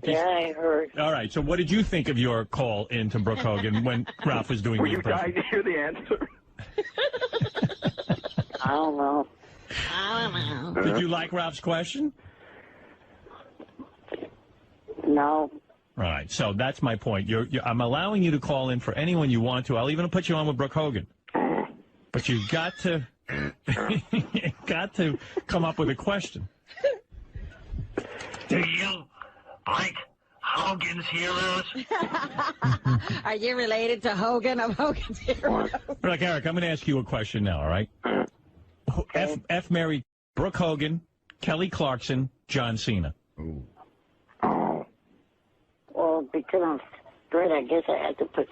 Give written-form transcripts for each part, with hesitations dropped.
Yeah, I heard. All right, so what did you think of your call into Brooke Hogan when Ralph was doing the impression? Were you dying to hear the answer? I don't know. Did you like Ralph's question? No. All right, so that's my point. I'm allowing you to call in for anyone you want to. I'll even put you on with Brooke Hogan. But you've got to, come up with a question. Do you like Hogan's Heroes? Are you related to Hogan of Hogan's Heroes? Look, Eric, I'm going to ask you a question now, all right? F married Brooke Hogan, Kelly Clarkson, John Cena. Ooh. Well, because I'm straight, I guess I had to put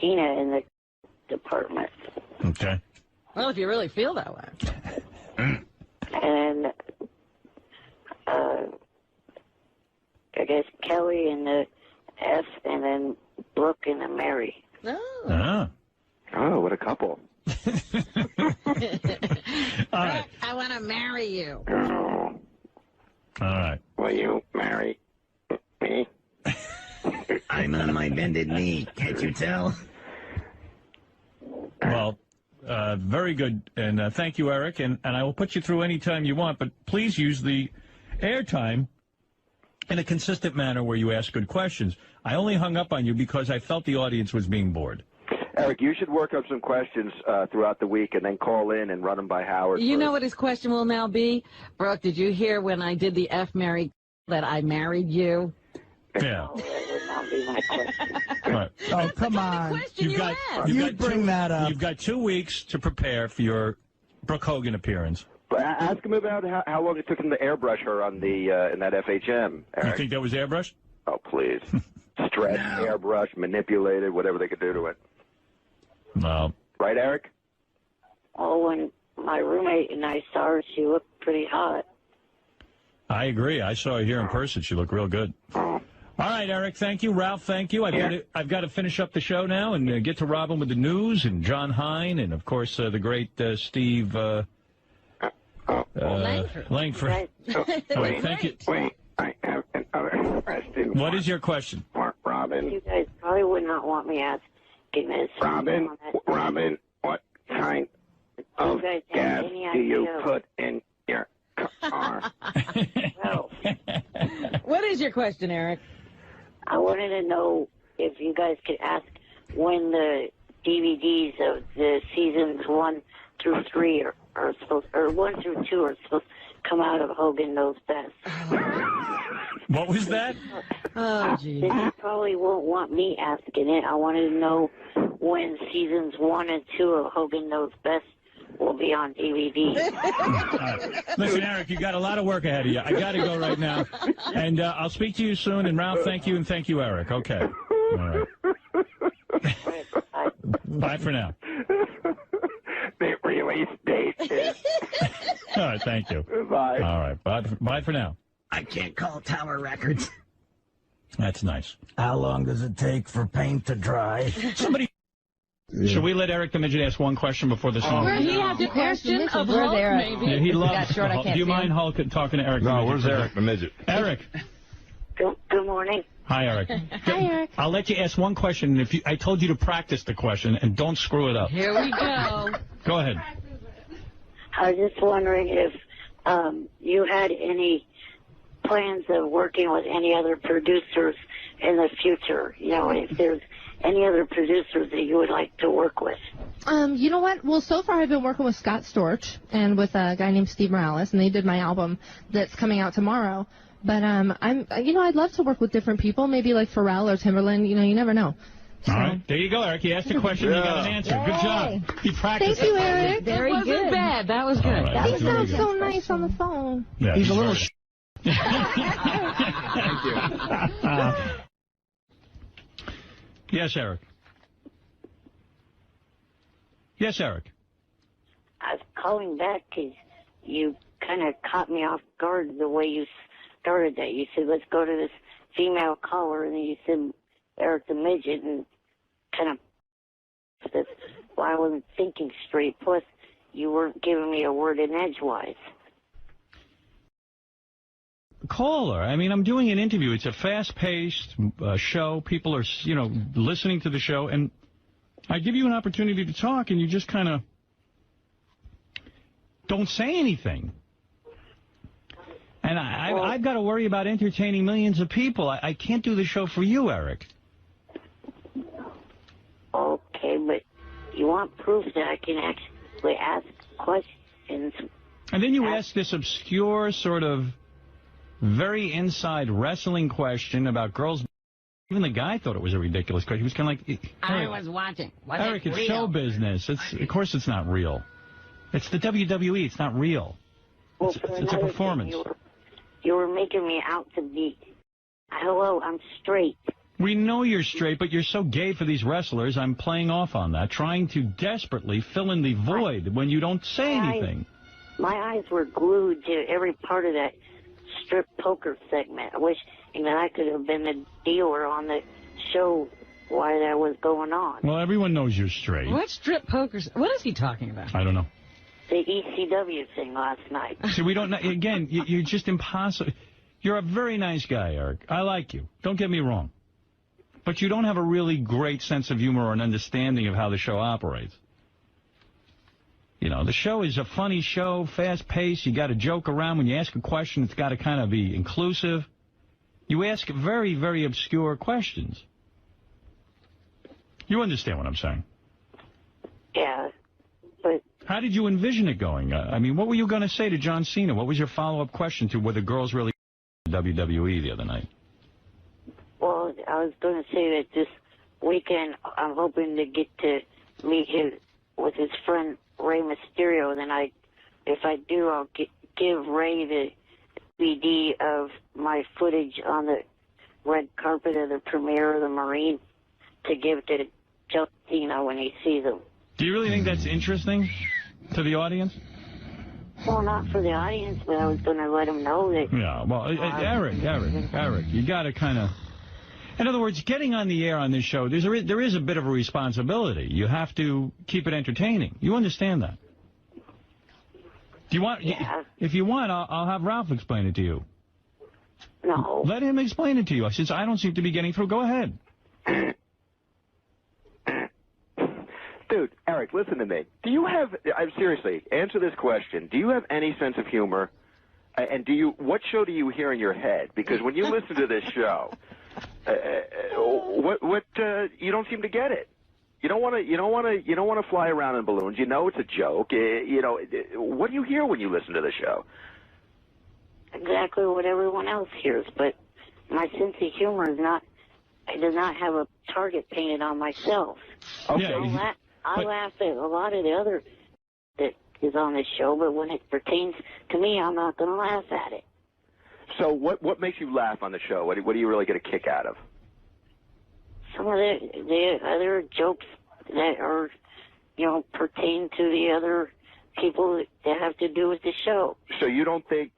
Cena in the department. Okay. Well, if you really feel that way. And I guess Kelly in the F, and then Brooke in the Mary. Oh. Oh, what a couple. All right. I want to marry you. Oh, All right. will you marry me? I'm on my bended knee. Can't you tell? Well, very good. And thank you, Eric. And I will put you through any time you want, but please use the airtime in a consistent manner where you ask good questions. I only hung up on you because I felt the audience was being bored. Eric, you should work up some questions throughout the week and then call in and run them by Howard. You first. know what his question will now be? Brooke, did you hear when I did the F Mary that I married you? Yeah. Oh, that would not be my question. All right. Oh, come on. You bring that up. You've got 2 weeks to prepare for your Brooke Hogan appearance. But ask him about how long it took him to airbrush her on the in that FHM, Eric. You think that was airbrush? Oh, please. Stretch, airbrush, manipulated, whatever they could do to it. No. Right, Eric? Oh, when my roommate and I saw her, she looked pretty hot. I agree. I saw her here in person. She looked real good. All right, Eric, thank you. Ralph, thank you. I've got to finish up the show now and get to Robin with the news and John Hine and, of course, the great Steve Langford. Right. All right, thank you. Wait, I have another question. What is your question? Robin, You guys probably would not want me asking this. Robin, what kind of You guys have gas any do you idea? put in your car? Well, What is your question, Eric? I wanted to know if you guys could ask when the DVDs of the seasons 1 through 3 are supposed, or 1 through 2 are supposed to come out of Hogan Knows Best. What was that? Oh, gee. You probably won't want me asking it. I wanted to know when seasons 1 and 2 of Hogan Knows Best will be on DVD. Listen, Eric, you got a lot of work ahead of you. I got to go right now. And I'll speak to you soon. And Ralph, thank you. And thank you, Eric. Okay. All right. Bye for now. The release date is... All right. Thank you. Bye. All right. Bye for now. I can't call Tower Records. That's nice. How long does it take for paint to dry? Somebody... Should we let Eric the Midget ask one question before the song? He has a question of Hulk, maybe. Yeah, he loves Got short, I Hulk. can't Do you see mind him. Hulk talking to Eric? No, the Midget where's for a Eric the Midget? Eric. Good morning. Hi, Eric. Hi, Eric. I'll let you ask one question. If I told you to practice the question and don't screw it up. Here we go. Go ahead. I was just wondering if you had any plans of working with any other producers in the future. You know, if there's any other producers that you would like to work with. You know what? Well, so far I've been working with Scott Storch and with a guy named Steve Morales, and they did my album that's coming out tomorrow. But I'd love to work with different people, maybe like Pharrell or Timberland. You know, you never know. So. All right. There you go, Eric. You asked a question, you got an answer. Good job. You practiced. Thank you, Eric. Very good. Wasn't bad. That was good. All right. He sounds so nice on the phone. Yeah, He's a little... Thank you. Yes, Eric. Yes, Eric. I was calling back because you kind of caught me off guard the way you started that. You said, let's go to this female caller, and then you said Eric the Midget, and kind of that's why I wasn't thinking straight. Plus, you weren't giving me a word in edgewise. caller. I mean, I'm doing an interview. It's a fast-paced show. People are, listening to the show, and I give you an opportunity to talk, and you just kind of don't say anything. And I've got to worry about entertaining millions of people. I can't do the show for you, Eric. Okay, but you want proof that I can actually ask questions. And then you ask this obscure sort of very inside wrestling question about girls. Even the guy thought it was a ridiculous question. He was kind of like... I was watching. Eric, it's show business. Of course it's not real. It's the WWE. It's not real. Well, it's a performance. You were making me out to be... Hello, I'm straight. We know you're straight, but you're so gay for these wrestlers. I'm playing off on that, trying to desperately fill in the void when you don't say anything. My eyes were glued to every part of that strip poker segment. I wish I could have been the dealer on the show while that was going on. Well, everyone knows you're straight. What strip poker? What is he talking about? I don't know. The ECW thing last night. See, we don't know. Again, you're just impossible. You're a very nice guy, Eric. I like you. Don't get me wrong. But you don't have a really great sense of humor or an understanding of how the show operates. The show is a funny show, fast-paced. You got to joke around. When you ask a question, it's got to kind of be inclusive. You ask very, very obscure questions. You understand what I'm saying? Yeah, but... How did you envision it going? I mean, what were you going to say to John Cena? What was your follow-up question to were the girls really WWE the other night? Well, I was going to say that this weekend I'm hoping to get to meet him with his friend Rey Mysterio. Then if I do, I'll give Rey the DVD of my footage on the red carpet of the premiere of the Marine to give to John Cena when he sees him. Do you really think that's interesting to the audience? Well, not for the audience, but I was going to let him know that... Yeah, well, Eric, you got to kind of... In other words, getting on the air on this show, there is a bit of a responsibility. You have to keep it entertaining. You understand that? Do you want? Yeah. If you want, I'll have Ralph explain it to you. No. Let him explain it to you. Since I don't seem to be getting through, go ahead. Dude, Eric, listen to me. Do you have, seriously, answer this question. Do you have any sense of humor? And what show do you hear in your head? Because when you listen to this show, you don't seem to get it. You don't want to fly around in balloons. You know it's a joke. What do you hear when you listen to the show? Exactly what everyone else hears, but my sense of humor is not. I do not have a target painted on myself. Okay. Yeah, I laugh at a lot of the other that is on this show, but when it pertains to me, I'm not going to laugh at it. So what makes you laugh on the show? What do you really get a kick out of? Some of the other jokes that are, pertain to the other people that have to do with the show. So you don't think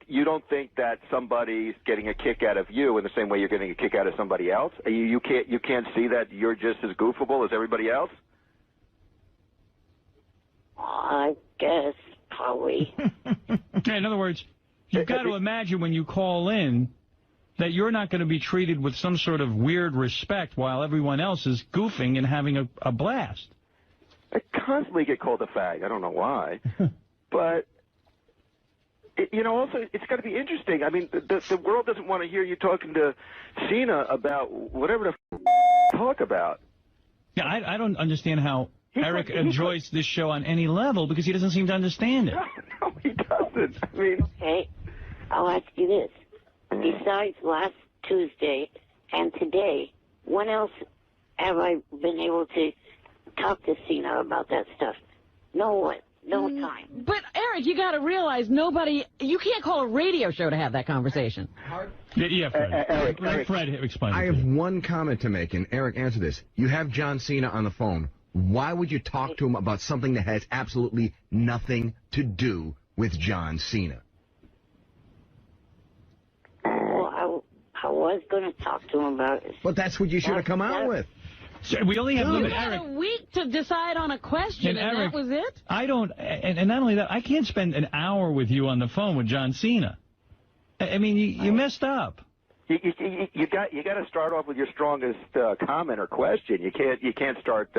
that somebody's getting a kick out of you in the same way you're getting a kick out of somebody else? You can't see that you're just as goofable as everybody else? I guess, probably. In other words, you've got to imagine when you call in that you're not going to be treated with some sort of weird respect while everyone else is goofing and having a blast. I constantly get called a fag. I don't know why. But, also, it's got to be interesting. I mean, the world doesn't want to hear you talking to Cena about whatever the talk about. Yeah, I don't understand how Eric enjoys this show on any level because he doesn't seem to understand it. No, he doesn't. I mean... Okay, I'll ask you this. Besides last Tuesday and today, when else have I been able to talk to Cena about that stuff? No one. No time. But, Eric, you got to realize you can't call a radio show to have that conversation. Yeah, Fred. Eric, Let Fred explain. I have one comment to make, and Eric, answer this. You have John Cena on the phone. Why would you talk to him about something that has absolutely nothing to do with John Cena? Well, I was going to talk to him about it. But that's what you should have come out with. So we only have You had a week to decide on a question, and Eric, that was it? I don't, and not only that, I can't spend an hour with you on the phone with John Cena. I mean, you messed up. You got to start off with your strongest comment or question. You can't start.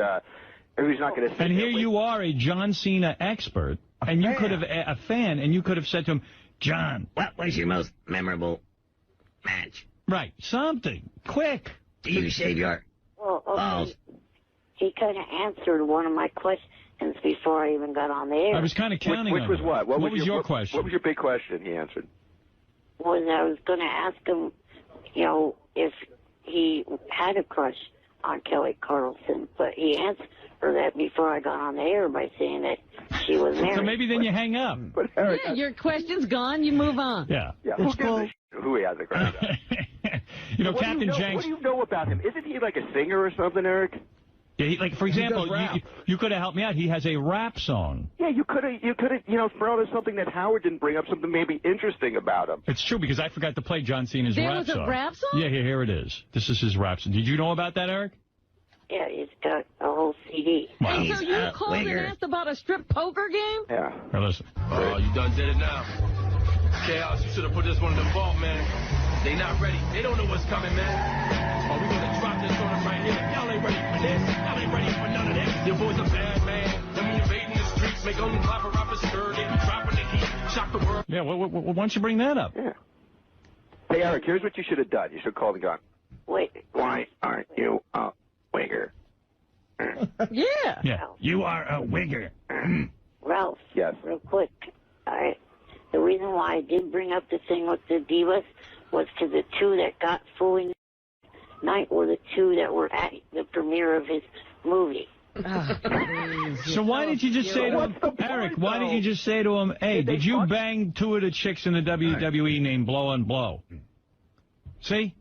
Who's not going to? And here you are, a John Cena expert, and you could have a fan, and you could have said to him, John, What was your most memorable match? right, something quick. Do you shave your Well, okay. balls? He kind of answered one of my questions before I even got on the air. I was kind of counting Which on was you. what? What was your question? What was your big question? He answered. Was I was going to ask him, you know, if he had a crush on Kelly Carlson, but he answered that before I got on the air by saying that she was married. So maybe then you hang up. But Eric, Yeah, your question's gone. You move on. Yeah. who gives a who he has a crush on? You know, What do Captain you know, Jenks. What do you know about him? Isn't he like a singer or something, Eric? Yeah, like for example, does rap. you could have helped me out. He has a rap song. Yeah, you could have, thrown us something that Howard didn't bring up, something maybe interesting about him. It's true because I forgot to play John Cena's There rap was a song. rap song? Yeah, here it is. This is his rap song. Did you know about that, Eric? Yeah, he's got a whole CD. Wow. And so you a called and wigger. asked about a strip poker game? Yeah. Now listen. Oh, you done did it now. Chaos, you should have put this one in the vault, man. They not ready. They don't know what's coming, man. Are we gonna drop this on them right here? Y'all ain't ready for this. Y'all ain't ready for none of this. Your boy's a bad man. Let me invading the streets, make only clap a rapper skirt. They be dropping the heat, shock the world. Yeah, why don't you bring that up? Yeah. Hey, Eric, here's what you should have done. You should have called and gone, Wait, why aren't you a wigger? Yeah. Yeah. You are a wigger. Ralph. Yes. Real quick. All right. The reason why I did bring up the thing with the divas was because the two that got fooling night were the two that were at the premiere of his movie. So why did you just say to him, Eric, why didn't you just say to him, hey, did you bang two of the chicks in the WWE named Blow and Blow? See?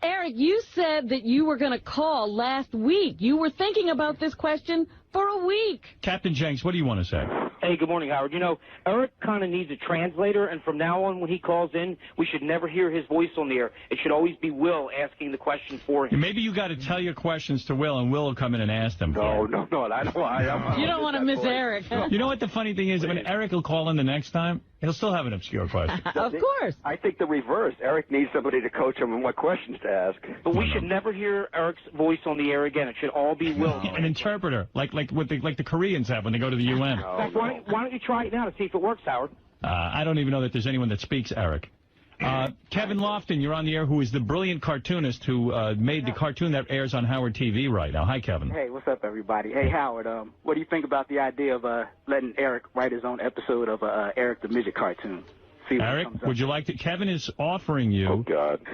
Eric, you said that you were going to call last week. You were thinking about this question for a week. Captain Jenks, what do you want to say? Hey, good morning, Howard. You know, Eric kind of needs a translator, and from now on when he calls in, we should never hear his voice on the air. It should always be Will asking the question for him. Maybe you got to tell your questions to Will, and Will will come in and ask them. No, I don't. You don't want to miss Eric. You know what the funny thing is? When Eric will call in the next time, he'll still have an obscure question. Of course. I think the reverse. Eric needs somebody to coach him on what questions to ask. But we should never hear Eric's voice on the air again. It should all be Will. An interpreter, like the Koreans have when they go to the UN. Why don't you try it now to see if it works, Howard? I don't even know that there's anyone that speaks Eric. Kevin Lofton, you're on the air, who is the brilliant cartoonist who made the cartoon that airs on Howard TV right now. Hi, Kevin. Hey, what's up, everybody? Hey, Howard, what do you think about the idea of letting Eric write his own episode of Eric the Midget cartoon? See what Eric, comes up. would you like to? Kevin is offering you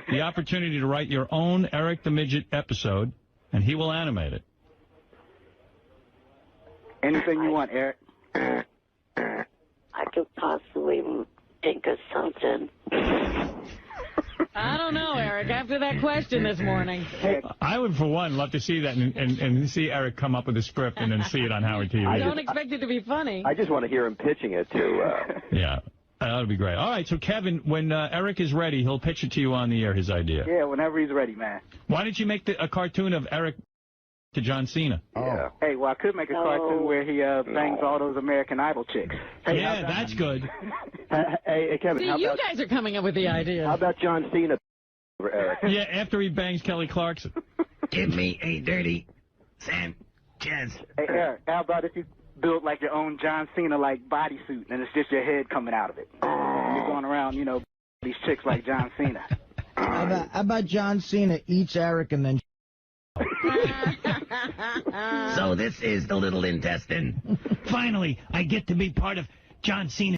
the opportunity to write your own Eric the Midget episode, and he will animate it. Anything you want, Eric. I could possibly think of something. I don't know, Eric, after that question this morning. I would, for one, love to see that and see Eric come up with a script and then see it on Howard TV. I don't expect it to be funny. I just want to hear him pitching it to. Yeah, that would be great. All right, so Kevin, when Eric is ready, he'll pitch it to you on the air, his idea. Yeah, whenever he's ready, man. Why didn't you make a cartoon of Eric to John Cena? Yeah. Hey, well, I could make a cartoon where he bangs all those American Idol chicks. Hey, Yeah, that's good. Hey, Kevin, See, how you about, guys are coming up with the idea. how about John Cena over Eric? Yeah, after he bangs Kelly Clarkson. Give me a dirty Sanchez. Hey, Eric, how about if you build like your own John Cena-like bodysuit and it's just your head coming out of it? And you're going around, you know, these chicks like John Cena. How about John Cena eats Eric and then... So this is the little intestine. Finally, I get to be part of John Cena.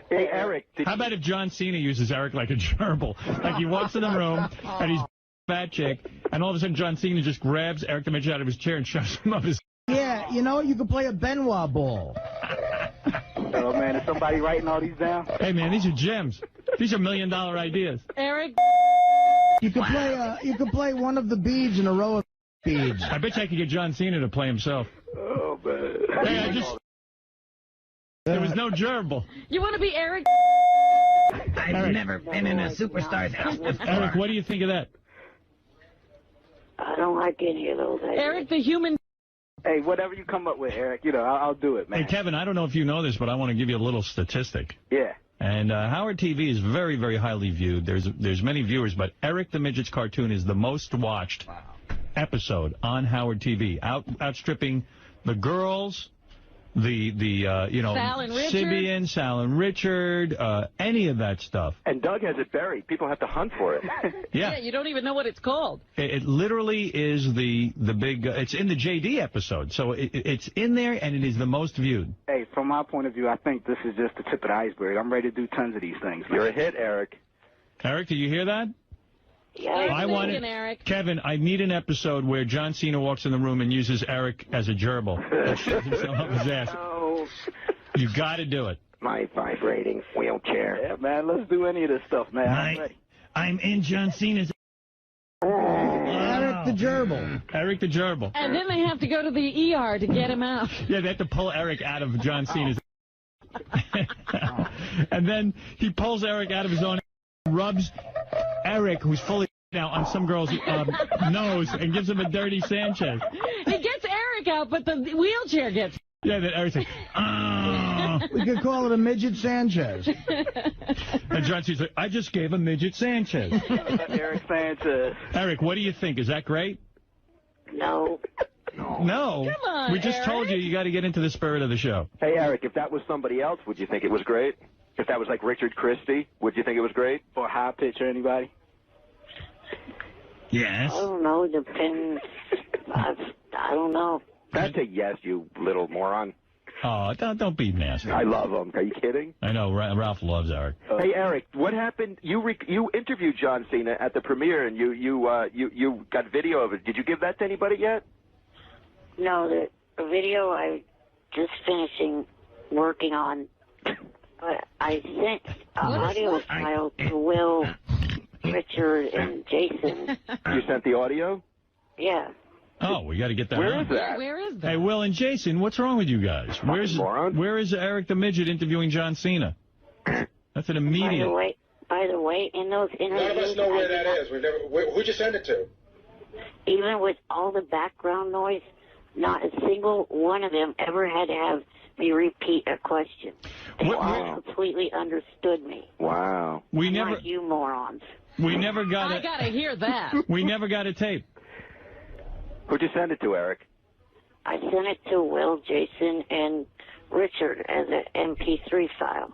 Hey, Eric. How about if John Cena uses Eric like a gerbil? Like he walks in the room and he's a fat chick, and all of a sudden John Cena just grabs Eric the Midget out of his chair and shoves him up his... Yeah, you know, you could play a Benoit ball. Oh, man, is somebody writing all these down? Hey, man, these are gems. These are $1 million ideas. Eric? You could play one of the beads in a row of beads. I bet you I could get John Cena to play himself. Oh, man. Hey, there was no gerbil. You want to be Eric? I've never been in a superstar's house before. Eric, what do you think of that? I don't like any of those ideas. Eric the human... Hey, whatever you come up with, Eric, you know, I'll do it, man. Hey, Kevin, I don't know if you know this, but I want to give you a little statistic. Yeah. And Howard TV is very, very highly viewed. There's many viewers, but Eric the Midget's cartoon is the most watched episode on Howard TV, outstripping The Girls, Sal and Richard. Sibian, Sal and Richard, any of that stuff. And Doug has it buried. People have to hunt for it. Yeah. You don't even know what it's called. It literally is the big, it's in the JD episode, so it's in there, and it is the most viewed. Hey, from my point of view, I think this is just the tip of the iceberg. I'm ready to do tons of these things. You're a hit, Eric. Eric, did you hear that? Yeah, I want it. Eric. Kevin, I need an episode where John Cena walks in the room and uses Eric as a gerbil. And shoves himself up his ass. Oh. You got to do it. My vibrating wheelchair. Yeah, man, let's do any of this stuff, man. I'm ready. I'm in John Cena's... Eric the gerbil. Eric the gerbil. And then they have to go to the ER to get him out. Yeah, they have to pull Eric out of John Cena's... And then he pulls Eric out of his own... rubs Eric, who's fully now on some girl's nose, and gives him a dirty Sanchez. He gets Eric out, but the wheelchair gets... Yeah, then Eric's like, We could call it a midget Sanchez. And John Cena's like, I just gave a midget Sanchez. Eric Sanchez. Eric, what do you think? Is that great? No. No. Come on, we just Eric. told you got to get into the spirit of the show. Hey, Eric, if that was somebody else, would you think it was great? If that was like Richard Christie, would you think it was great? Or High Pitch or anybody? Yes. I don't know. Depends. I don't know. That's a yes, you little moron. Oh, don't be nasty. I love him. Are you kidding? I know. Ralph loves Eric. Hey, Eric, what happened? You interviewed John Cena at the premiere, and you got video of it. Did you give that to anybody yet? No, the video I just finishing working on. But I sent an audio file to Will, Richard, and Jason. You sent the audio? Yeah. Oh, we got to get that. Where on. is that? Where is that? Hey, Will and Jason, what's wrong with you guys? Where is Eric the Midget interviewing John Cena? That's an immediate. By the way, in those interviews, none of us know where that is. Who'd you send it to? Even with all the background noise, not a single one of them ever had to have me repeat a question. They all completely understood me. Wow. Unlike you morons. We never got I got to hear that. We never got a tape. Who'd you send it to, Eric? I sent it to Will, Jason, and Richard as an MP3 file.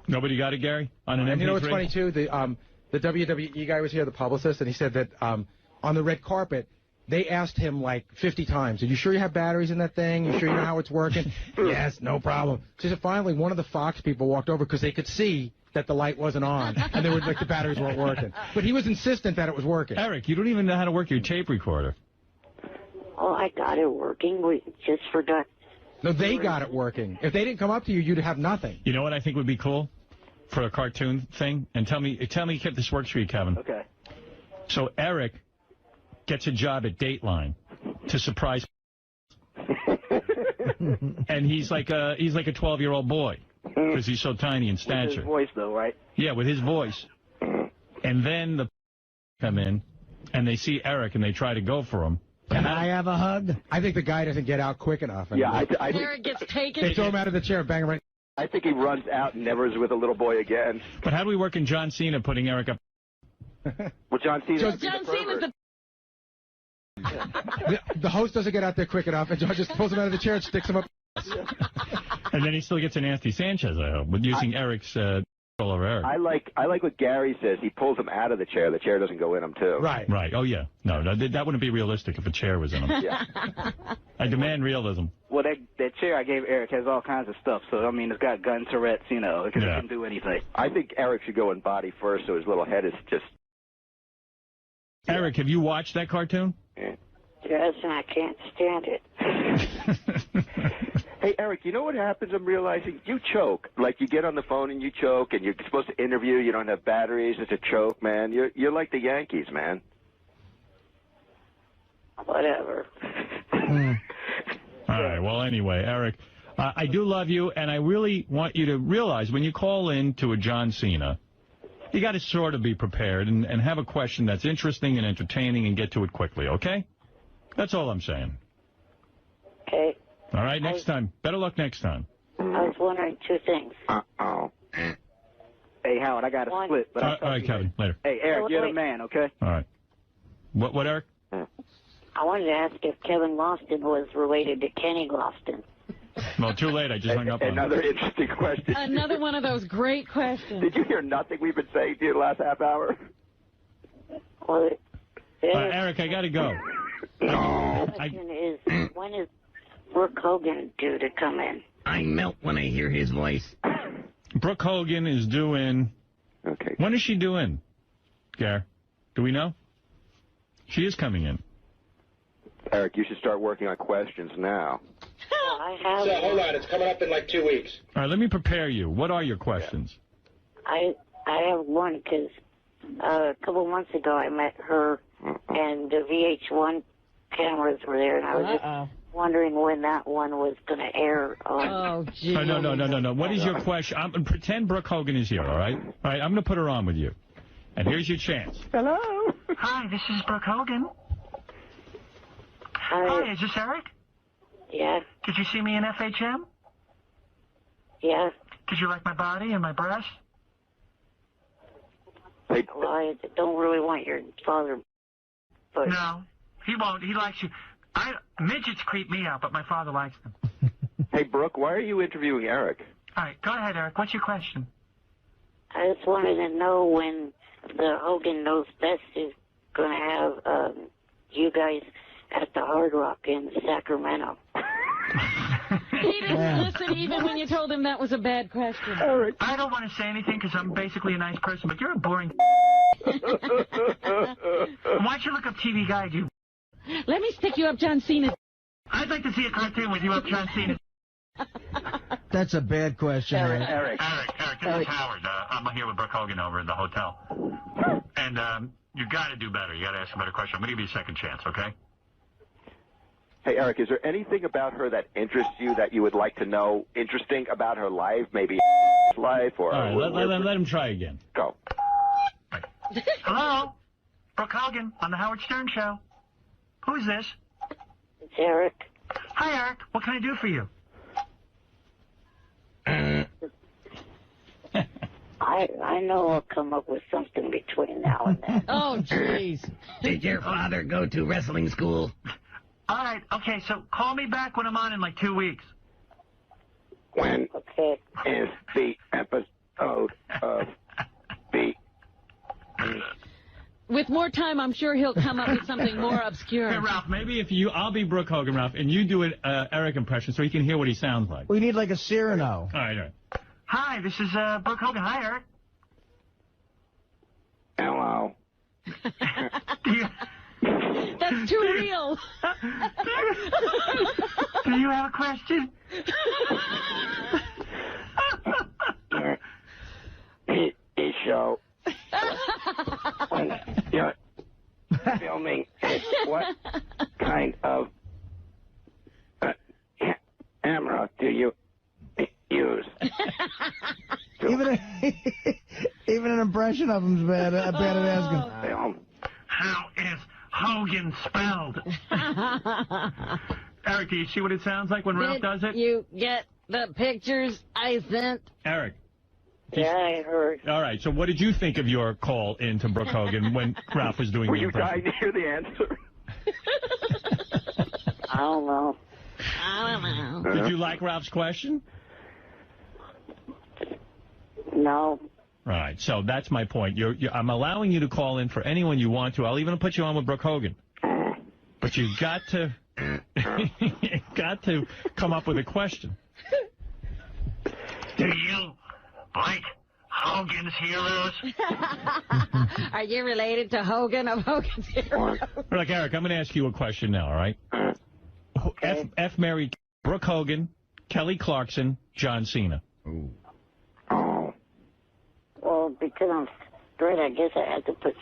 Nobody got it, Gary? On an MP3? And you know what's funny, too? The WWE guy was here, the publicist, and he said that on the red carpet, they asked him like 50 times, are you sure you have batteries in that thing? You sure you know how it's working? Yes, no problem. So finally, one of the Fox people walked over because they could see that the light wasn't on, and they were like the batteries weren't working. But he was insistent that it was working. Eric, you don't even know how to work your tape recorder. Oh, I got it working. We just forgot. No, they got it working. If they didn't come up to you, you'd have nothing. You know what I think would be cool for a cartoon thing? And tell me if this works for you, Kevin. Okay. So Eric gets a job at Dateline to surprise, and he's like a 12-year-old boy because he's so tiny in stature. With his voice, though, right? Yeah, with his voice. And then the come in, and they see Eric, and they try to go for him. Can I have a hug? I think the guy doesn't get out quick enough. Yeah, I think Eric gets taken. They throw him out of the chair and bang him right. I think he runs out and never is with a little boy again. But how do we work in John Cena putting Eric up? Well, John Cena. John Cena's the... The host doesn't get out there quick enough, and John just pulls him out of the chair and sticks him up. And then he still gets a nasty Sanchez, I hope, with using Eric's all over Eric. I like what Gary says. He pulls him out of the chair. The chair doesn't go in him, too. Right. Right. Oh, yeah. No, that wouldn't be realistic if a chair was in him. Yeah. I demand realism. Well, that chair I gave Eric has all kinds of stuff. So, I mean, it's got gun turrets, you know. It can do anything. I think Eric should go in body first so his little head is just... Eric, have you watched that cartoon? Yeah. Yes, and I can't stand it. Hey, Eric, you know what happens? I'm realizing you choke. Like, you get on the phone and you choke, and you're supposed to interview. You don't have batteries. It's a choke, man. You're like the Yankees, man. Whatever. All right. Well, anyway, Eric, I do love you, and I really want you to realize when you call in to a John Cena, you got to sort of be prepared and have a question that's interesting and entertaining and get to it quickly, okay? That's all I'm saying. Okay. All right, next time. Better luck next time. I was wondering two things. Uh-oh. Hey, Howard, I got a split. But all right, Kevin, later. Hey, Eric, you're the man, okay? All right. What, Eric? I wanted to ask if Kevin Lofton was related to Kenny Lofton. Well, too late. I just hung up on Another interesting question. Another one of those great questions. Did you hear nothing we've been saying to you the last half hour? Well, Eric, I got to go. The question is, when is Brooke Hogan due to come in? I melt when I hear his voice. Brooke Hogan is due in. Okay. When is she due in, Gare? Do we know? She is coming in. Eric, you should start working on questions now. I have. So, hold on. It's coming up in like 2 weeks. All right, let me prepare you. What are your questions? I have one because a couple months ago I met her and the VH1 cameras were there, and I was just wondering when that one was going to air. Oh, geez. No. What is your question? Pretend Brooke Hogan is here, all right? All right, I'm going to put her on with you. And here's your chance. Hello? Hi, this is Brooke Hogan. Hi, is this Eric? Yeah. Did you see me in FHM? Yeah. Did you like my body and my breasts? Well, I don't really want your father. But No, he won't. He likes you. Midgets creep me out, but my father likes them. Hey, Brooke, why are you interviewing Eric? All right, go ahead, Eric. What's your question? I just wanted to know when the Hogan Knows Best is going to have you guys at the Hard Rock in Sacramento. He didn't listen even when you told him that was a bad question. Eric. I don't want to say anything because I'm basically a nice person, but you're a boring. Why don't you look up TV Guide, you? Let me stick you up John Cena. I'd like to see a cartoon with you up John Cena. That's a bad question, Eric. Eric, this is Howard. I'm here with Brooke Hogan over at the hotel. And you got to do better. You got to ask a better question. I'm going to give you a second chance, okay? Hey, Eric, is there anything about her that interests you that you would like to know? Interesting about her life? Maybe life or... All right, let him try again. Go. Hello? Brooke Hogan on the Howard Stern Show. Who's this? It's Eric. Hi, Eric. What can I do for you? I know I'll come up with something between now and then. Oh, jeez. Did your father go to wrestling school? All right, okay, so call me back when I'm on in like 2 weeks. When is the episode of the... With more time, I'm sure he'll come up with something more obscure. Hey, Ralph, maybe if I'll be Brooke Hogan, Ralph, and you do an Eric impression so he can hear what he sounds like. We need like a Cyrano. All right. Hi, this is Brooke Hogan. Hi, Eric. Hello. That's too real. Do you have a question? The show. When you're filming, what kind of camera do you use? Even an impression of him's bad at asking. Film. How is Hogan spelled? Eric, do you see what it sounds like when Ralph does it? You get the pictures I sent? Eric. Yeah, I heard. All right, so what did you think of your call into Brooke Hogan when Ralph was doing Were the you impression? dying to hear the answer? I don't know. Did you like Ralph's question? No. All right, so that's my point. I'm allowing you to call in for anyone you want to. I'll even put you on with Brooke Hogan. But you got to come up with a question. Do you like Hogan's Heroes? Are you related to Hogan of Hogan's Heroes? Look, Eric, I'm going to ask you a question now, all right? F married Brooke Hogan, Kelly Clarkson, John Cena. Ooh. Well, because I'm straight, I guess I had to put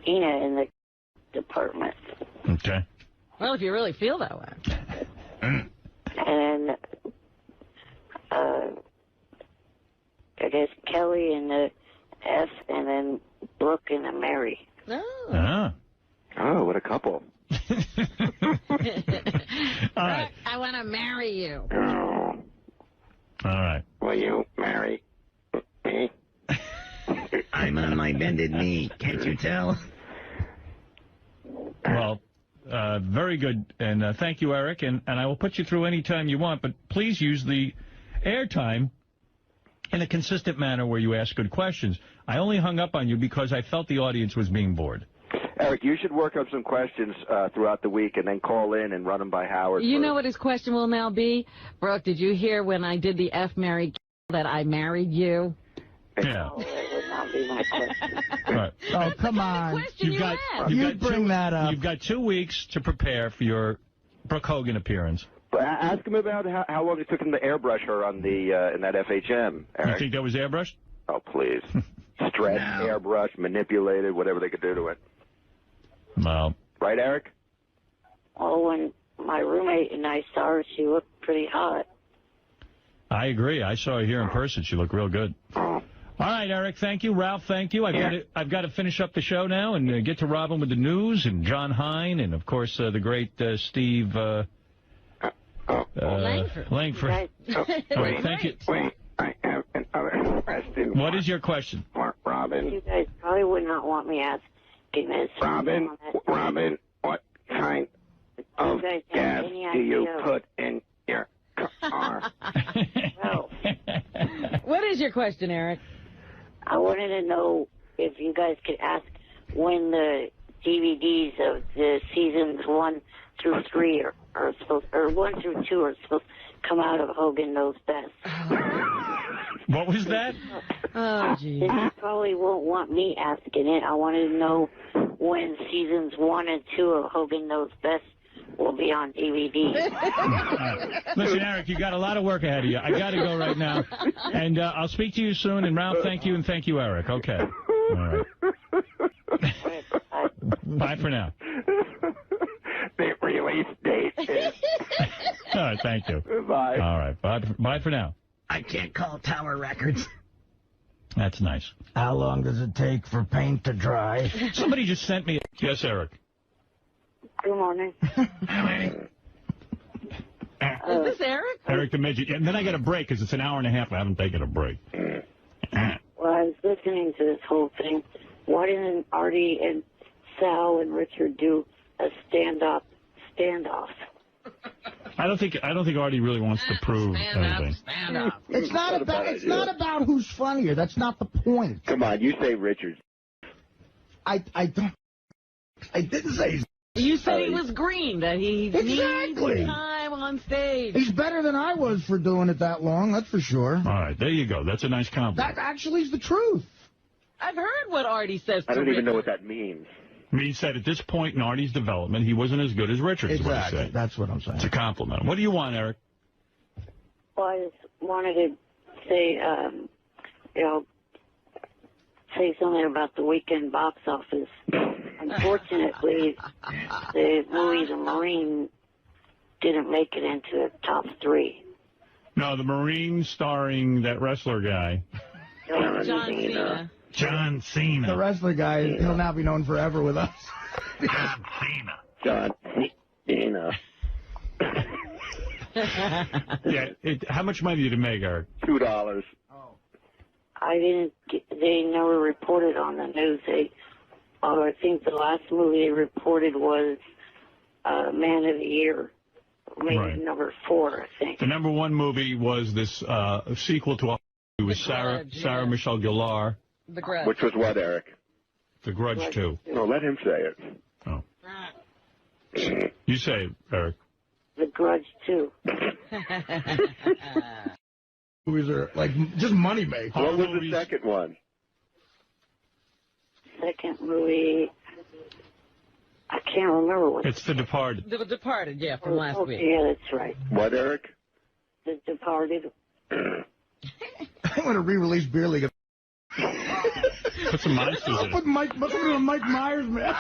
Ina in the department. Okay. Well, if you really feel that way. And I guess Kelly in the F, and then Brooke in the Mary. Oh. Oh, what a couple. All right. I want to marry you. Oh. All right. Will you marry me? I'm on my bended knee. Can't you tell? Well, very good. And thank you, Eric. And I will put you through any time you want, but please use the airtime in a consistent manner where you ask good questions. I only hung up on you because I felt the audience was being bored. Eric, you should work up some questions throughout the week and then call in and run them by Howard. You know what his question will now be? Brooke, did you hear when I did the F married that I married you? Yeah. Oh, that would not be my question. Right. Oh, come on. You've got that up. You've got 2 weeks to prepare for your Brooke Hogan appearance. But ask him about how long it took him to airbrush her on the in that FHM, Eric. You think that was airbrushed? Oh, please. Stretched, airbrushed, manipulated, whatever they could do to it. Well. Right, Eric? Oh, when my roommate and I saw her, she looked pretty hot. I agree. I saw her here in person. She looked real good. All right, Eric, thank you. Ralph, thank you. I've got to finish up the show now and get to Robin with the news and John Hine and, of course, the great Steve Langford. Right. Wait, thank you. Wait, I have another question. What is your question? Robin. You guys probably would not want me asking this. Robin, what kind of gas do you put in your car? Well, What is your question, Eric? I wanted to know if you guys could ask when the DVDs of the seasons 1 through 3 are supposed, or 1 through 2 are supposed to come out of Hogan Knows Best. What was that? Oh, geez. You probably won't want me asking it. I wanted to know when seasons 1 and 2 of Hogan Knows Best will be on DVD. Listen, Eric, you got a lot of work ahead of you. I got to go right now. And I'll speak to you soon. And Ralph, thank you, and thank you, Eric. Okay. All right. Bye for now. The release date is... All right, thank you. Bye. All right, bye for now. I can't call Tower Records. That's nice. How long does it take for paint to dry? Somebody just sent me... Yes, Eric. Good morning. Is this Eric? Eric the Midget. And then I got a break because it's an hour and a half. I haven't taken a break. Well, I was listening to this whole thing. Why didn't Artie and Sal and Richard do a standoff? I don't think Artie really wants to prove anything. Stand up. It's not about who's funnier. That's not the point. Come on, you say Richards. I didn't say. You said he was green, that he Exactly. needs time on stage. He's better than I was for doing it that long. That's for sure. All right, there you go. That's a nice compliment. That actually is the truth. I've heard what Artie says to I don't even know Richard. what that means. He said at this point in Artie's development, he wasn't as good as Richards. What he Exactly. said. That's what I'm saying. It's a compliment. What do you want, Eric? Well, I just wanted to say, say something about the weekend box office. Unfortunately, the movie The Marine didn't make it into the top 3. No, the Marine starring that wrestler guy. John Cena. John Cena. The wrestler guy, he'll now be known forever with us. John Cena. John Cena. Yeah. How much money did it make, Eric? $2. I didn't get, they never reported on the news. I think the last movie they reported was Man of the Year, maybe Right. number 4, I think. The number 1 movie was this sequel to it was Sarah Michelle Gellar. The Grudge. Which was what, Eric? The Grudge 2. No, let him say it. Oh. You say it, Eric. The Grudge 2. Movies are like just money makers. What was the second one? Second movie, I can't remember what. It's The Departed. The Departed, yeah, from last week. Yeah, that's right. What, Eric? The Departed. I'm going to re-release Beer League. Put some monsters in it. Put Mike Myers, man.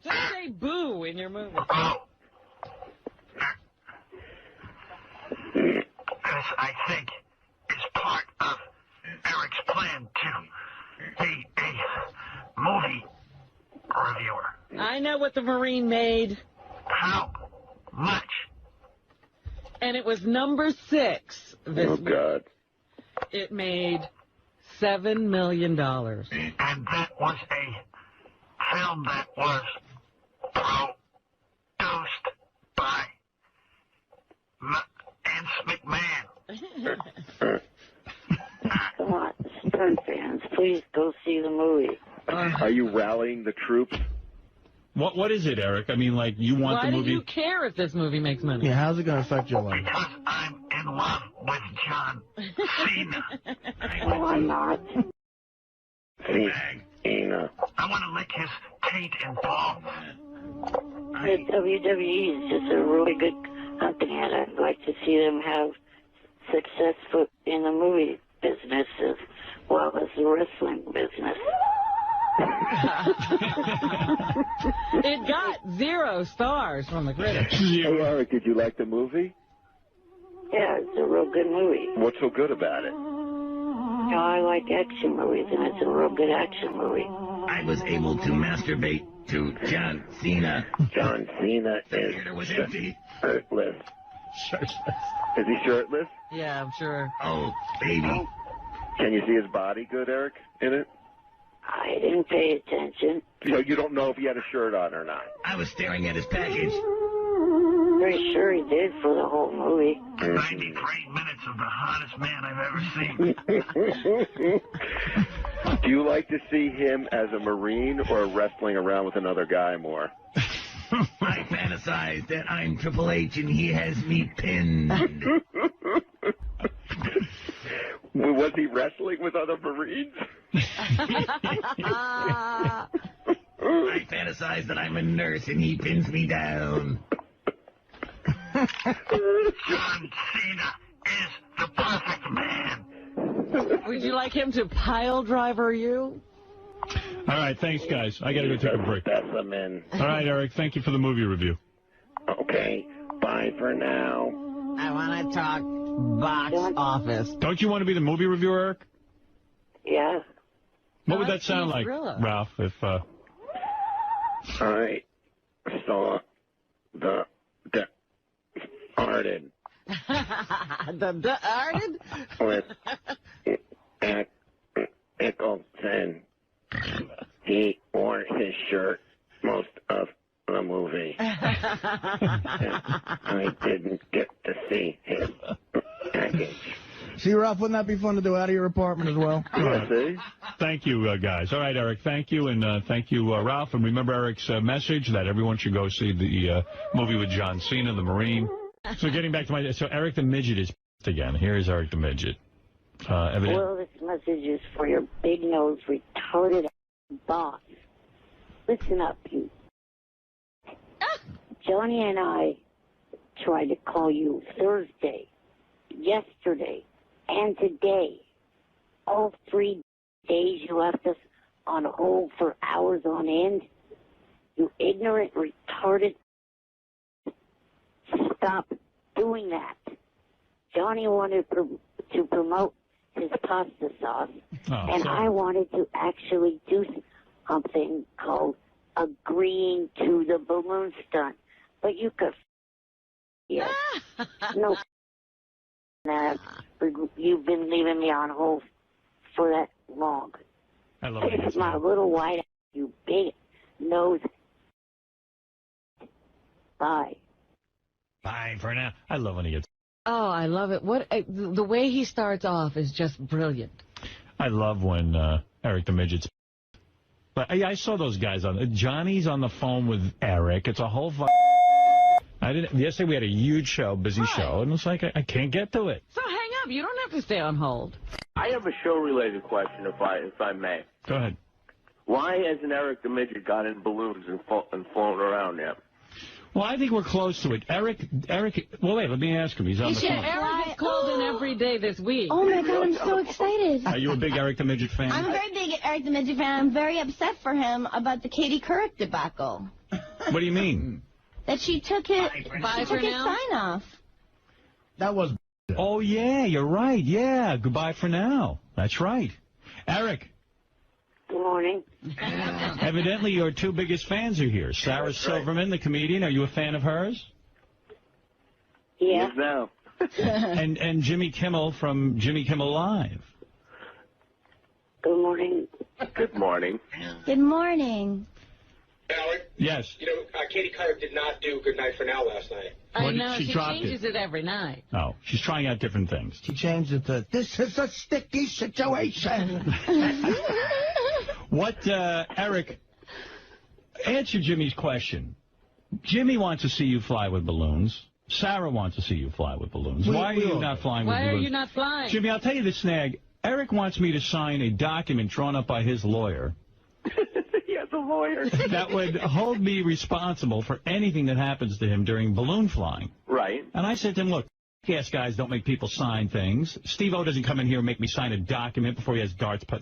Just say boo in your movie. This, I think, is part of Eric's plan to be a movie reviewer. I know what the Marine made. How much And it was number 6 this week. God. It made $7 million. And that was a film that was produced by Vince McMahon. Come on, stunt fans, please go see the movie. Are you rallying the troops? What is it, Eric? I mean, like, you want Why the movie... do you care if this movie makes money? Yeah, how's it going to affect your life? Because I'm in love with John Cena. No, I'm not. Cena. I want to lick his taint and balls. The WWE is just a really good company, and I'd like to see them have success in the movie business as well as the wrestling business. It got 0 stars from the critics. Hey, Eric, did you like the movie? Yeah, it's a real good movie. What's so good about it? You know, I like action movies, and it's a real good action movie. I was able to masturbate to John Cena. John Cena is shirtless. Is he shirtless? Yeah, I'm sure. Oh, baby. Can you see his body good, Eric, in it? I didn't pay attention. So you don't know if he had a shirt on or not? I was staring at his package. Pretty sure he did for the whole movie. 93 minutes of the hottest man I've ever seen. Do you like to see him as a Marine or wrestling around with another guy more? I fantasize that I'm Triple H and he has me pinned. Was he wrestling with other Marines? I fantasize that I'm a nurse and he pins me down. John Cena is the perfect man. Would you like him to pile driver you? All right, thanks, guys. I got to go take a break. Specimen. All right, Eric, thank you for the movie review. Okay, bye for now. I want to talk box office. Don't you want to be the movie reviewer, Eric? Yeah. What would that sound like, Ralph, if... I saw the Arden. the Arden? With Eccleston. He wore his shirt most of the movie. I didn't get to see his package. See, Ralph, wouldn't that be fun to do out of your apartment as well? See? Thank you, guys. All right, Eric, thank you, and thank you, Ralph. And remember Eric's message that everyone should go see the movie with John Cena, the Marine. So getting back to my... So Eric the Midget is again. Here's Eric the Midget. Well, this message is for your big-nosed, retarded boss. Listen up, you. Johnny and I tried to call you Thursday, yesterday, and today. All 3 days you left us on hold for hours on end. You ignorant, retarded. Stop doing that. Johnny wanted to promote his pasta sauce, and I wanted to actually do something called agreeing to the balloon stunt. But you could... Yes. No. You've been leaving me on hold for that long. I love This is my little white, you big nose. Bye. Bye for now. I love when he gets... Oh, I love it. The way he starts off is just brilliant. I love when Eric the Midget's... But I saw those guys on... Johnny's on the phone with Eric. It's a whole... Yesterday we had a huge show, busy show, and it's like I can't get to it. So hang up. You don't have to stay on hold. I have a show-related question, if I may. Go ahead. Why hasn't Eric the Midget got in balloons and flown around yet? Well, I think we're close to it. Eric, well, wait, let me ask him. He's on the phone. Eric has called in every day this week. Oh, my God, I'm so excited. Are you a big Eric the Midget fan? I'm a very big Eric the Midget fan. I'm very upset for him about the Katie Couric debacle. What do you mean? That she took his sign-off. That was... Oh, yeah, you're right. Yeah, goodbye for now. That's right. Eric. Good morning. Evidently, your 2 biggest fans are here. Sarah Silverman, the comedian. Are you a fan of hers? Yeah. Now. and Jimmy Kimmel from Jimmy Kimmel Live. Good morning. Good morning. Good morning. Alex? Yes. You know, Katie Couric did not do Good Night for Now last night. I know, she changes it every night. Oh, she's trying out different things. She changed it to, this is a sticky situation. What, Eric, answer Jimmy's question. Jimmy wants to see you fly with balloons. Sarah wants to see you fly with balloons. Why are you not flying with balloons? Why are you not flying? Jimmy, I'll tell you the snag. Eric wants me to sign a document drawn up by his lawyer. He has a lawyer. That would hold me responsible for anything that happens to him during balloon flying. Right. And I said to him, look, yes, guys don't make people sign things. Steve-O doesn't come in here and make me sign a document before he has darts put.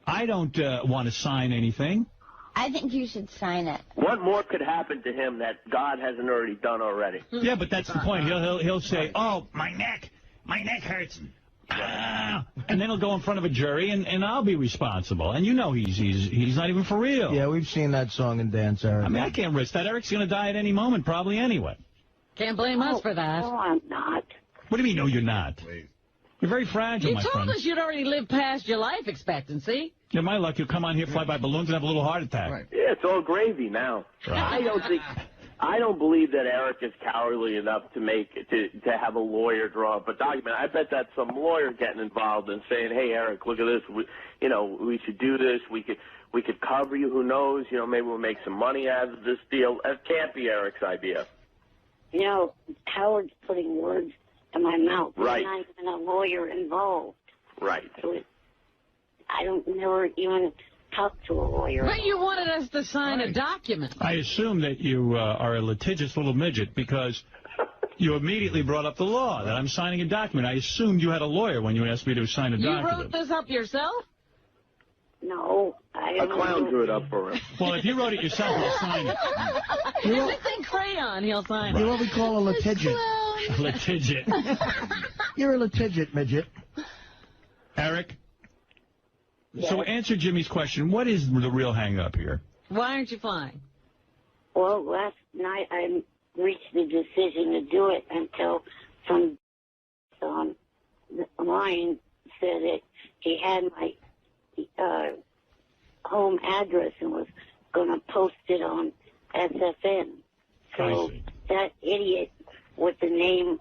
I don't want to sign anything. I think you should sign it. What more could happen to him that God hasn't already done already? Yeah, but that's the point. He'll say, oh, my neck hurts. And then he'll go in front of a jury, and I'll be responsible. And you know he's not even for real. Yeah, we've seen that song and dance, Eric. I mean, I can't risk that. Eric's going to die at any moment, probably anyway. Can't blame us for that. No, I'm not. What do you mean, no, you're not? You're very fragile, my friend. You told us you'd already lived past your life expectancy. Yeah, my luck, you'll come on here, fly by balloons, and have a little heart attack. Right. Yeah, it's all gravy now. Right. I don't believe that Eric is cowardly enough to have a lawyer draw up a document. I bet that's some lawyer getting involved and saying, "Hey, Eric, look at this. We should do this. We could cover you. Who knows? Maybe we'll make some money out of this deal." That can't be Eric's idea. Howard's putting words in my mouth. Right. There's not even a lawyer involved. Right. So I don't never even talk to a lawyer. But you wanted us to sign a document. I assume that you are a litigious little midget because you immediately brought up the law, that I'm signing a document. I assumed you had a lawyer when you asked me to sign a document. You wrote this up yourself? No. A clown drew it up for him. Well, if you wrote it yourself, you'll sign it. If it's in crayon, he'll sign it. You're what we call a litigious. Litigious. You're a litigious midget. Eric? Yes. So answer Jimmy's question. What is the real hang-up here? Why aren't you flying? Well, last night I reached the decision to do it until some line said that he had my home address and was going to post it on SFN. So that idiot with the name,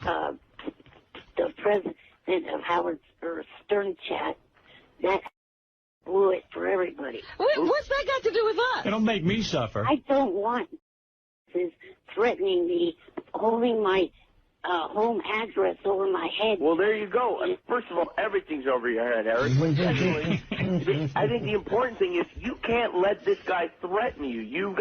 the president of Howard Stern Chat, that blew it for everybody. What's that got to do with us? It'll make me suffer. I don't want this threatening me, holding my home address over my head. Well, there you go. First of all, everything's over your head, Eric. Secondly, I think the important thing is you can't let this guy threaten you.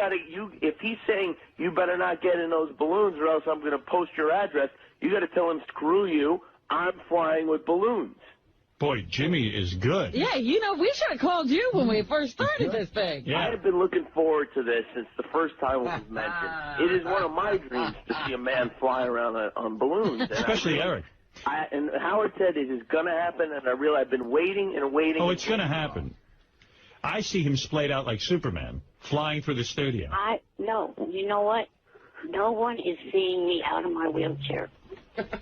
If he's saying you better not get in those balloons or else I'm going to post your address, you got to tell him, screw you, I'm flying with balloons. Boy, Jimmy is good. Yeah, we should have called you when we first started this thing. Yeah. I have been looking forward to this since the first time it was mentioned. It is one of my dreams to see a man fly around on balloons. Especially Eric. And Howard said it is going to happen, and I've been waiting and waiting. Oh, it's going to happen. I see him splayed out like Superman, flying through the studio. No, you know what? No one is seeing me out of my wheelchair.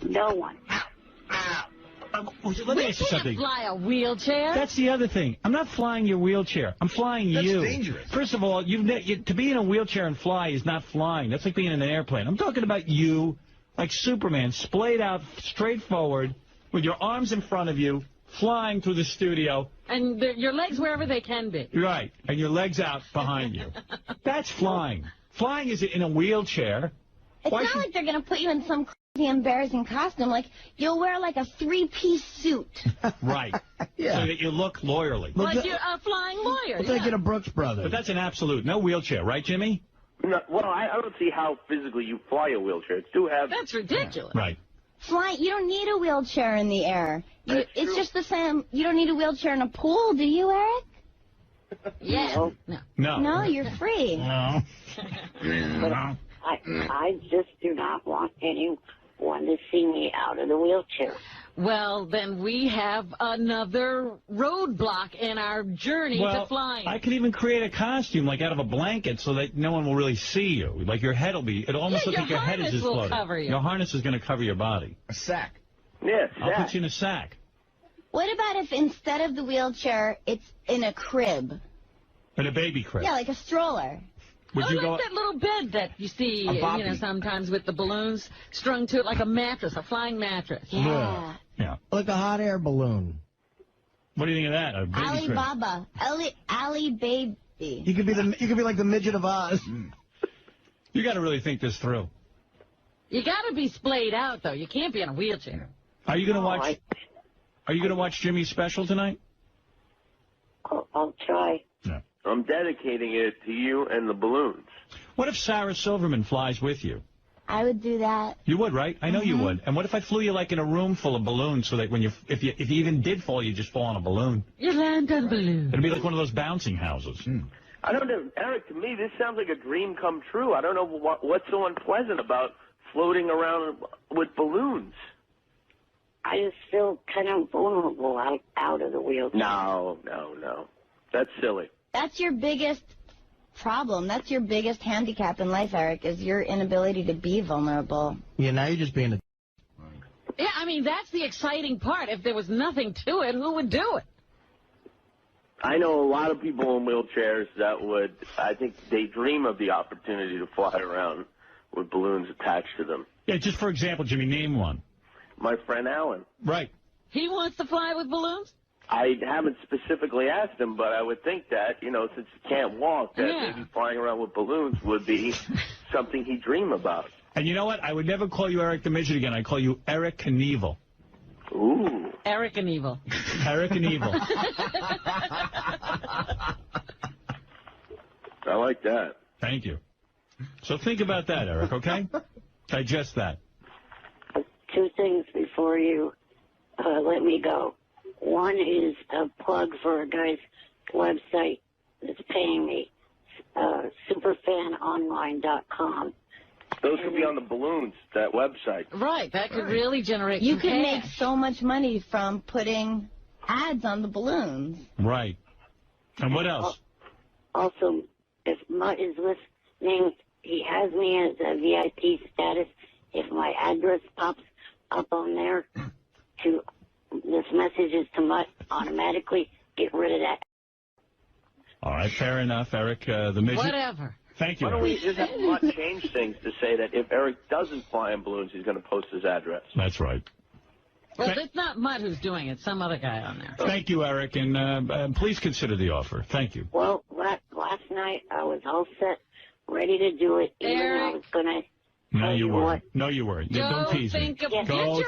No one. Let me ask you something. We can't fly a wheelchair. That's the other thing. I'm not flying your wheelchair. I'm flying you. That's dangerous. First of all, to be in a wheelchair and fly is not flying. That's like being in an airplane. I'm talking about you, like Superman, splayed out, straight forward, with your arms in front of you, flying through the studio. And your legs wherever they can be. Right. And your legs out behind you. That's flying. Flying is in a wheelchair. It's not like they're going to put you in some crazy embarrassing costume. Like, you'll wear like a 3-piece suit. Right. Yeah. So that you look lawyerly. Like you're a flying lawyer. We'll take you to Brooks Brothers. But that's an absolute. No wheelchair. Right, Jimmy? No, well, I don't see how physically you fly a wheelchair. It's too heavy. That's ridiculous. Right. You don't need a wheelchair in the air. It's just the same. You don't need a wheelchair in a pool, do you, Eric? Yeah. No. No, you're free. No. But I just do not want any wanted to see me out of the wheelchair. Well, then we have another roadblock in our journey to flying. I could even create a costume, like out of a blanket, so that no one will really see you. Like your head will be, it'll almost look like your head is just floating. Cover you. Your harness is going to cover your body. A sack. Yeah, I'll put you in a sack. What about if instead of the wheelchair, it's in a crib? In a baby crib. Yeah, like a stroller. Would you go? That little bed that you see, sometimes with the balloons strung to it, like a mattress, a flying mattress. Yeah. Yeah. Like a hot air balloon. What do you think of that? A baby crib. Alibaba. Ali Baby. You could be like the midget of Oz. You got to really think this through. You got to be splayed out, though. You can't be in a wheelchair. Are you going to watch? Are you going to watch Jimmy's special tonight? I'll try. Yeah. I'm dedicating it to you and the balloons. What if Sarah Silverman flies with you? I would do that. You would, right? I know you would. And what if I flew you like in a room full of balloons, so that when if you even did fall, you just fall on a balloon? You land on a balloon. It'd be like one of those bouncing houses. I don't know, Eric. To me, this sounds like a dream come true. I don't know what's so unpleasant about floating around with balloons. I just feel kind of vulnerable out of the wheelchair. No. That's silly. That's your biggest problem. That's your biggest handicap in life, Eric, is your inability to be vulnerable. Yeah, now you're just being a... Yeah, I mean, that's the exciting part. If there was nothing to it, who would do it? I know a lot of people in wheelchairs that would, I think they dream of the opportunity to fly around with balloons attached to them. Yeah, just for example, Jimmy, name one. My friend Alan. Right. He wants to fly with balloons? I haven't specifically asked him, but I would think that, since he can't walk, that maybe flying around with balloons would be something he'd dream about. And you know what? I would never call you Eric the Midget again. I'd call you Eric Knievel. Ooh. Eric and Evil. Eric and Evil. I like that. Thank you. So think about that, Eric, okay? Digest that. Two things before you let me go. One is a plug for a guy's website that's paying me, superfanonline.com. Those could be on the balloons, that website. Right, that could really generate You some could cash. make so much money from putting ads on the balloons. Right. And what else? Also, if Mutt is listening, he has me as a VIP status. If my address pops up on there, this message is to Mutt, automatically get rid of that. All right, fair enough, Eric, the Midget. Whatever. Thank you. Why don't we just have Mutt change things to say that if Eric doesn't fly in balloons, he's going to post his address? That's right. Well, it's not Mutt who's doing it. Some other guy on there. Thank you, Eric, and please consider the offer. Thank you. Well, last night I was all set, ready to do it. Even I was going to... No, you weren't. No, you weren't. Don't tease me. Get your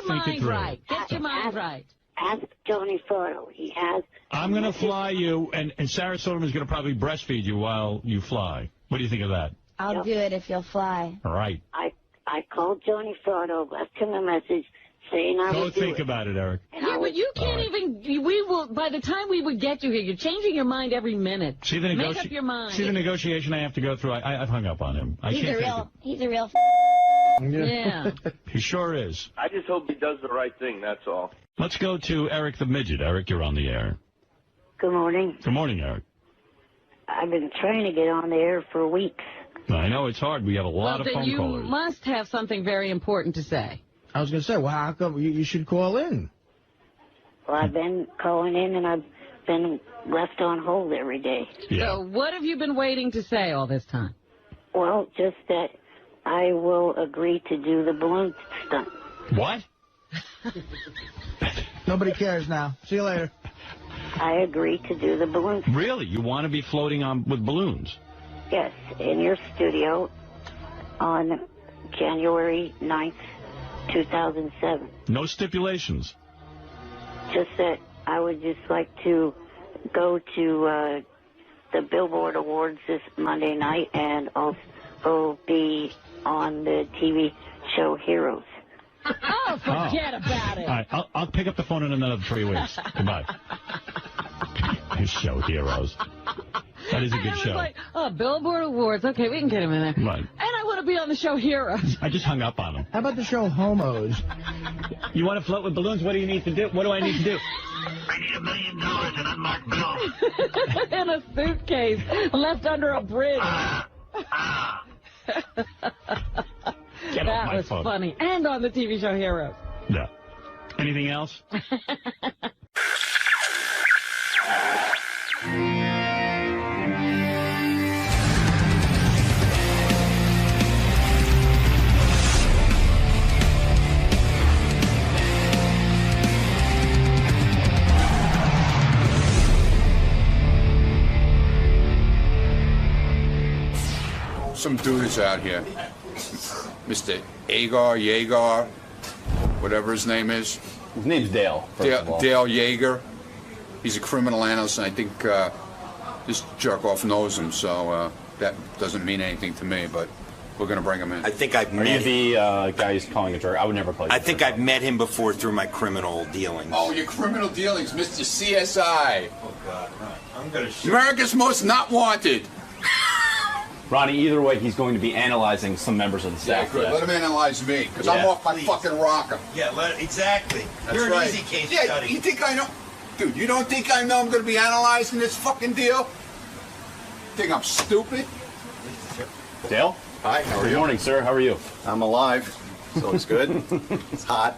mind right. Get your mind right. Ask Tony Furto. He has... I'm going to fly you, and Sarah Silverman's going to probably breastfeed you while you fly. What do you think of that? I'll do it if you'll fly. All right. I called Tony Furto, left him a message saying I would do it. Go think about it, Eric. Yeah, but you can't even... We will. By the time we would get you here, you're changing your mind every minute. Make up your mind. See the negotiation I have to go through? I've hung up on him. He's a real... Yeah. He sure is. I just hope he does the right thing, that's all. Let's go to Eric the Midget. Eric, you're on the air. Good morning. Good morning, Eric. I've been trying to get on the air for weeks. I know it's hard. We have a lot of phone you callers. must have something very important to say. I was going to say, well, how come you should call in? Well, I've been calling in, and I've been left on hold every day. Yeah. So what have you been waiting to say all this time? Well, just that I will agree to do the balloon stunt. What? Nobody cares now. See you later. I agree to do the balloon stunt. Really? You want to be floating on with balloons? Yes, in your studio on January 9th, 2007. No stipulations. Just that I would just like to go to the Billboard Awards this Monday night and also be on the TV show Heroes. Oh, forget about it. All right, I'll pick up the phone in another 3 weeks. Goodbye. His show, Heroes. That is a good show. Like, Billboard Awards. Okay, we can get him in there. Right. And I want to be on the show Heroes. I just hung up on him. How about the show Homos? You want to float with balloons? What do you need to do? What do I need to do? I need $1 million in unmarked bills. In a suitcase left under a bridge. Get off my was phone. funny. And on the TV show Heroes. Yeah. Anything else? Some dude is out here, Mr. Yeager, whatever his name is. His name's Dale, first of all. Dale Yeager. He's a criminal analyst, and I think this jerk-off knows him, so that doesn't mean anything to me, but we're going to bring him in. I think I've met him. Are you the guy who's calling a jerk? I would never call you I think I've met him before through my criminal dealings. Oh, your criminal dealings, Mr. CSI. Oh, God, right. I'm going to shoot. America's Most Not Wanted. Ronnie, either way, he's going to be analyzing some members of the staff. Yeah, good. Let him analyze me, because I'm off my fucking rocker. Yeah, exactly. That's You're right. an easy case Yeah, study. you think I know? Dude, you don't think I know I'm going to be analyzing this fucking deal? Think I'm stupid? Dale? Hi, how are you? Good morning, sir. How are you? I'm alive, so it's good. It's hot.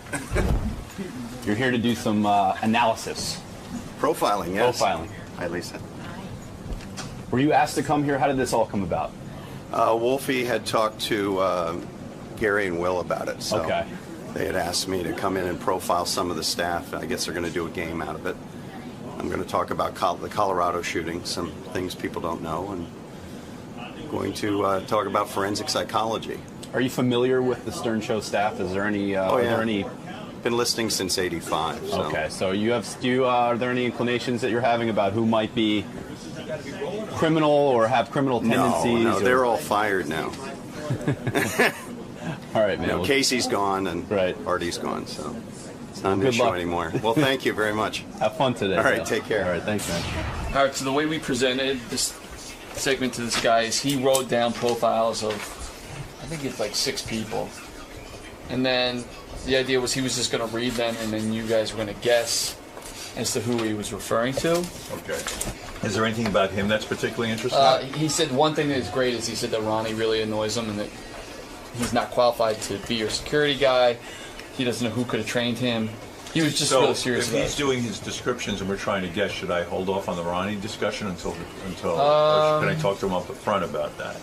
You're here to do some analysis. Profiling, yes. Profiling. Hi, Lisa. Were you asked to come here? How did this all come about? Wolfie had talked to Gary and Will about it, so okay. They had asked me to come in and profile some of the staff. I guess they're going to do a game out of it. I'm going to talk about the Colorado shooting, some things people don't know, and going to talk about forensic psychology. Are you familiar with the Stern Show staff? Is there any? Oh, yeah. Are there any? Been listening since '85. So. Okay, so you have. Are there any inclinations that you're having about who might be criminal or have criminal tendencies? No, they're all fired now. All right, man. No, Casey's gone and Artie's gone, so it's not an Good issue luck. anymore. Well, thank you very much. Have fun today. All right, Dale. take care. All right, thanks, man. All right, so the way we presented this segment to this guy is he wrote down profiles of, I think it's like 6 people. And then the idea was he was just going to read them, and then you guys were going to guess as to who he was referring to. Okay. Is there anything about him that's particularly interesting? He said one thing that is great is he said that Ronnie really annoys him and that he's not qualified to be your security guy. He doesn't know who could have trained him. He was just really serious if about he's it. doing his descriptions and we're trying to guess, should I hold off on the Ronnie discussion until or can I talk to him up front about that?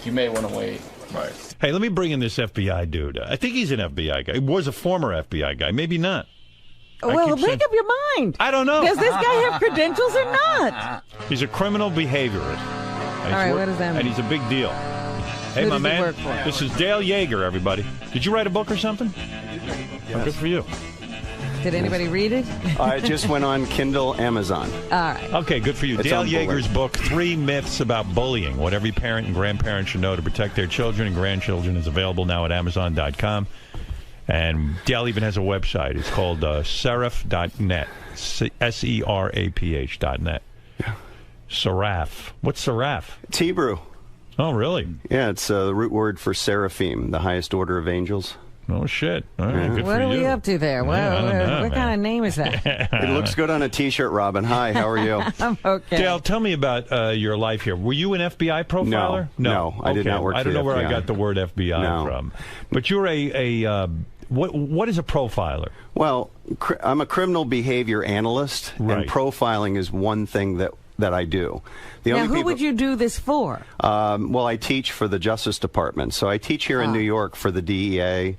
You may want to wait. Right. Hey, let me bring in this FBI dude. I think he's an FBI guy. He was a former FBI guy. Maybe not. Well, make up your mind. I don't know. Does this guy have credentials or not? He's a criminal behaviorist. All right, what does that mean? And he's a big deal. Hey, Who my does he man, work for? this is Dale Yeager, everybody. Did you write a book or something? Oh, good for you. Did anybody read it? I just went on Kindle, Amazon. All right. Okay, good for you. It's Dale on Yeager's book, 3 Myths About Bullying, What Every Parent and Grandparent Should Know to Protect Their Children and Grandchildren, is available now at Amazon.com. And Dale even has a website. It's called seraph.net, seraph.net. Seraph. What's seraph? It's Hebrew. Oh, really? Yeah, it's the root word for seraphim, the highest order of angels. Oh, shit. All right, good What for are you. we up to there? Yeah, I don't know, What kind of name is that? It looks good on a T-shirt, Robin. Hi, how are you? I'm okay. Dale, tell me about your life here. Were you an FBI profiler? No, I did not work I for don't the know where I FBI. got the word FBI from. But you're what is a profiler? Well, I'm a criminal behavior analyst, and profiling is one thing that I do. Now, who would you do this for? Well, I teach for the Justice Department. So I teach here in New York for the DEA,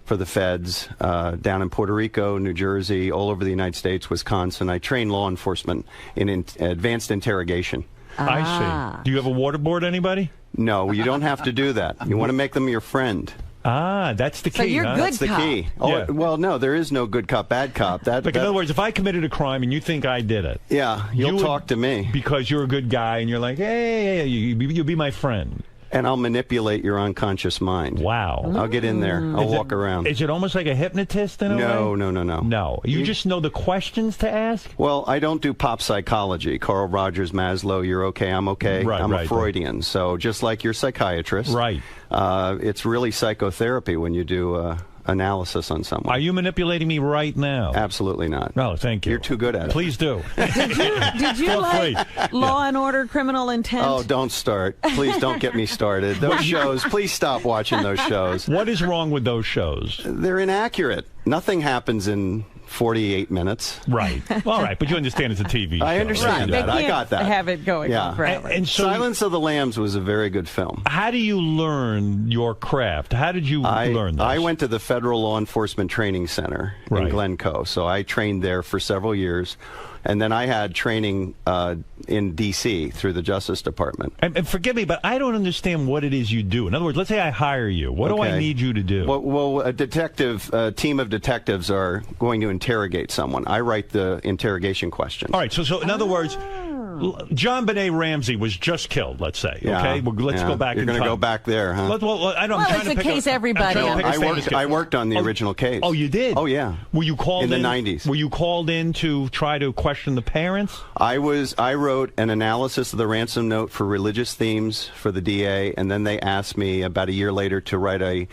for the feds, down in Puerto Rico, New Jersey, all over the United States, Wisconsin. I train law enforcement in advanced interrogation. I see. Do you have a waterboard, anybody? No, you don't have to do that. You want to make them your friend. Ah, that's the key. So you're huh? good That's the cop. key. Oh, Yeah. well, no, there is no good cop, bad cop. In other words, if I committed a crime and you think I did it, yeah, you'll talk to me because you're a good guy and you're like, hey, you'll be my friend. And I'll manipulate your unconscious mind. Wow. I'll get in there. I'll walk around. Is it almost like a hypnotist in a way? No. No. You just know the questions to ask? Well, I don't do pop psychology. Carl Rogers, Maslow, you're okay, I'm okay. I'm a Freudian. So just like your psychiatrist. Right. It's really psychotherapy when you do analysis on someone. Are you manipulating me right now? Absolutely not. No, thank you. You're too good at it. Please do. Did you like Law and Order Criminal Intent? Oh, don't start. Please don't get me started. Those shows, please stop watching those shows. What is wrong with those shows? They're inaccurate. Nothing happens in 48 minutes. Right. All right, but you understand it's a TV show. I understand that. I got that. Have it going on forever. And so Silence of the Lambs was a very good film. How do you learn your craft? How did you learn this? I went to the Federal Law Enforcement Training Center in Glencoe, so I trained there for several years. And then I had training in D.C. through the Justice Department. And forgive me, but I don't understand what it is you do. In other words, let's say I hire you. What do I need you to do? Well, a team of detectives are going to interrogate someone. I write the interrogation questions. All right, so in other words, JohnBenet Ramsay was just killed, let's say. Okay, let's go back. You're going to go back there, huh? It's a case everybody. I worked on the original case. Oh, you did? Oh, yeah. Were you called in the 90s? Were you called in to try to question the parents? I wrote an analysis of the ransom note for religious themes for the DA, and then they asked me about a year later to write a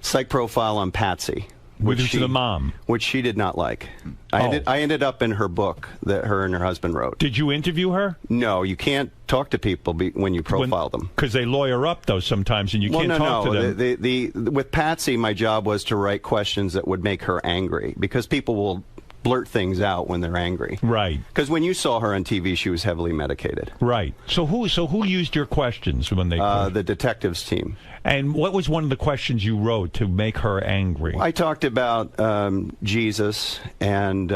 psych profile on Patsy. Which the mom. Which she did not like. I ended up in her book that her and her husband wrote. Did you interview her? No, you can't talk to people when you profile them. Because they lawyer up, though, sometimes, and you can't talk to them. With Patsy, my job was to write questions that would make her angry, because people will blurt things out when they're angry. Right. Because when you saw her on TV, she was heavily medicated. Right. So who used your questions when they... the detectives team. And what was one of the questions you wrote to make her angry? I talked about Jesus and,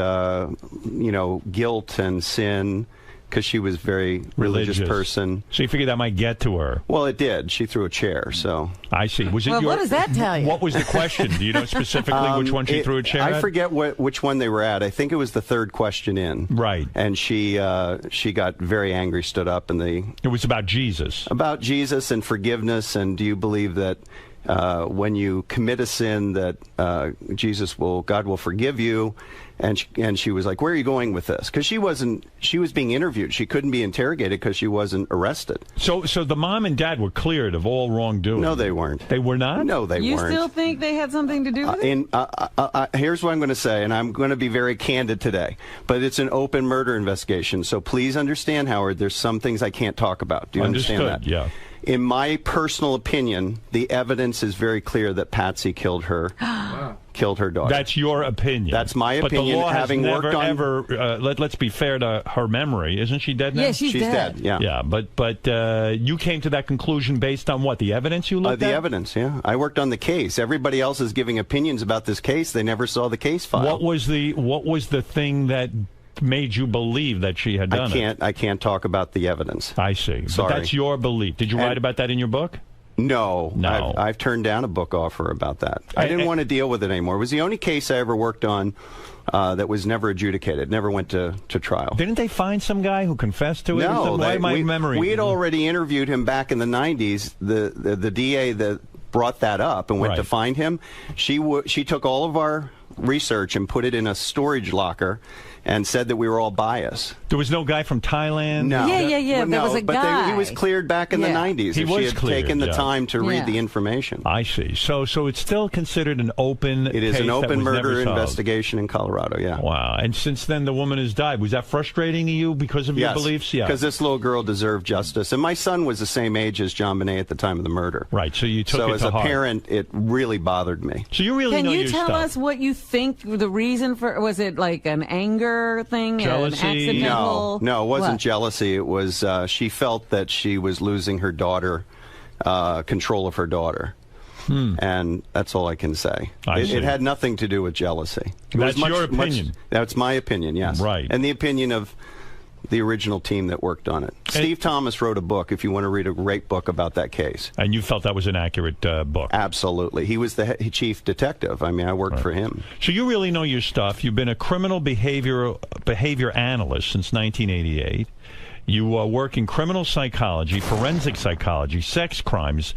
guilt and sin, because she was a very religious person. So you figured that might get to her? Well, it did. She threw a chair, so... I see. Was it what does that tell you? What was the question? Do you know specifically which one she threw a chair at? I forget which one they were at. I think it was the third question in. Right. And she got very angry, stood up, and It was about Jesus. About Jesus and forgiveness, and do you believe that when you commit a sin that God will forgive you? And she was like, where are you going with this? Because she was being interviewed. She couldn't be interrogated because she wasn't arrested. So the mom and dad were cleared of all wrongdoing? No, they weren't. They were not? No, they weren't. You still think they had something to do with it? Here's what I'm going to say, and I'm going to be very candid today, but it's an open murder investigation, so please understand, Howard, there's some things I can't talk about. Do you understand that? Yeah. In my personal opinion, the evidence is very clear that Patsy killed her daughter. That's your opinion. That's my opinion. But the law having has worked never, on... ever, let's be fair to her memory. Isn't she dead now? Yeah, she's dead. Yeah. Yeah, but you came to that conclusion based on what? The evidence you looked at? The evidence, yeah. I worked on the case. Everybody else is giving opinions about this case. They never saw the case file. What was the thing that made you believe that she had done it? I can't talk about the evidence. I see. Sorry. But that's your belief. Did you write about that in your book? No. I've turned down a book offer about that. I didn't want to deal with it anymore. It was the only case I ever worked on that was never adjudicated, never went to trial. Didn't they find some guy who confessed to it? No. memory? We had already interviewed him back in the 90s. The DA that brought that up and went to find him, she took all of our research and put it in a storage locker and said that we were all biased. There was no guy from Thailand? No. Yeah. There was a guy. He was cleared back in the 90s. He was cleared, taken the time to read the information. I see. So it's still considered an open It is case an open murder never investigation in Colorado, yeah. Wow. And since then, the woman has died. Was that frustrating to you because of your beliefs? Yeah. Because this little girl deserved justice. And my son was the same age as JohnBenet at the time of the murder. Right. So you took it to heart. So as a parent, it really bothered me. So you really know your stuff. Can you tell us what you think the reason for... Was it like an anger thing? Jealousy? An accidental... No, it wasn't jealousy. It was she felt that she was losing her daughter, control of her daughter. And that's all I can say. It had nothing to do with jealousy. That's your opinion. That's my opinion, yes. Right. And the opinion of the original team that worked on it. Steve Thomas wrote a book, if you want to read a great book about that case. And you felt that was an accurate book? Absolutely. He was the chief detective. I mean, I worked for him. So you really know your stuff. You've been a criminal behavior analyst since 1988. You work in criminal psychology, forensic psychology, sex crimes,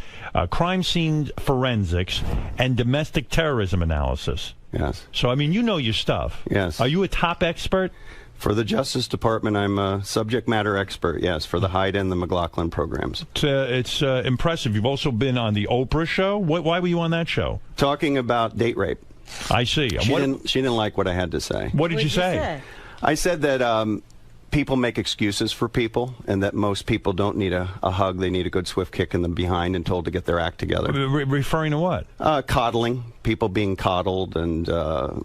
crime scene forensics, and domestic terrorism analysis. Yes. So, I mean, you know your stuff. Yes. Are you a top expert? For the Justice Department, I'm a subject matter expert, yes, for the Hyde and the McLaughlin programs. It's impressive. You've also been on the Oprah show. Why were you on that show? Talking about date rape. I see. She didn't like what I had to say. What did you say? I said that people make excuses for people, and that most people don't need a hug. They need a good swift kick in the behind and told to get their act together. Referring to what? Coddling. People being coddled, and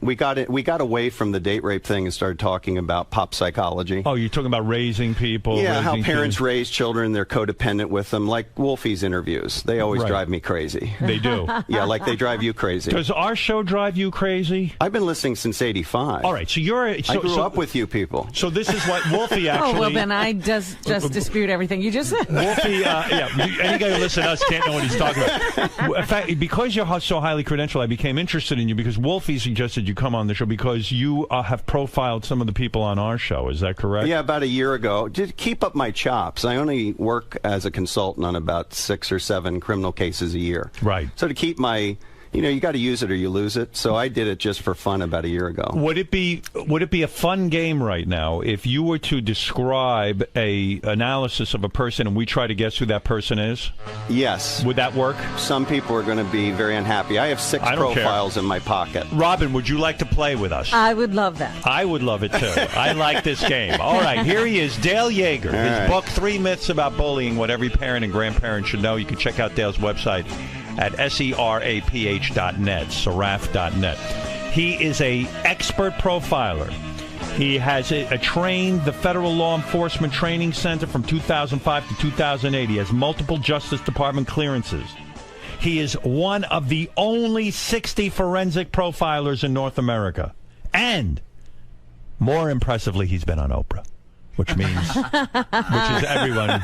we got away from the date rape thing and started talking about pop psychology. Oh, you're talking about raising people? Yeah, how parents raise children, they're codependent with them, like Wolfie's interviews. They always drive me crazy. They do? Yeah, like they drive you crazy. Does our show drive you crazy? I've been listening since '85. All right, so I grew up with you people. So this is what Wolfie actually... Oh, well, then I just dispute everything you just said. Wolfie, any guy who listens to us can't know what he's talking about. In fact, because you're so highly credentialed, I became interested in you because Wolfie suggested you come on the show because you have profiled some of the people on our show. Is that correct? Yeah, about a year ago. Just keep up my chops. I only work as a consultant on about 6 or 7 criminal cases a year. Right. So to keep my... you got to use it or you lose it. So I did it just for fun about a year ago. Would it be a fun game right now if you were to describe a analysis of a person and we try to guess who that person is? Yes. Would that work? Some people are going to be very unhappy. I have 6 profiles in my pocket. Robin, would you like to play with us? I would love that. I would love it too. I like this game. All right, here he is, Dale Yeager. His book, 3 Myths About Bullying, What Every Parent and Grandparent Should Know. You can check out Dale's website at seraph.net, seraph.net. He is a expert profiler. He has trained the Federal Law Enforcement Training Center from 2005 to 2008. He has multiple Justice Department clearances. He is one of the only 60 forensic profilers in North America. And, more impressively, he's been on Oprah, which is everyone.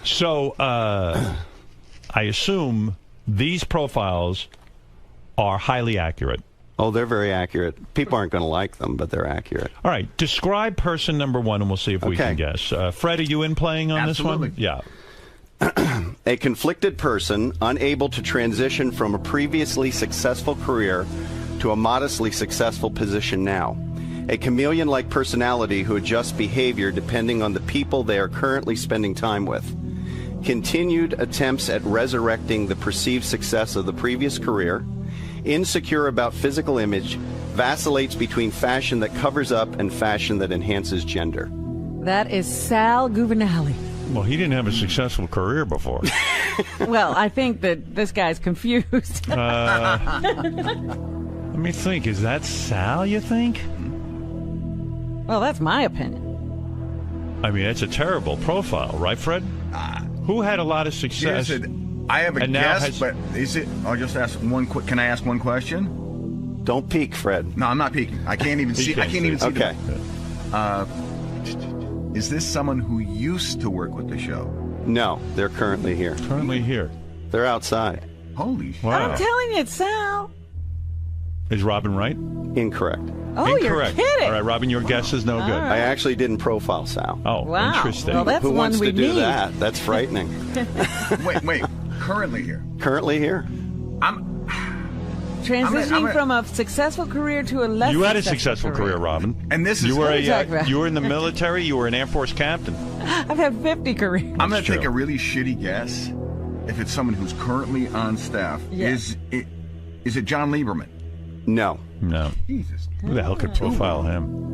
So, I assume these profiles are highly accurate. Oh, they're very accurate. People aren't going to like them, but they're accurate. All right. Describe person number 1, and we'll see if we can guess. Fred, are you in playing on this one? Yeah. A conflicted person unable to transition from a previously successful career to a modestly successful position now. A chameleon-like personality who adjusts behavior depending on the people they are currently spending time with. Continued attempts at resurrecting the perceived success of the previous career, insecure about physical image, vacillates between fashion that covers up and fashion that enhances gender. That is Sal Governale. Well, he didn't have a successful career before. Well, I think that this guy's confused. Let me think. Is that Sal, you think? Well, that's my opinion. I mean, it's a terrible profile, right, Fred? Who had a lot of success? I have a guess, but is it? I'll just ask one quick. Can I ask one question? Don't peek, Fred. No, I'm not peeking. I can't even see. I can't even see. Okay. Is this someone who used to work with the show? No, they're currently here. Currently here. They're outside. Holy shit! Wow. I'm telling you, it's Sal. Is Robin right? Incorrect. Oh, Incorrect. You're kidding. All right, Robin, your guess is no good. All right. I actually didn't profile Sal. Oh, wow. Interesting. Well, that's Who one wants we to do need. that? That's frightening. Wait. Currently here. Currently here. Transitioning from a successful career to a less You had a successful career, Robin. And this is you were about? you were in the military. You were an Air Force captain. I've had 50 careers. I'm going to take a really shitty guess. If it's someone who's currently on staff, is it John Lieberman? No. Jesus. Who the hell could profile him?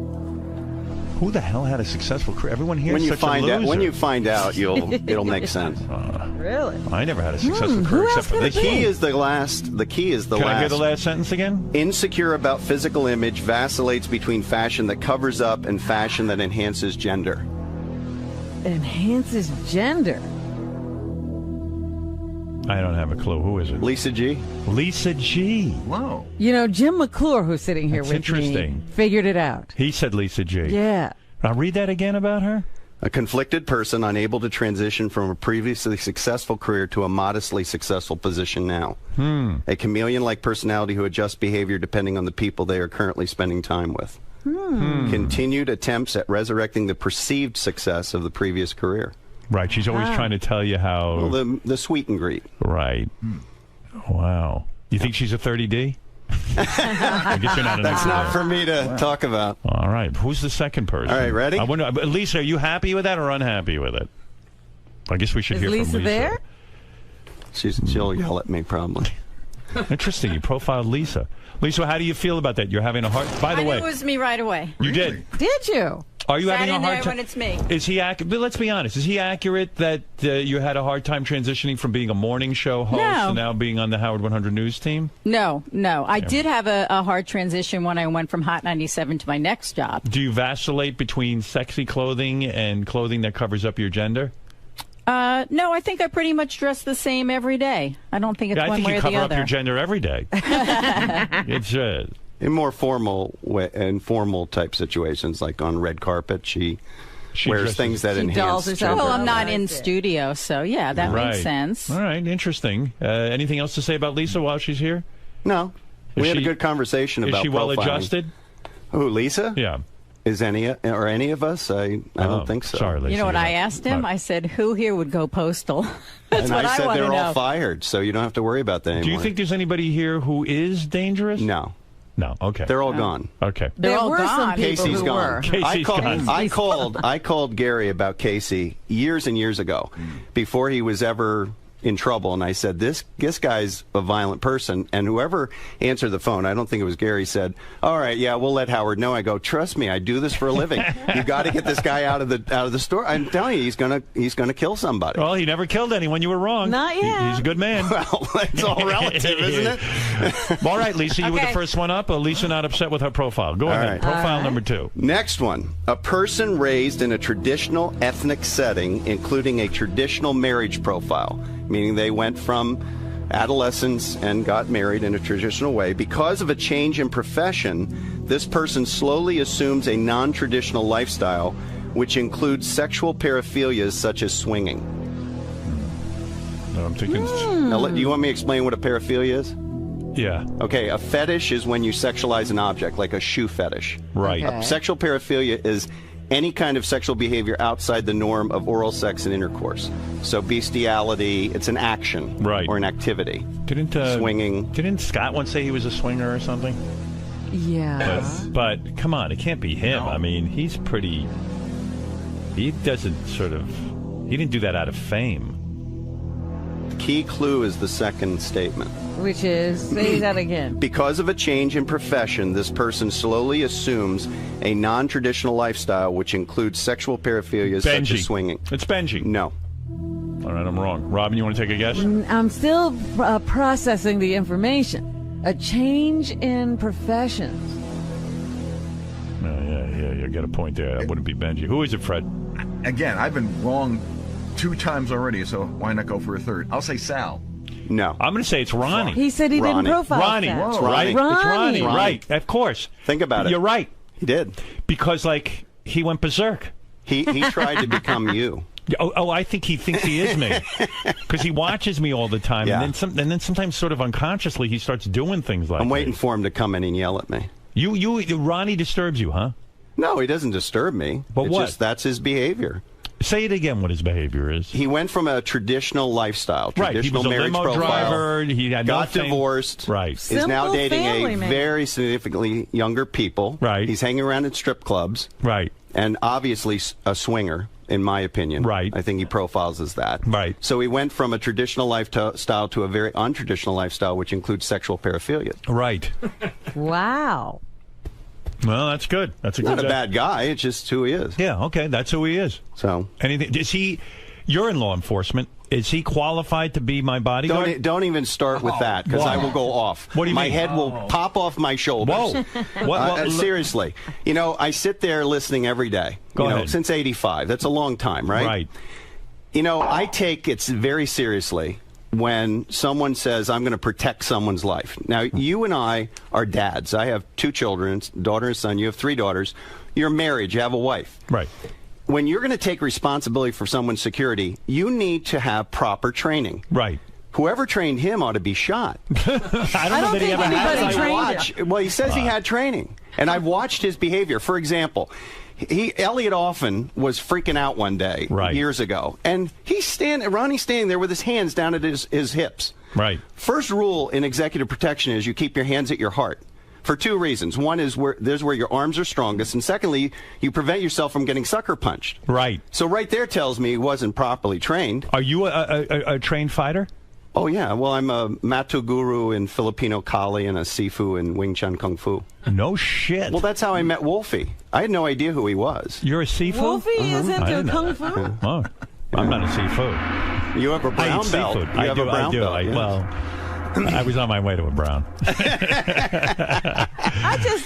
Who the hell had a successful career? Everyone here is such a loser. When you find out, it'll make sense. Really? I never had a successful career except for the key is the last. Can I hear the last sentence again? Insecure about physical image, vacillates between fashion that covers up and fashion that enhances gender. Enhances gender. I don't have a clue. Who is it? Lisa G. Lisa G. Whoa. You know, Jim McClure, who's sitting here with interesting. me, figured it out. He said Lisa G. Yeah. I'll read that again about her. A conflicted person unable to transition from a previously successful career to a modestly successful position now. A chameleon-like personality who adjusts behavior depending on the people they are currently spending time with. Continued attempts at resurrecting the perceived success of the previous career. Right, she's always trying to tell you how... Well, the sweet and greet. Right. Wow. You think she's a 30D? I guess you're not That's not for me to talk about. All right. Who's the second person? All right, ready? I wonder, Lisa, are you happy with that or unhappy with it? I guess we should hear Lisa from Lisa. there? She'll yell at me probably. Interesting. You profiled Lisa. Lisa, how do you feel about that? You're having a hard... By the I way... knew it was me right away. You did? Did you? Are you Sat having a in hard there time? when it's me. Is he accurate? But let's be honest. Is he accurate that you had a hard time transitioning from being a morning show host to now being on the Howard 100 News team? No. I did have a hard transition when I went from Hot 97 to my next job. Do you vacillate between sexy clothing and clothing that covers up your gender? No, I think I pretty much dress the same every day. I don't think it's one way or the other. I think you cover up your gender every day. It's in more formal, informal type situations, like on red carpet, she wears things that enhance gender. Well, I'm not in studio, so yeah, that makes sense. All right, interesting. Anything else to say about Lisa while she's here? No. We had a good conversation about Is she profiling. well adjusted? Who, Lisa? Yeah. Is any of us? I don't think so. Sorry, Lisa. You know what I asked him? I said, who here would go postal? That's and what I said want to they're know. all fired, so you don't have to worry about that anymore. Do you think there's anybody here who is dangerous? No. No, okay. They're all gone. Okay. They're all gone. Casey's who gone. were. Casey's gone. I called Gary about Casey years and years ago, before he was ever in trouble, and I said, this guy's a violent person, and whoever answered the phone, I don't think it was Gary, said, all right, yeah, we'll let Howard know. I go, trust me, I do this for a living. You got to get this guy out of the store. I'm telling you, he's gonna kill somebody. Well, he never killed anyone. You were wrong. Not yet. He's a good man. Well, it's all relative, isn't it? All right, Lisa, you were the first one up. Lisa not upset with her profile. Go ahead. right. Profile number 2. Next one. A person raised in a traditional ethnic setting, including a traditional marriage profile, meaning they went from adolescence and got married in a traditional way. Because of a change in profession, this person slowly assumes a non-traditional lifestyle, which includes sexual paraphilias such as swinging. No, I'm thinking... Now, do you want me to explain what a paraphilia is? Yeah. Okay, a fetish is when you sexualize an object, like a shoe fetish. Right. A sexual paraphilia is any kind of sexual behavior outside the norm of oral sex and intercourse. So bestiality, it's an action or an activity. Swinging. Didn't Scott once say he was a swinger or something? Yeah. But come on, it can't be him. I mean, he's pretty... He doesn't he didn't do that out of fame. Key clue is the second statement. Which is, say that again. Because of a change in profession, this person slowly assumes a non-traditional lifestyle, which includes sexual paraphilias such as swinging. It's Benji. No. All right, I'm wrong. Robin, you want to take a guess? I'm still processing the information. A change in professions. Yeah, you got a point there. That wouldn't be Benji. Who is it, Fred? Again, I've been wrong 2 times already, so why not go for a third? I'll say Sal. No. I'm going to say it's Ronnie. He said he didn't profile Ronnie. that. It's right. It's Ronnie. Ronnie. Right. Of course. Think about it. You're right. He did. Because, he went berserk. He tried to become you. Oh, I think he thinks he is me. Because he watches me all the time. Yeah. And then sometimes sort of unconsciously he starts doing things like I'm waiting for him to come in and yell at me. Ronnie disturbs you, huh? No, he doesn't disturb me. But it's what? Just, that's his behavior. Say it again, what his behavior is. He went from a traditional lifestyle, traditional he was a marriage limo profile, driver, he had got divorced, is now dating a very significantly younger people. Right. He's hanging around at strip clubs. Right. And obviously a swinger, in my opinion. Right. I think he profiles as that. Right. So he went from a traditional lifestyle to a very untraditional lifestyle, which includes sexual paraphilia. Right. Wow. Well, that's good. That's Not a bad guy. It's just who he is. Yeah, okay. That's who he is. So, you're in law enforcement. Is he qualified to be my bodyguard? Don't even start with that, because I will go off. What do you my mean? head will pop off my shoulders. Whoa. Seriously. I sit there listening every day. Go ahead. Since '85. That's a long time, right? Right. I take it very seriously when someone says, I'm going to protect someone's life. Now, you and I are dads. I have 2 children, daughter and son. You have 3 daughters. You're married. You have a wife. Right. When you're going to take responsibility for someone's security, you need to have proper training. Right. Whoever trained him ought to be shot. I don't know that he ever had. Well, he says he had training, and I've watched his behavior. For example, Elliot Offen was freaking out one day years ago, and Ronnie's standing there with his hands down at his hips. Right. First rule in executive protection is you keep your hands at your heart. For 2 reasons. One is where your arms are strongest, and secondly, you prevent yourself from getting sucker punched. Right. So right there tells me he wasn't properly trained. Are you a trained fighter? Oh, yeah. Well, I'm a Matu Guru in Filipino Kali and a Sifu in Wing Chun Kung Fu. No shit. Well, that's how I met Wolfie. I had no idea who he was. You're a Sifu? Wolfie is into Kung Fu? Oh, I'm not a Sifu. You have a brown belt. Seafood. You have a brown belt. Yeah. Well, I was on my way to a brown.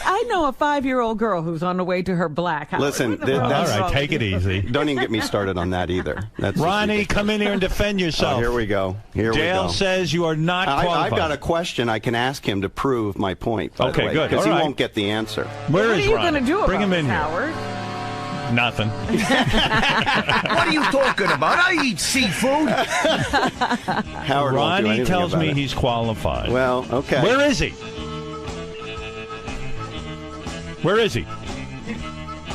I know a 5-year-old girl who's on the way to her black. Howard. Listen, all right, take it easy. Don't even get me started on that either. That's Ronnie, come in here and defend yourself. Oh, here we go. Dale says you are not qualified. I've got a question I can ask him to prove my point. Okay, good. Because he right. won't get the answer. Where what is are you Ronnie? going to do about Bring him in Howard? here. Nothing. What are you talking about? I eat seafood. Howard Ronnie tells me he's qualified. Well, okay. Where is he? Where is he?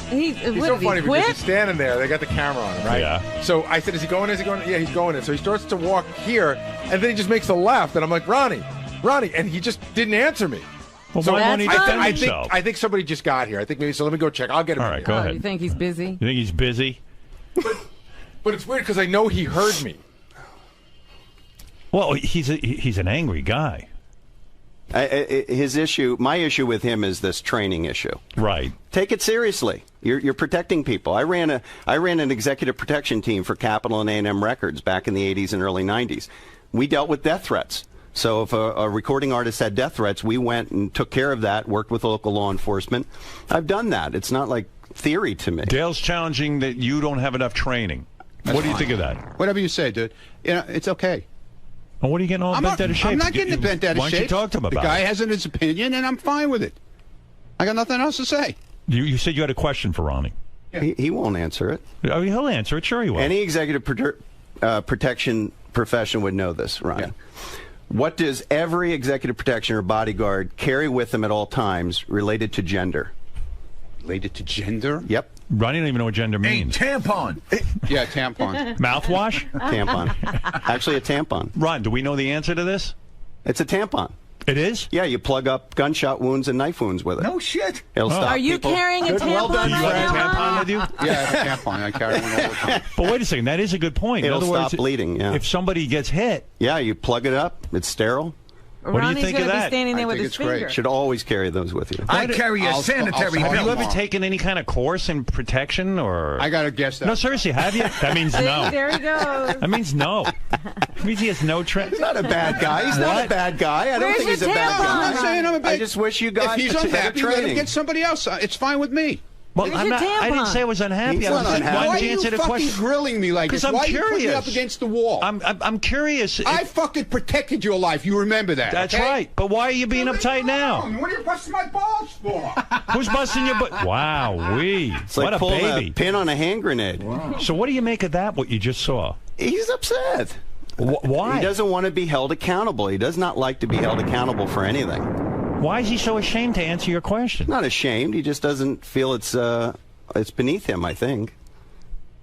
He's so funny because he's standing there. They got the camera on him, right? Yeah. So I said, is he going? Is he going? Yeah, he's going in. So he starts to walk here, and then he just makes a left, and I'm like, Ronnie, and he just didn't answer me. Well, so why won't he defend himself? I think somebody just got here. I think maybe so. Let me go check. I'll get him. All right, go ahead. You think he's busy? You think he's busy? But it's weird because I know he heard me. Well, he's an angry guy. My issue with him is this training issue. Right. Take it seriously. You're protecting people. I ran an executive protection team for Capitol and A&M Records back in the 80s and early 90s. We dealt with death threats. So if a recording artist had death threats, we went and took care of that, worked with local law enforcement. I've done that. It's not like theory to me. Dale's challenging that you don't have enough training. What do you think of that? Whatever you say, dude. You know, it's okay. Well, what are you getting all bent out of shape? I'm not getting bent out of shape. Why don't you talk to him about it? The guy has his opinion, and I'm fine with it. I got nothing else to say. You said you had a question for Ronnie. Yeah. He won't answer it. Oh, he'll answer it. Sure he will. Any executive protection profession would know this, Ronnie. Yeah. What does every executive protection or bodyguard carry with them at all times related to gender? Related to gender? Yep. Ronnie don't even know what gender means. Tampon. Yeah, tampon. Mouthwash? Tampon. Actually, a tampon. Ron, do we know the answer to this? It's a tampon. It is? Yeah, you plug up gunshot wounds and knife wounds with it. No shit. It'll stop Are you people. carrying a tampon? Well done, do you have a tampon with you? Yeah, I have a tampon. I carry one all the time. But wait a second, that is a good point. It'll In other stop words, bleeding, yeah. If somebody gets hit... Yeah, you plug it up. It's sterile. What do you think of that? Be standing there with his finger. Great. Should always carry those with you. I carry a sanitary belt. Have you ever taken any kind of course in protection, or? I gotta guess that. No, seriously, have you? That means no. There he goes. That means no. It means he has no training. He's not a bad guy. He's not a bad guy. I don't think he's a bad guy. I'm not saying I'm a bad guy. I just wish you guys if he's had unhappy, training. let him get somebody else. It's fine with me. Well, I didn't say I was unhappy. He's not unhappy. Why are you fucking grilling me like this? I'm Why curious. are you putting me up against the wall? I'm curious. I fucking protected your life. You remember that? That's okay? right. But why are you being uptight now? What are you busting my balls for? Who's busting your butt? Wow, It's like what a pulling baby. a pin on a hand grenade. Wow. So what do you make of that? What you just saw? He's upset. Why? He doesn't want to be held accountable. He does not like to be held accountable for anything. Why is he so ashamed to answer your question? Not ashamed. He just doesn't feel it's beneath him, I think.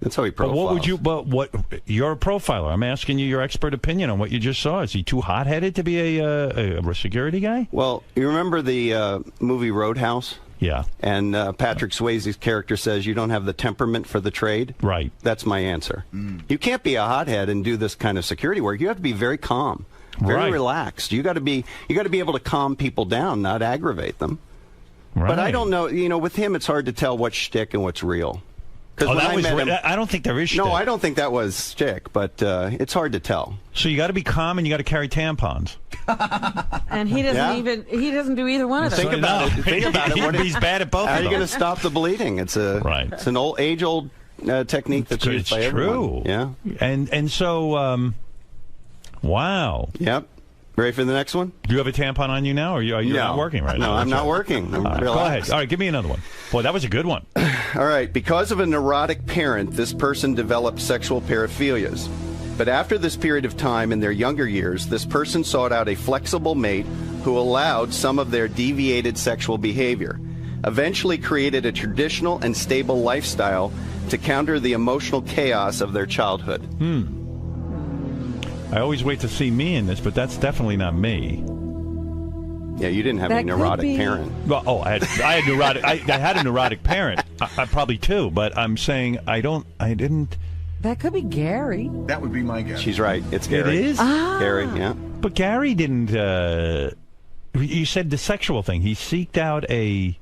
That's how he profiles. You're a profiler. I'm asking you your expert opinion on what you just saw. Is he too hot-headed to be a security guy? Well, you remember the movie Roadhouse? Yeah. And Patrick Swayze's character says, you don't have the temperament for the trade? Right. That's my answer. You can't be a hothead and do this kind of security work. You have to be very calm, very relaxed. You got to be able to calm people down, not aggravate them. Right. But I don't know, with him it's hard to tell what's shtick and what's real. I don't think there is shtick. No, I don't think that was shtick, but it's hard to tell. So you got to be calm and you got to carry tampons. And he doesn't do either one of those. Think about it. He's bad at both How of are you them. going to stop the bleeding? It's an age-old technique that's used by everyone. It's true. Yeah. And so Wow. Yep. Ready for the next one? Do you have a tampon on you now, or are you not working right now? No, I'm not working. Go ahead. All right, give me another one. Boy, that was a good one. All right. Because of a neurotic parent, this person developed sexual paraphilias. But after this period of time in their younger years, this person sought out a flexible mate who allowed some of their deviated sexual behavior, eventually created a traditional and stable lifestyle to counter the emotional chaos of their childhood. I always wait to see me in this, but that's definitely not me. Yeah, you didn't have a neurotic parent. Well, I had neurotic. I had a neurotic parent. I probably too, but I'm saying I didn't. That could be Gary. That would be my guess. She's right. It's Gary. It is? Gary, yeah. But Gary didn't. You said the sexual thing. He sought out a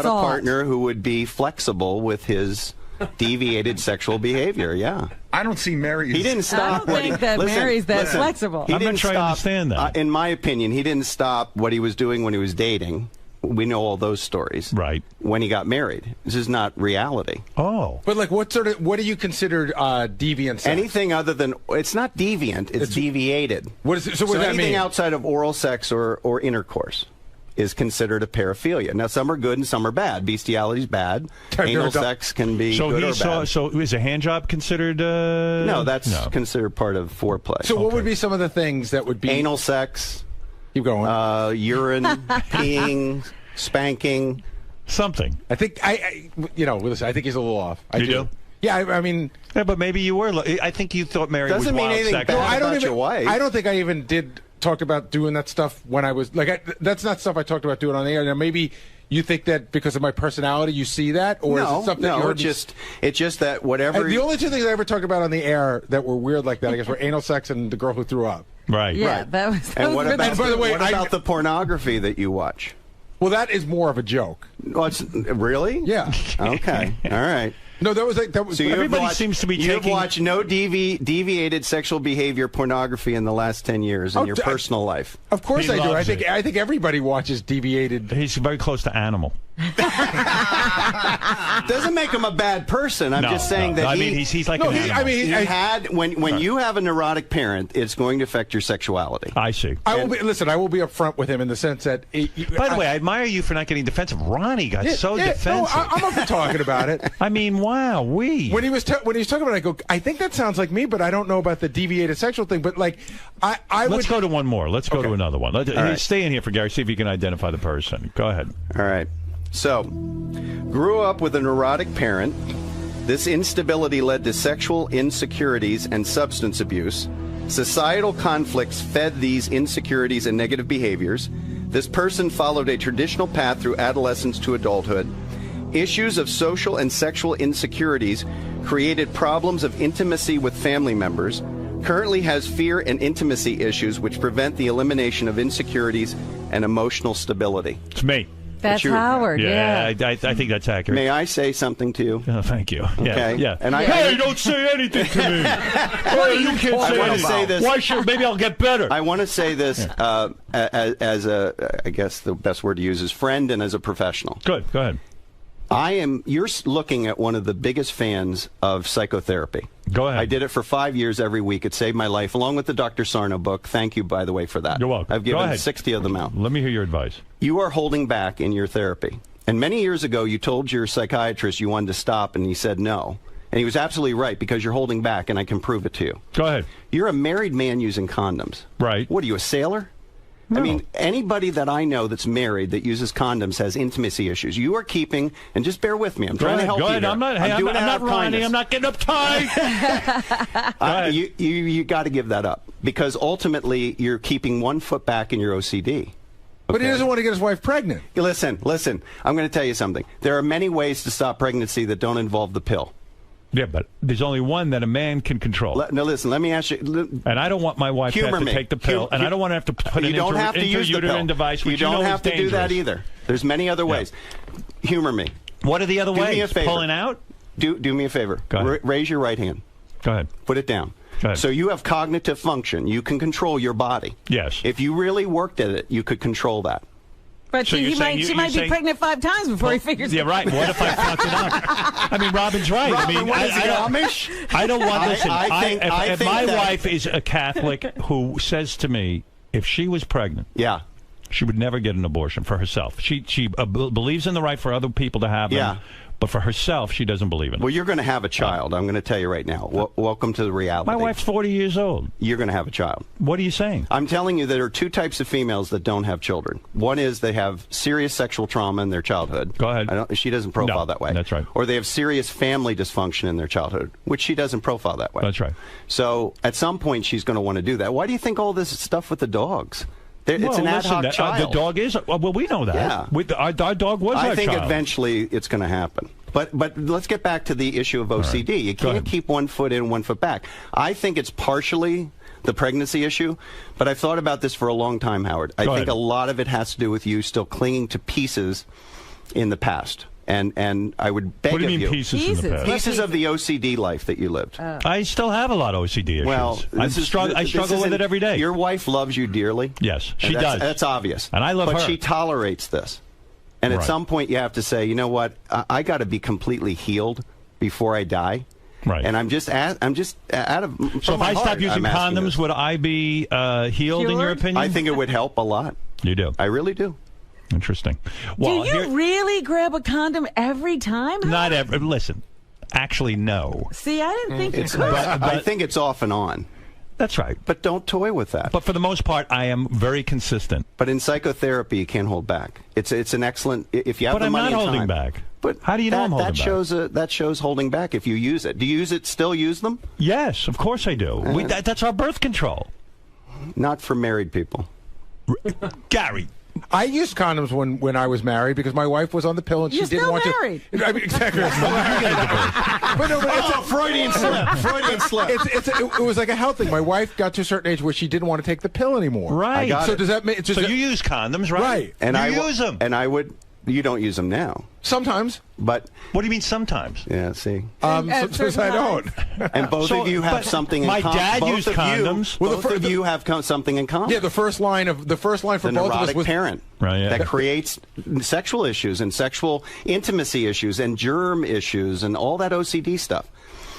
partner who would be flexible with his deviated sexual behavior. Yeah. I don't see Mary. He didn't stop. I don't think that Mary's that flexible. He I'm didn't not sure I understand that. In my opinion, he didn't stop what he was doing when he was dating. We know all those stories. Right. When he got married. This is not reality. Oh. But like, what do you consider deviant sex? Anything other than, it's not deviant, it's deviated. What is it? So what does that anything mean? outside of oral sex or intercourse is considered a paraphilia. Now, some are good and some are bad. Bestiality is bad. Anal sex can be good or bad. So is a hand job considered? No, that's considered part of foreplay. So what would be some of the things that would be anal sex? Keep going. Urine, peeing, spanking, something. I think listen, I think he's a little off. I do. Yeah, I mean. Yeah, but maybe you were. I think you thought Mary was doesn't mean wild anything sex. bad about your wife. I don't think I even did talk about doing that stuff when I was like. That's not stuff I talked about doing on the air. Now maybe you think that because of my personality you see that, or is it something? No, it's just that whatever. The only two things I ever talked about on the air that were weird like that, I guess, were anal sex and the girl who threw up. Right. Yeah, right. that was. And what about, by the way, what about the pornography that you watch? Well, that is more of a joke. Well, really? Yeah. Okay. All right. No, that was like that was. So everybody seems to be taking. You've watched no deviated sexual behavior pornography in the last 10 years in your personal life. Of course I do. I think everybody watches deviated. He's very close to animal. Doesn't make him a bad person. I'm just saying that I mean, he's like an animal. I mean, when you have a neurotic parent, it's going to affect your sexuality. I see. I will be upfront with him in the sense that. By the way, I admire you for not getting defensive. Ronnie got so defensive. No, I'm up for talking about it. I mean, wow, when he was talking about it, I go, I think that sounds like me, but I don't know about the deviated sexual thing. But like, let's go to one more. Let's go to another one. Stay in here for Gary. See if you can identify the person. Go ahead. All right. So, grew up with a neurotic parent. This instability led to sexual insecurities and substance abuse. Societal conflicts fed these insecurities and negative behaviors. This person followed a traditional path through adolescence to adulthood. Issues of social and sexual insecurities created problems of intimacy with family members. Currently has fear and intimacy issues which prevent the elimination of insecurities and emotional stability. It's me. That's Howard. Yeah, I think that's accurate. May I say something to you? Oh, thank you. Yeah, okay. Yeah. And hey, don't say anything to me. Hey, you can't say anything. Say this. Why should? Maybe I'll get better. I want to say this as a, I guess the best word to use is friend and as a professional. Good. Go ahead. You're looking at one of the biggest fans of psychotherapy. Go ahead. I did it for 5 years every week. It saved my life, along with the Dr. Sarno book. Thank you, by the way, for that. You're welcome. I've given 60 of them out. Let me hear your advice. You are holding back in your therapy. And many years ago, you told your psychiatrist you wanted to stop, and he said no. And he was absolutely right, because you're holding back, and I can prove it to you. Go ahead. You're a married man using condoms. Right. What are you, a sailor? No. I mean, anybody that I know that's married that uses condoms has intimacy issues. You are keeping, and just bear with me. I'm trying to help you. Go ahead. I'm not Ronnie. I'm not getting uptight. You got to give that up, because ultimately you're keeping 1 foot back in your OCD. Okay? But he doesn't want to get his wife pregnant. Listen. I'm going to tell you something. There are many ways to stop pregnancy that don't involve the pill. Yeah, but there's only one that a man can control. No, listen, let me ask you. And I don't want my wife to have to take the pill, and I don't want to have to put an intrauterine device, which you don't have to dangerous. do that either. There's many other ways. Humor me. What are the other ways? Do me a favor. Pulling out? Do me a favor. Go ahead. Raise your right hand. Go ahead. Put it down. Go ahead. So you have cognitive function. You can control your body. Yes. If you really worked at it, you could control that. But So you're saying she might be pregnant 5 times before he figures Yeah, it right. What if I fucked it up? I mean, Robin's right. Robin, I mean, what is he, Amish? I don't want this. I If think my that- wife is a Catholic who says to me, if she was pregnant, she would never get an abortion for herself. She believes in the right for other people to have them. But for herself, she doesn't believe in it. Well, you're going to have a child. I'm going to tell you right now. Welcome to the reality. My wife's 40 years old. You're going to have a child. What are you saying? I'm telling you there are 2 types of females that don't have children. One is they have serious sexual trauma in their childhood. Go ahead. She doesn't profile that way. That's right. Or they have serious family dysfunction in their childhood, which she doesn't profile that way. That's right. So at some point, she's going to want to do that. Why do you think all this stuff with the dogs? It's an ad hoc child. The dog is. Well, we know that. Yeah. Our dog was our I think child. eventually it's going to happen. But let's get back to the issue of OCD. Right. You can't keep one foot in, one foot back. I think it's partially the pregnancy issue, but I've thought about this for a long time, Howard. I think a lot of it has to do with you still clinging to pieces in the past. And I would beg What do you of mean you, pieces in the past? Pieces of the OCD life that you lived. I still have a lot of OCD issues. Well, I struggle with it every day. Your wife loves you dearly. Yes, she does. does. That's obvious. And I love her. But she tolerates this. And at some point, you have to say, you know what? I got to be completely healed before I die. Right. And I'm just out of. So if I stop using condoms, would I be healed in your opinion? I think it would help a lot. You do. I really do. Interesting. Do you really grab a condom every time? Not every. Listen, actually, no. See, I didn't think you could. I think it's off and on. That's right. But don't toy with that. But for the most part, I am very consistent. But in psychotherapy, you can't hold back. It's an excellent. If you have But the I'm money not and holding time. back. But how do you know I'm holding back? That shows holding back if you use it. Do you still use them? Yes, of course I do. That's our birth control. Not for married people. Gary. I used condoms when I was married because my wife was on the pill and she didn't want married. to. I mean, exactly. But Freudian slip. Freudian slip. It was like a health thing. My wife got to a certain age where she didn't want to take the pill anymore. Right. So does that mean? So you use condoms, right? Right. And you use them. And I would. You don't use them now. Sometimes. But what do you mean sometimes? Yeah. See. Sometimes I don't. And both of you have something in common. My dad used condoms. Both of you have something in common. Yeah. The first line for the both of us was parent. Right, that creates sexual issues and sexual intimacy issues and germ issues and all that OCD stuff.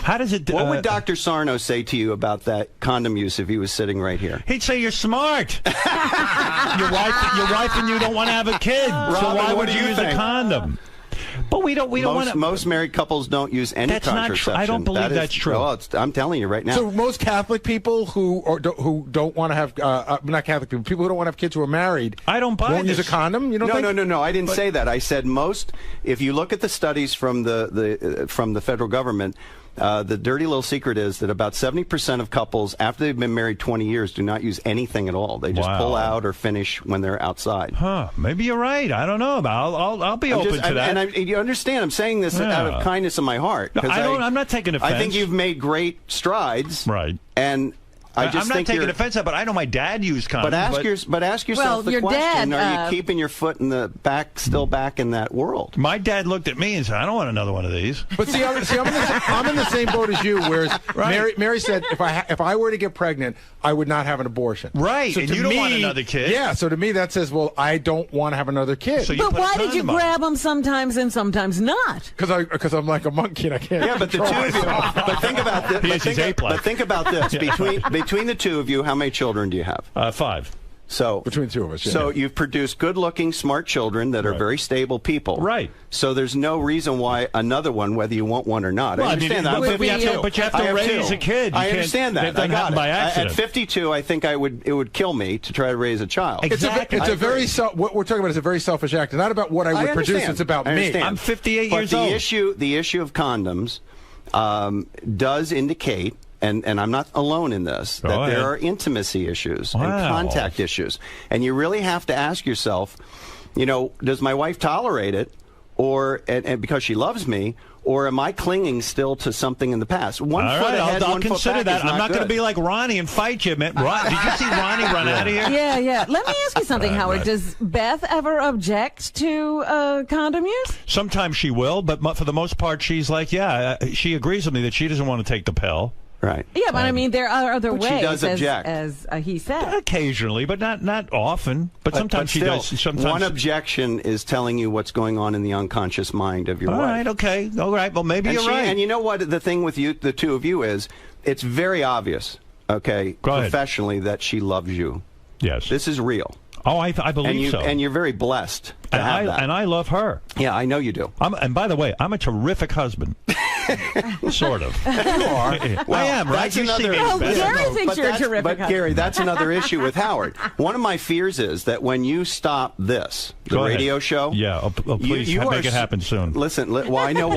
How does it? What would Dr. Sarno say to you about that condom use if he was sitting right here? He'd say you're smart. your wife and you don't want to have a kid, Robin, so why what would do you you use think? a condom? But we don't want to. Most married couples don't use any That's not contraception. true. I don't believe that's true. Well, I'm telling you right now. So most Catholic people who don't want to have not Catholic people who don't want to have kids who are married. I don't buy won't this. use a condom. You don't think? No. I didn't say that. I said most. If you look at the studies from the federal government. The dirty little secret is that about 70% of couples, after they've been married 20 years, do not use anything at all. They just pull out or finish when they're outside. Huh? Maybe you're right. I don't know. I'll be open to that. And you understand? I'm saying this out of kindness of my heart. I'm not taking offense. I think you've made great strides. Right. And I'm not taking offense, but I know my dad used condoms. But ask yourself the question: are you keeping your foot in the back, still back in that world? My dad looked at me and said, "I don't want another one of these." But see, I'm in the same boat as you. Whereas Mary said, if I were to get pregnant, I would not have an abortion. Right. So and to you don't want another kid. Yeah. So to me, that says, well, I don't want to have another kid. So but why did you grab them sometimes and sometimes not? Because I'm like a monkey and I can't. Yeah, but the two of you. But think about this. But think about this. Between the two of you, how many children do you have? 5. So between the two of us. Yeah. So you've produced good-looking, smart children that are very stable people. Right. So there's no reason why another one, whether you want one or not. Well, I understand that. But you have to raise a kid. I understand that. That happen by accident. At 52, I think it would kill me to try to raise a child. Exactly. It's a very what we're talking about is a very selfish act. It's not about what I would produce. It's about me. I'm 58 years old. But the issue of condoms does indicate. And I'm not alone in this, that there are intimacy issues and contact issues. And you really have to ask yourself, does my wife tolerate it and because she loves me, or am I clinging still to something in the past? One foot ahead, I'll one foot consider back that. is not I'm not going to good. be like Ronnie and fight you, man. Did you see Ronnie run out of here? Yeah. Let me ask you something, Howard. Right. Does Beth ever object to condom use? Sometimes she will, but for the most part, she's like, she agrees with me that she doesn't want to take the pill. Right. Yeah, but I mean, there are other But ways. she does object. As he said. Occasionally, but not often. But sometimes she still, does. Sometimes one objection is telling you what's going on in the unconscious mind of your wife. All right, okay. All right, well, maybe you're right. And you know what? The thing with you, the two of you, is it's very obvious, okay, professionally, that she loves you. Yes. This is real. Oh, I believe so. And you're very blessed to have that. And I love her. Yeah, I know you do. And by the way, I'm a terrific husband. Sort of. You are. Well, I am, right? You see me. Gary thinks you're a terrific But, Gary, that's another issue with Howard. One of my fears is that when you stop the radio show... Yeah, please make it happen soon. Listen, well, I know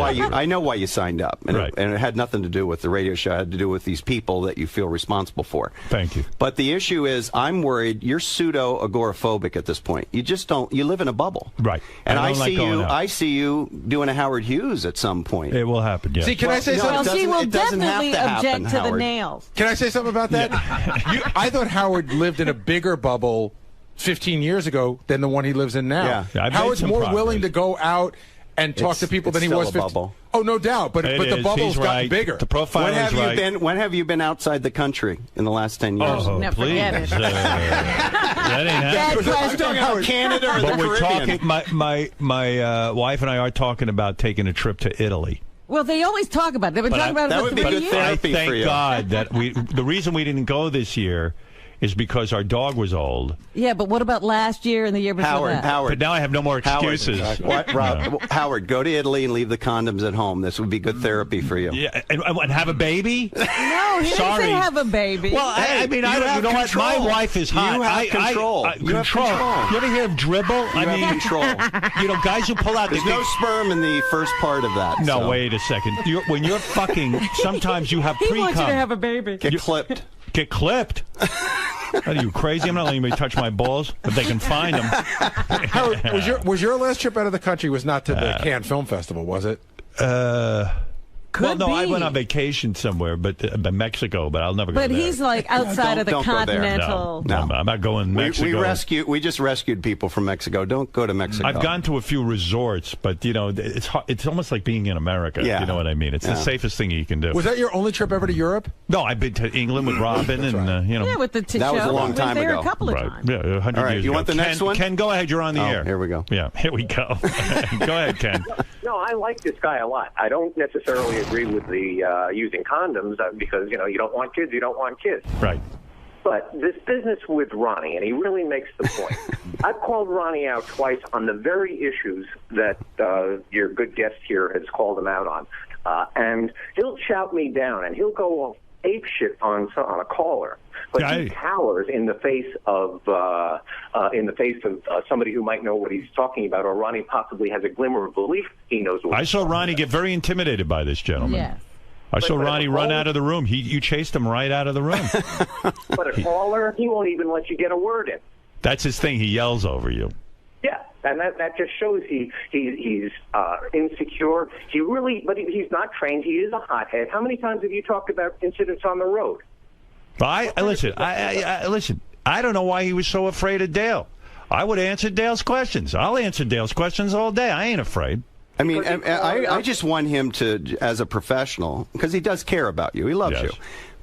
why you signed up. And, and it had nothing to do with the radio show. It had to do with these people that you feel responsible for. Thank you. But the issue is, I'm worried you're pseudo-agoraphobic at this point. You just don't... You live in a bubble. Right. And I see you doing a Howard Hughes at some point. It will happen, yeah. See, can I say something? Well, she will definitely happen, object to Howard. the nails. Can I say something about that? I thought Howard lived in a bigger bubble 15 years ago than the one he lives in now. Yeah. Howard's more willing to go out and talk to people than he was 15. Bubble. Oh, no doubt. But the bubble's gotten bigger. The profile is right. When have you been outside the country in the last 10 years? Oh, please. That ain't happening. I'm talking about Canada or but the we're Caribbean. talking. My wife and I are talking about taking a trip to Italy. Well, they always talk about it. They've been talking about it for 3 years. Thank God that the reason we didn't go this year is because our dog was old. Yeah, but what about last year and the year before that? Howard. But now I have no more excuses. Howard, go to Italy and leave the condoms at home. This would be good therapy for you. Yeah, and have a baby? No, he didn't say have a baby. Well, I mean, I don't. You know what? My wife is hot. You have control. You have control. You ever hear of dribble? You have control. You know, guys who pull out. There's no sperm in the first part of that. No, so. wait a second. When you're fucking, sometimes you have pre-cum. He wants you to have a baby. Get clipped. Get clipped? Are you crazy? I'm not letting anybody touch my balls, but they can find them. Howard, was your last trip out of the country was not to the Cannes Film Festival, was it? I went on vacation somewhere, but Mexico. But I'll never go there. But he's like outside of the continental. No, I'm not going to Mexico. We just rescued people from Mexico. Don't go to Mexico. I've gone to a few resorts, but it's almost like being in America. Yeah. You know what I mean? It's the safest thing you can do. Was that your only trip ever to Europe? No, I've been to England with Robin, and Yeah, with the that was a long time ago. A couple of times. Yeah, 100 All right, years you ago. want the next one? Ken, go ahead. You're on the air. Here we go. Yeah, here we go. Go ahead, Ken. No, I like this guy a lot. I don't necessarily agree with the using condoms because, you don't want kids, you don't want kids. Right. But this business with Ronnie, and he really makes the point. I've called Ronnie out twice on the very issues that your good guest here has called him out on. And he'll shout me down, and he'll go apeshit on a caller. But he cowers in the face of somebody who might know what he's talking about, or Ronnie possibly has a glimmer of belief he knows what. I saw Ronnie get very intimidated by this gentleman. Yes. I saw Ronnie run out of the room. You chased him right out of the room. But a caller, he won't even let you get a word in. That's his thing. He yells over you. Yeah, and that just shows he's insecure. But he's not trained. He is a hothead. How many times have you talked about incidents on the road? Listen. I don't know why he was so afraid of Dale. I would answer Dale's questions. I'll answer Dale's questions all day. I ain't afraid. I mean, I just want him to, as a professional, because he does care about you. He loves you.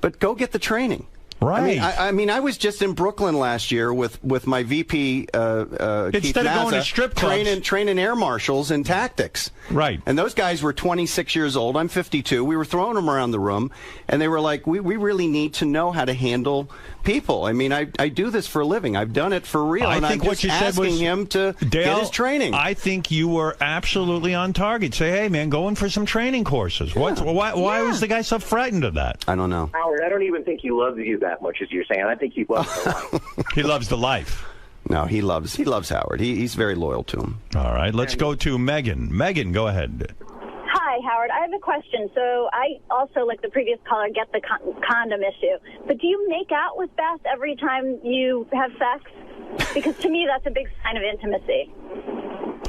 But go get the training. Right. I mean, I was just in Brooklyn last year with my VP, Keith Instead of going to strip clubs. training air marshals in tactics. Right. And those guys were 26 years old. I'm 52. We were throwing them around the room, and they were like, we really need to know how to handle people. I mean, I do this for a living. I've done it for real. I think what you said was him to get his training. I think you were absolutely on target. Say, hey, man, go in for some training courses. Yeah. Why was the guy so frightened of that? I don't know. Howard, I don't even think he loves you that much as you're saying. I think he loves the life. He loves the life. No, he loves Howard. He's very loyal to him. All right, let's go to Megan. Megan, go ahead. Hi, Howard. I have a question. So I also, like the previous caller, get the condom issue. But do you make out with Beth every time you have sex? Because to me, that's a big sign of intimacy.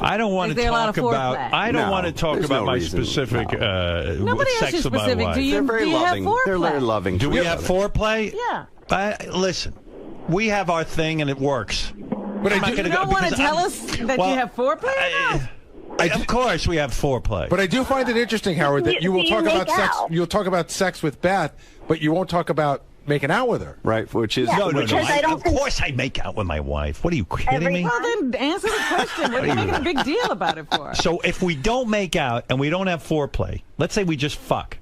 I don't want to talk about. I don't want to talk about my specific sex of my wife. They're very loving. They're very loving. Do we have foreplay? Yeah. Listen, we have our thing and it works. But you don't want to tell us that you have foreplay? Of course, we have foreplay. But I do find it interesting, Howard, that you will talk about sex. You'll talk about sex with Beth, but you won't talk about making out with her. Right, which is no. Of course, I make out with my wife. What are you kidding me? Well, then answer the question. What are you making a big deal about it for? So if we don't make out and we don't have foreplay, let's say we just fuck.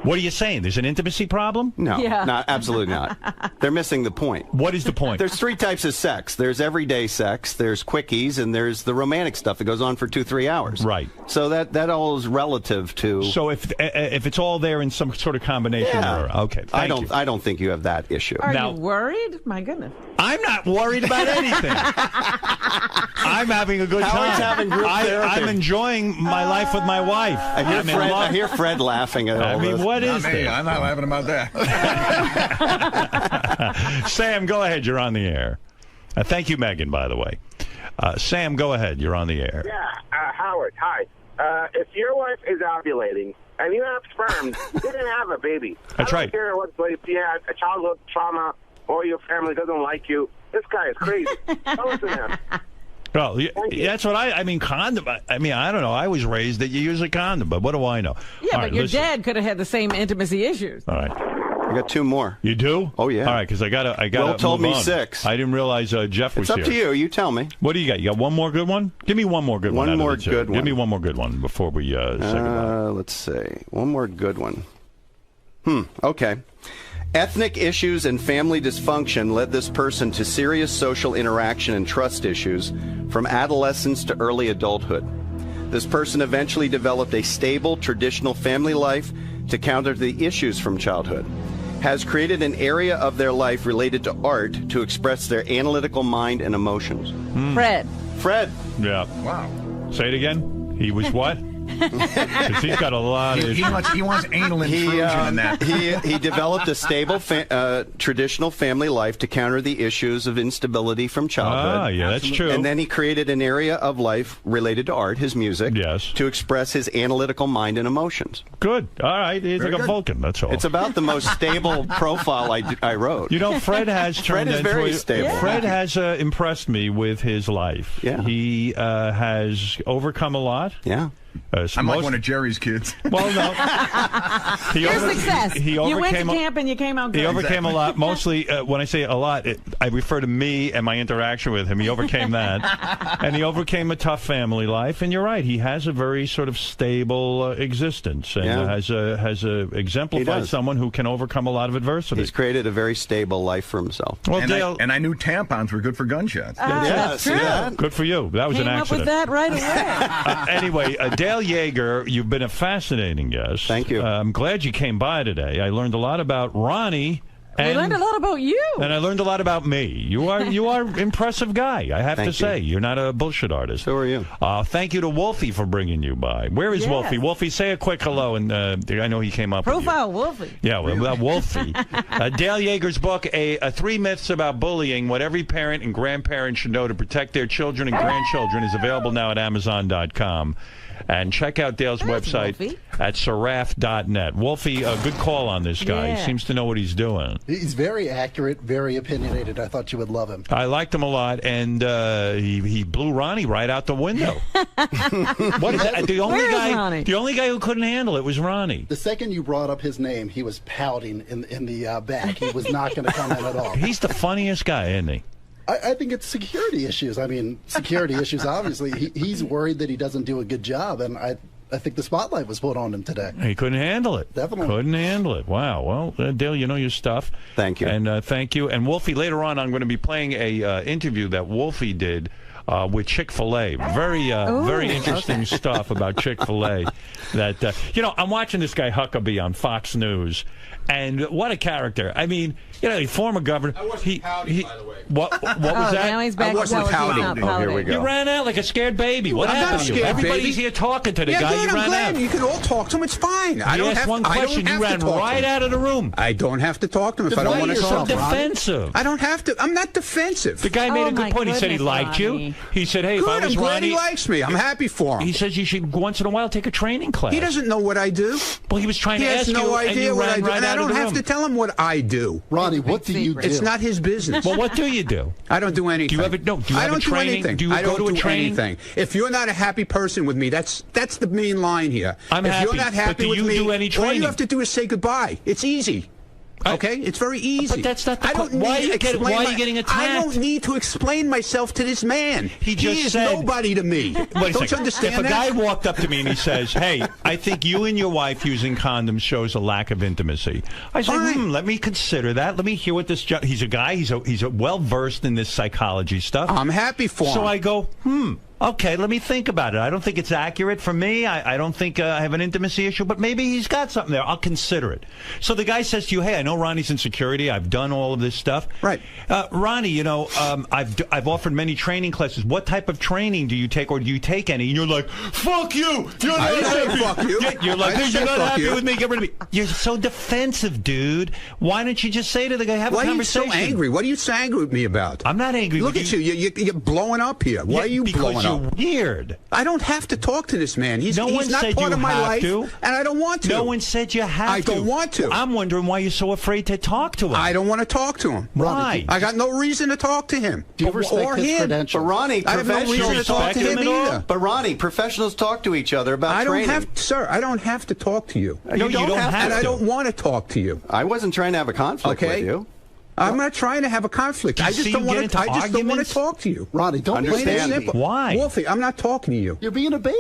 What are you saying? There's an intimacy problem? No, absolutely not. They're missing the point. What is the point? There's 3 types of sex. There's everyday sex, there's quickies, and there's the romantic stuff that goes on for 2-3 hours. Right. So that all is relative to. So if it's all there in some sort of combination, okay. I don't think you have that issue. Are you worried? My goodness. I'm not worried about anything. I'm having a good time. Howard's having group therapy. I'm enjoying my life with my wife. I hear Fred laughing at all this. What is Not me. this? I'm not laughing about that. Sam, go ahead. You're on the air. Thank you, Megan, by the way. Sam, go ahead. You're on the air. Yeah, Howard, hi. If your wife is ovulating and you have sperm, you didn't have a baby. That's right. I don't care if you had a childhood trauma or your family doesn't like you. This guy is crazy. Don't listen to him. Well, that's what I mean, condom. I mean, I don't know. I was raised that you use a condom, but what do I know? Yeah, but your dad could have had the same intimacy issues. All right. I got 2 more. You do? Oh, yeah. All right, because I got to Will told me on. 6. I didn't realize Jeff was here. It's up to you. You tell me. What do you got? You got one more good one? Give me one more good one. One more good one. Give me one more good one before we say goodbye. Let's see. One more good one. Okay. Ethnic issues and family dysfunction led this person to serious social interaction and trust issues from adolescence to early adulthood. This person eventually developed a stable, traditional family life to counter the issues from childhood. Has created an area of their life related to art to express their analytical mind and emotions. Fred. Yeah. Wow. Say it again. He was what? Because he's got a lot of issues. He wants anal intrusion in that. He developed a stable, traditional family life to counter the issues of instability from childhood. Ah, yeah, that's true. And then he created an area of life related to art, his music, to express his analytical mind and emotions. Good. All right. He's like a Vulcan, that's all. It's about the most stable profile I wrote. You know, Fred has Fred is very stable. Fred has impressed me with his life. Yeah. He has overcome a lot. Yeah. I'm like one of Jerry's kids. Well, no. Your success. You went to camp and you came out good. He overcame a lot. Mostly, when I say a lot, I refer to me and my interaction with him. He overcame that. And he overcame a tough family life. And you're right. He has a very sort of stable existence. And has exemplified someone who can overcome a lot of adversity. He's created a very stable life for himself. Well, and Dale, I knew tampons were good for gunshots. That's true. Good for you. That was an accident. Came up with that right away. Anyway, Dale Yeager, you've been a fascinating guest. Thank you. I'm glad you came by today. I learned a lot about Ronnie. I learned a lot about you. And I learned a lot about me. You are an impressive guy, I have to say. You're not a bullshit artist. So are you. Thank you to Wolfie for bringing you by. Where is Wolfie? Wolfie, say a quick hello. And I know he came up Profile Wolfie. Yeah, well, Wolfie. Dale Yeager's book, 3 Myths About Bullying, What Every Parent and Grandparent Should Know to Protect Their Children and Grandchildren, is available now at Amazon.com. And check out Dale's website at seraph.net. Wolfie, a good call on this guy. He seems to know what he's doing. He's very accurate, very opinionated. I thought you would love him. I liked him a lot, and he blew Ronnie right out the window. What is that? The only guy who couldn't handle it was Ronnie. The second you brought up his name, he was pouting in the back. He was not going to come in at all. He's the funniest guy, isn't he? I think it's security issues. I mean, security issues, obviously. He's worried that he doesn't do a good job, and I think the spotlight was put on him today. He couldn't handle it. Definitely. Couldn't handle it. Wow. Well, Dale, you know your stuff. Thank you. And thank you. And Wolfie, later on, I'm going to be playing a interview that Wolfie did with Chick-fil-A. Very interesting stuff about Chick-fil-A. That I'm watching this guy Huckabee on Fox News, and what a character. I mean, former governor. I wasn't pouting, by the way. What was that? Now he's back. I wasn't pouting. Oh, here we go. You ran out like a scared baby. What happened to you? Everybody's here talking to the guy. Good, You ran out. You can all talk to him. It's fine. I don't asked have one question. You ran right out of the room. I don't have to talk to him if I don't want to You're so talk. defensive. I don't have to. I'm not defensive. The guy made a good point. He said he liked you. He said, hey, if I Good, was I'm glad Ronnie... he likes me. I'm happy for him. He says you should once in a while take a training class. He doesn't know what I do. Well, he was trying He to has ask you, no and idea you what I ran do. right And I out of don't the have room. to tell him what I do. Ronnie, what do you do? It's not his business. Well, what do you do? I don't do anything. Do you have a, no, do you I have don't a training? do anything. Do you I go don't to a do training? anything. If you're not a happy person with me, that's the main line here. I'm if happy, you're not but happy do with you me, do any all training? you have to do is say goodbye. It's easy. Okay, it's very easy. But that's not the I don't point. Why need are to you explain why are you getting attacked? I don't need to explain myself to this man. He just is said, nobody to me. Wait a Don't second. you understand If a that? guy walked up to me and he says, hey, I think you and your wife using condoms shows a lack of intimacy. I say, let me consider that. Let me hear what this... He's a guy. He's a well-versed in this psychology stuff. I'm happy for him. So I go, okay, let me think about it. I don't think it's accurate for me. I don't think I have an intimacy issue, but maybe he's got something there. I'll consider it. So the guy says to you, hey, I know Ronnie's in security. I've done all of this stuff. Right. Ronnie, you know, I've offered many training classes. What type of training do you take, or do you take any? And you're like, fuck you. You're not I didn't say happy. fuck you. You're like, I didn't you're say not fuck happy you. with me. Get rid of me. You're so defensive, dude. Why don't you just say to the guy, have Why a are you conversation? so angry? What are you so angry with me about? I'm not angry Look with at you. You're blowing up here. Why are you blowing because up? you're weird. I don't have to talk to this man. He's No one not said part you of my have life, to. and I don't want to. No one said you have I to. don't want to. I'm wondering why you're so afraid to talk to him. I don't want to talk to him. Why? I got no reason to talk to him. Do you respect his him. credentials? But Ronnie, I have no reason to talk to him either. But Ronnie, professionals talk to each other about I don't training. have, sir. I don't have to talk to you. No, you don't have and to. I don't want to talk to you. I wasn't trying to have a conflict with you. I'm not trying to have a conflict. I just don't want to. I just don't want to talk to you. Ronnie, don't Understand me. Why? Wolfie, I'm not talking to you. You're being a baby.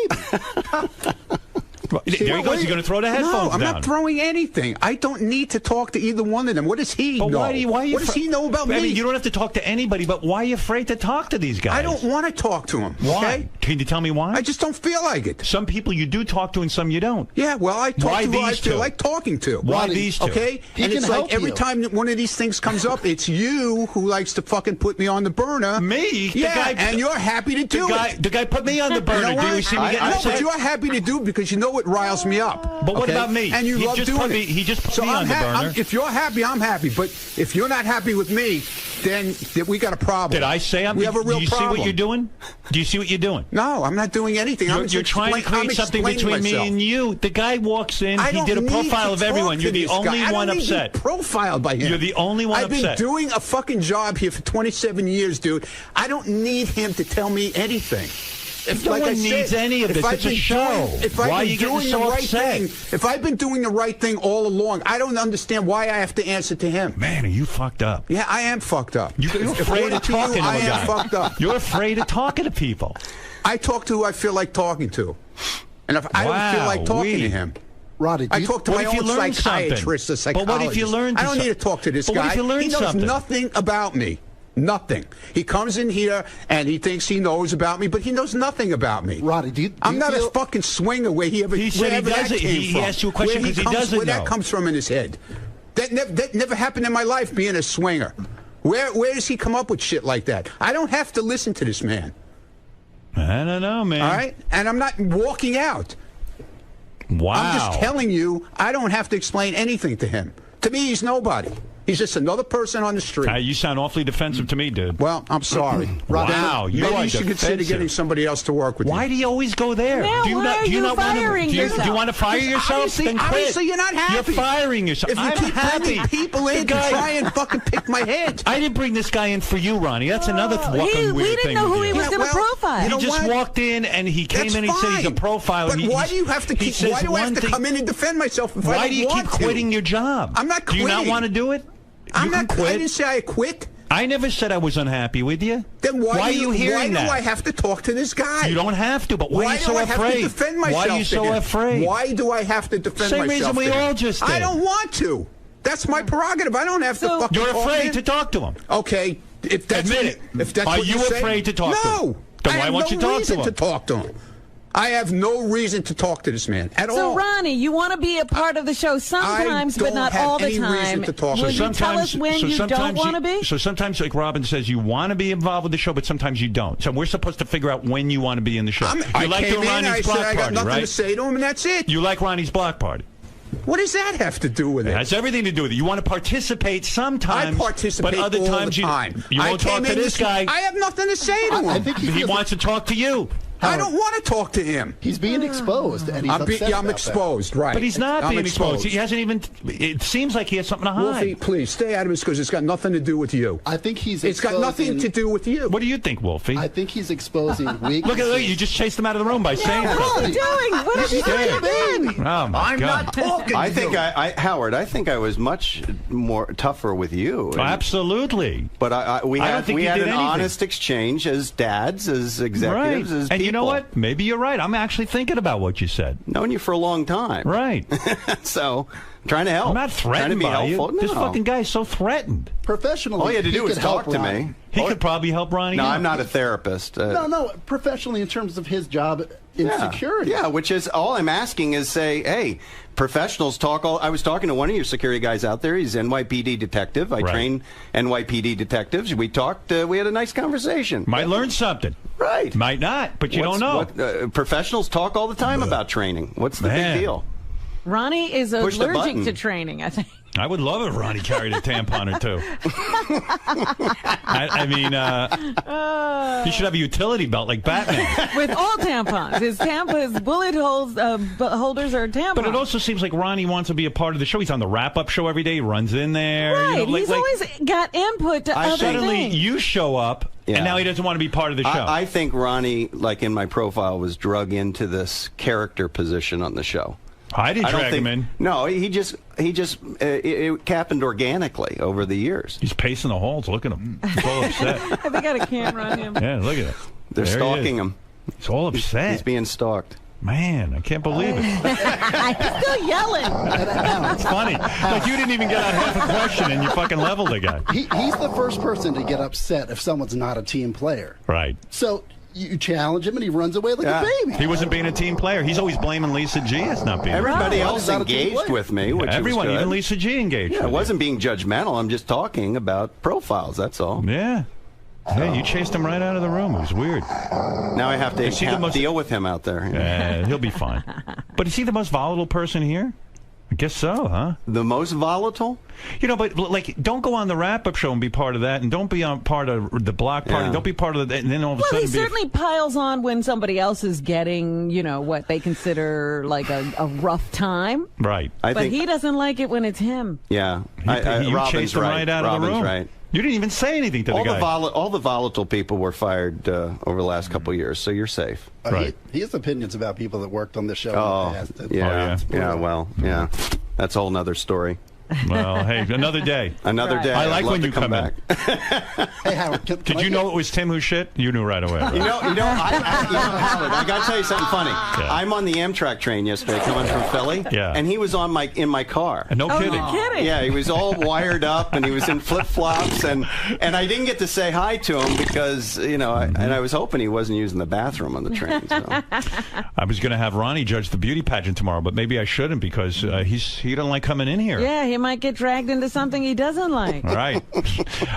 There he goes. He's going to throw the headphones No, I'm down. not throwing anything. I don't need to talk to either one of them. What does he know? Why what does he know about me? I mean, you don't have to talk to anybody, but why are you afraid to talk to these guys? I don't want to talk to him. Why? Okay? Can you tell me why? I just don't feel like it. Some people you do talk to and some you don't. Yeah, well, I talk Why to who I these feel two? like talking to. Why these two? Okay? He And can it's like help every you. time that one of these things comes up, it's you who likes to fucking put me on the burner. Me? The Yeah, guy- and you're happy to do it. The guy put me on the burner. You know Do you what? see me getting No, upset? but you're happy to do it because you know it riles me up. But what okay? about me? And you He love just doing put it. me- he just put so me on the burner. If you're happy, I'm happy. But if you're not happy with me, then we got a problem. Did I say we have a real do you problem. see what you're doing? Do you see what you're doing? No, I'm not doing anything. You're trying to create something between me and you. The guy walks in. I He don't did a need profile to of everyone. talk You're to the this guy. only I don't one need to be upset. profiled by him. You're the only one I've upset. been doing a fucking job here for 27 years, dude. I don't need him to tell me anything. No like one I said, needs any of if this. I've It's a been show. Doing, if Why I've are been you getting doing so the right upset? thing, if I've been doing the right thing all along, I don't understand why I have to answer to him. Man, are you fucked up? Yeah, I am fucked up. You're afraid of talking to a I guy. am fucked up. You're afraid of talking to people. I talk to who I feel like talking to. And if I don't feel like talking to him, Roddy, I talk to my own psychiatrist or psychologist. But what if you learn? I don't need to talk to this but guy. What if you learn he knows something? nothing about me. Nothing. He comes in here and he thinks he knows about me, but he knows nothing about me. Roddy, I'm not a fucking swinger where he ever. He said he wherever that doesn't. came He from. asked you a question Where because he comes- doesn't Where that know. comes from in his head. That never happened in my life. Being a swinger. Where does he come up with shit like that? I don't have to listen to this man. I don't know, man. All right, and I'm not walking out. Wow. I'm just telling you, I don't have to explain anything to him. To me, he's nobody. He's just another person on the street. You sound awfully defensive to me, dude. Well, I'm sorry. Wow, you Maybe are you should consider defensive. getting somebody else to work with you. Why do you always go there? Now, do you why not? are Do you you not want to? firing Do you yourself? want to fire yourself? Then quit. Obviously, you're not happy. You're firing yourself. If you I'm keep happy. bringing people in The to guy- try and fucking pick my head. I didn't bring this guy in for you, Ronnie. That's another fucking weird we didn't thing know to who do. he was going to profile. you know He just what? walked in and he came That's in and he said he's a fine. profile. But why do you have to keep? Why do I have to come in and defend myself if I Why don't do you keep want to? quitting your job? I'm not Do you not quitting. want to do it? I'm You can not. quit. I didn't say I quit. I never said I was unhappy with you. Then why are do you hearing Why that? do I have to talk to this guy? You don't have to, but why are you so do I afraid? have to defend myself? Why are you to so him? afraid? Why do I have to defend Same myself? reason we to him? all just I did. don't want to. That's my prerogative. I don't have to fucking You're talk afraid him. to talk to him. Okay, if that's Admit what, it. If that's Are what you say, afraid to talk to him? No. Then I why have won't no you talk to reason him? to talk to him. I have no reason to talk to this man at So, all. Ronnie, you want to be a part of the show sometimes, but don't not have all the any reason time. to talk to Will him. you tell us when you don't want to be? So sometimes, like Robin says, you want to be involved with the show, but sometimes you don't. So we're supposed to figure out when you want to be in the show. I you like came doing in, Ronnie's I block said I got party, nothing right? to say to him, and that's it. You like Ronnie's block party. What does that have to do with it? It has everything to do with it. You want to participate sometimes, I participate but other all times the time. you won't talk to this guy. I have nothing to say to him. I think he wants to talk to you. I don't want to talk to him. He's being exposed, and he's upset I'm about exposed, that. right? But he's not being exposed. He hasn't even. It seems like he has something to hide. Wolfie, please stay out of this because it's got nothing to do with you. I think he's. It's got nothing to do with you. What do you think, Wolfie? I think he's exposing weaknesses. Look at you! Just chased him out of the room by saying What are something. you doing? What are you doing again? Oh my I'm God! not talking. I think Howard. I think I was much more tougher with you. Oh, absolutely. But we had an anything. honest exchange as dads, as executives, as people. And you know what? Maybe you're right. I'm actually thinking about what you said. Known you for a long time. Right. So, I'm trying to help. I'm not threatened trying to be by helpful. you. No. This fucking guy is so threatened. Professionally, all you had to do was talk to Ronnie. me. He could probably help Ronnie. No, out. I'm not a therapist. No, professionally in terms of his job in security. Yeah, which is all I'm asking is say, hey, professionals talk. I was talking to one of your security guys out there. He's NYPD detective. I train NYPD detectives. We talked. We had a nice conversation. Might learn something. Right. Might not, but you don't know. Professionals talk all the time about training. What's the big deal? Ronnie is allergic to training, I think. I would love if Ronnie carried a tampon or two. I mean, he should have a utility belt like Batman. With all tampons. His bullet holders are tampons. But it also seems like Ronnie wants to be a part of the show. He's on the wrap-up show every day. He runs in there. Right. You know, He's always got input to other suddenly things. you show up, and now he doesn't want to be part of the show. I think Ronnie, like in my profile, was drug into this character position on the show. I didn't drag him in. No, it happened organically over the years. He's pacing the halls. Look at him. He's all upset. Have they got a camera on him? Yeah, look at it. They're stalking him. He's all upset. He's being stalked. Man, I can't believe it. He's still yelling. It's funny. Like you didn't even get out half a question and you fucking leveled the guy. He's the first person to get upset if someone's not a team player. Right. So you challenge him and he runs away like a baby. He wasn't being a team player. He's always blaming Lisa G as not being. Everybody else engaged with me, which everyone, was good. even Lisa G engaged. Yeah, I wasn't being judgmental. I'm just talking about profiles. That's all. Yeah. Hey, you chased him right out of the room. It was weird. Now I have to deal with him out there. Yeah, he'll be fine. But is he the most volatile person here? I guess so, huh? The most volatile? You know, but like, don't go on the wrap-up show and be part of that, and don't be on part of the block party. Yeah. Don't be part of the. And then all of a Well, sudden, he certainly piles on when somebody else is getting, what they consider like a rough time. Right. But he doesn't like it when it's him. Yeah. You Robin's chased him right out of the room. Right. You didn't even say anything to the guy. All the volatile people were fired over the last couple of years, so you're safe. Right. He has opinions about people that worked on the show. Oh, in the past. yeah. That's a whole nother story. Well, hey, another day. Another day. I like I'd when you love to come back. Hey, Howard, Did you know it was Tim who shit? You knew right away. Right? Howard, I got to tell you something funny. Yeah. I'm on the Amtrak train yesterday coming from Philly, and he was in my car. No kidding. You're kidding. Yeah, he was all wired up, and he was in flip-flops, and I didn't get to say hi to him because, and I was hoping he wasn't using the bathroom on the train. So. I was going to have Ronnie judge the beauty pageant tomorrow, but maybe I shouldn't because he don't like coming in here. Yeah, he might get dragged into something he doesn't like. All right.